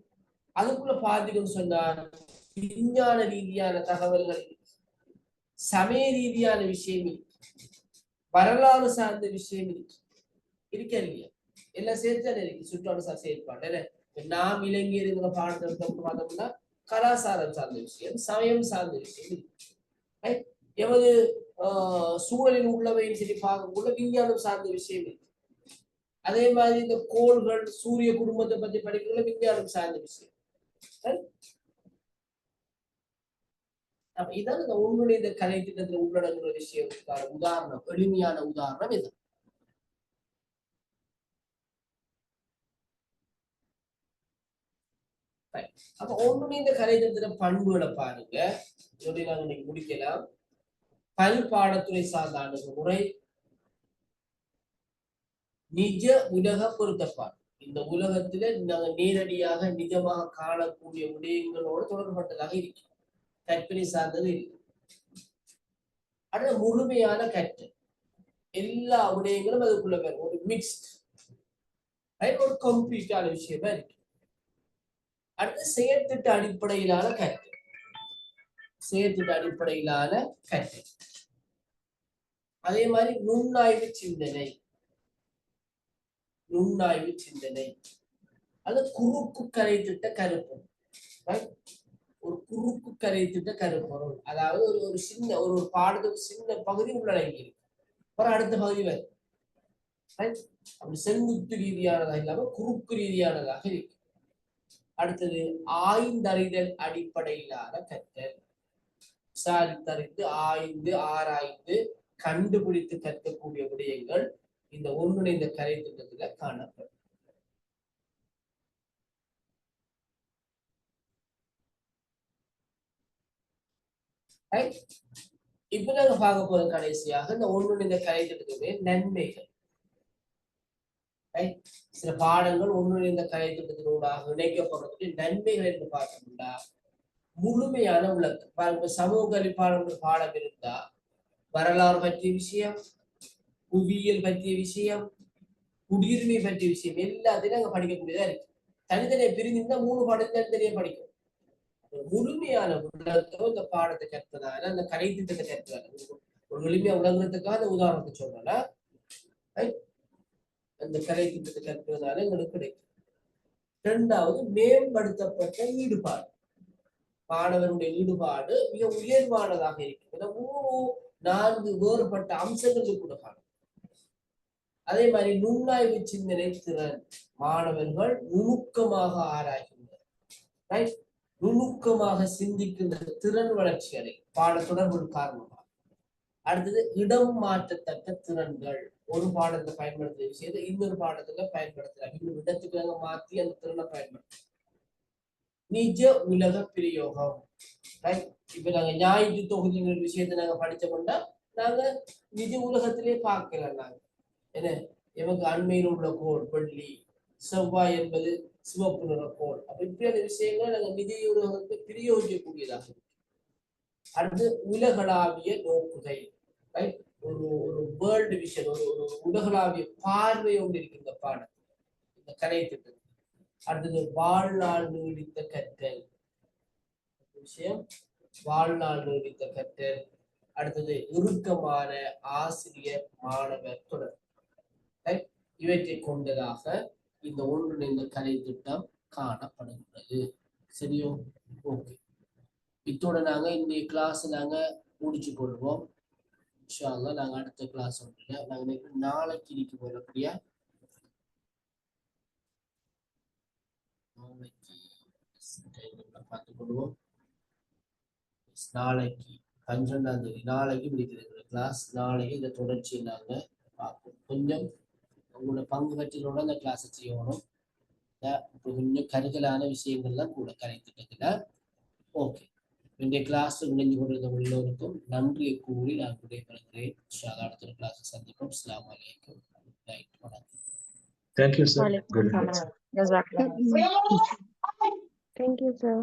அதுக்குள்ள பாத்தீங்கன்னு சொன்னால் விஞ்ஞான ரீதியான தகவல்கள், சமய ரீதியான விஷயம் இருக்கு, வரலாறு சார்ந்த விஷயம் இருக்க இல்லையா, எல்லாம் சேர்த்தானே இருக்கு. சுற்றாடசார் செயற்பாடு நாம் இளைஞர் பாடத்தை பார்த்தோம்னா கலாச்சாரம் சார்ந்த விஷயம், சமயம் சார்ந்த விஷயம், எமது சூழலில் உள்ளவைன்னு சொல்லி பார்க்கக்குள்ள விஞ்ஞானம் சார்ந்த விஷயம் இருக்கு. அதே மாதிரி இந்த கோள்கள், சூரிய குடும்பத்தை பத்தி படிக்கிற விஞ்ஞானம் சார்ந்த விஷயம். அப்ப இதான் இந்த ஒன்றிணைந்த கலை திட்டத்துல உள்ளடங்குற விஷயத்துக்கான உதாரணம், எளிமையான உதாரணம் இது. அப்ப ஒன்றிணைந்த கலை திட்டத்துல பண்புகளை பாருங்க, சொல்லி நாங்க இன்னைக்கு முடிக்கலாம். பல் பாடத்துறை சார்ந்த அணுகுமுறை, நிஜ உலக பொருத்தப்பாடு. இந்த உலகத்துல நாங்க நேரடியாக நிஜமாக காணக்கூடிய விடயங்களோடு தொடர்பட்டதாக இருக்கு, கற்பனை சார்ந்தது இல்லை. அடுத்த முழுமையான கற்றல், எல்லா விடயங்களும் அதுக்குள்ள பேர் ஒரு மிக்ஸ்ட், ஒரு கம்ப்ளீட்டான விஷயமா இருக்கு. அடுத்து செயற்திட்ட அடிப்படையிலான கற்றல், செயற்திட்ட அடிப்படையிலான கற்றல். அதே மாதிரி நுண்ணாய்வு சிந்தனை, நுண்ணாய்வு சிந்தனை, அது குறுக்கு கலை திட்ட கருப்பொருள். ஒரு குறுக்கு கலை திட்ட கருப்பொருள், அதாவது ஒரு சின்ன ஒரு பாடத்துக்கு சின்ன பகுதி உள்ளடங்கி இருக்கு, ஒரு அடுத்த பகுதி வரும். அப்படி செங்குத்து ரீதியானதாக இல்லாம குறுக்கு ரீதியானதாக இருக்கு. அடுத்தது ஆய்ந்தறிதல் அடிப்படையிலான கற்றல், விசாரித்தறிந்து ஆய்ந்து ஆராய்ந்து கண்டுபிடித்து கற்கக்கூடிய விடயங்கள் இந்த ஒன்றிணைந்த கலை திட்டத்துல காணப்படும். இப்ப நாங்க பார்க்க போற கடைசியாக இந்த ஒன்றிணைந்த கலை திட்டத்துடைய நன்மைகள். சில பாடங்கள் ஒன்றிணைந்த கலை திட்டத்தினூடாக இணைக்கப்படுறதுக்கு நன்மைகள் என்று பார்த்தோம்னா, முழுமையான விளக்கம். சமூக கல்வி பாடம் இருந்தா வரலாறு பற்றிய விஷயம், புவியியல் பற்றிய விஷயம், குடியுரிமை பற்றிய விஷயம் எல்லாத்தையும் நாங்க படிக்கக்கூடியதா இருக்கு. தனித்தனியை பிரிஞ்சிருந்தா 3 பாடம் தனித்தனியா படிக்கும். முழுமையான விளக்கம் இந்த பாடத்தை கற்பதால, அந்த கலை திட்டத்தை கற்பதால ஒரு எளிமையா விளங்குறதுக்காக அந்த உதாரணத்தை சொல்றேன்னா, அந்த கலை திட்டத்தை கற்பதால எங்களுக்கு கிடைக்கும். 2வது மேம்படுத்தப்பட்ட ஈடுபாடு. மாணவருடைய ஈடுபாடு மிக உயர்வானதாக இருக்கு. 4 வேறுபட்ட அம்சங்களுக்கு கூட காணும். அதே மாதிரி நுண்ணாய்வு சிந்தனை திறன். மாணவர்கள் நுணுக்கமாக ஆராய்கின்றனர், நுணுக்கமாக சிந்திக்கின்ற திறன் வளர்ச்சிகளை பாட தொடர்பு காரணமாக. அடுத்தது இடம் மாற்றத்தக்க திறன்கள். ஒரு பாடத்தை பயன்படுத்துற விஷயத்தை இன்னொரு பாடத்துல பயன்படுத்துறாங்க, இன்னொரு இடத்துக்கு நாங்க மாத்தி அந்த திறனை பயன்படுத்துறோம். நிஜ உலக பிரயோகம். இப்ப நாங்க ஞாயிற்று தொகுதிங்கிற விஷயத்தை நாங்க படிச்சோம்னா நாங்க நிஜ உலகத்திலே பார்க்கலாம். நாங்க என்ன, எமக்கு அண்மையில் உள்ள கோள் வெள்ளி, செவ்வாய் என்பது சிவப்பு நிற கோள். அப்ப இப்படியான விஷயங்களை நாங்க நிஜ உலகத்தை பிரயோகிக்கக்கூடியதாக இருக்கு. அடுத்து உலகளாவிய நோக்குகை. ஒரு வேர்ல்டு விஷன், ஒரு உலகளாவிய பார்வை ஒன்று இருக்கு இந்த பாடம், இந்த கலை திட்டத்தில். அடுத்தது வாழ்நாள் நீடித்த கற்றல் விஷயம், வாழ்நாள் நீடித்த கற்றல். அடுத்தது இறுக்கமான ஆசிரியர் மாணவர் தொடர். இவற்றை கொண்டதாக இந்த ஒன்றிணைந்த கலை திட்டம் காணப்படுகிறது. சரியோ? ஓகே, இத்தோட நாங்க இந்த கிளாஸ் நாங்க முடிச்சு கொள்வோம். இன்ஷா அல்லாஹ் நாங்க அடுத்த கிளாஸ் ஒன்றுல நாங்க நாளைக்கு இன்னைக்கு போறபடியா நாளைக்கு பார்த்துக் கொள்வோம். நாளைக்கு 12ஆம் தேதி நாளைக்கு முடிக்கிறது கிளாஸ். நாளைக்கு இந்த தொடர்ச்சியை நாங்க பார்ப்போம். கொஞ்சம் உங்களோட பங்கு பற்றினோட அந்த கிளாஸை செய்யணும். கொஞ்சம் கருகலான விஷயங்கள்லாம் கூட கலை திட்டத்துல. ஓகே, இந்த கிளாஸ் முடிஞ்சு கொண்டிருந்த எல்லோருக்கும் நன்றியை கூறி நான் விடைபெறுகிறேன். அடுத்த கிளாஸ் சந்திப்போம். அஸ்ஸலாமு அலைக்கும். வணக்கம். Thank you, sir. Good night. Thank you, sir.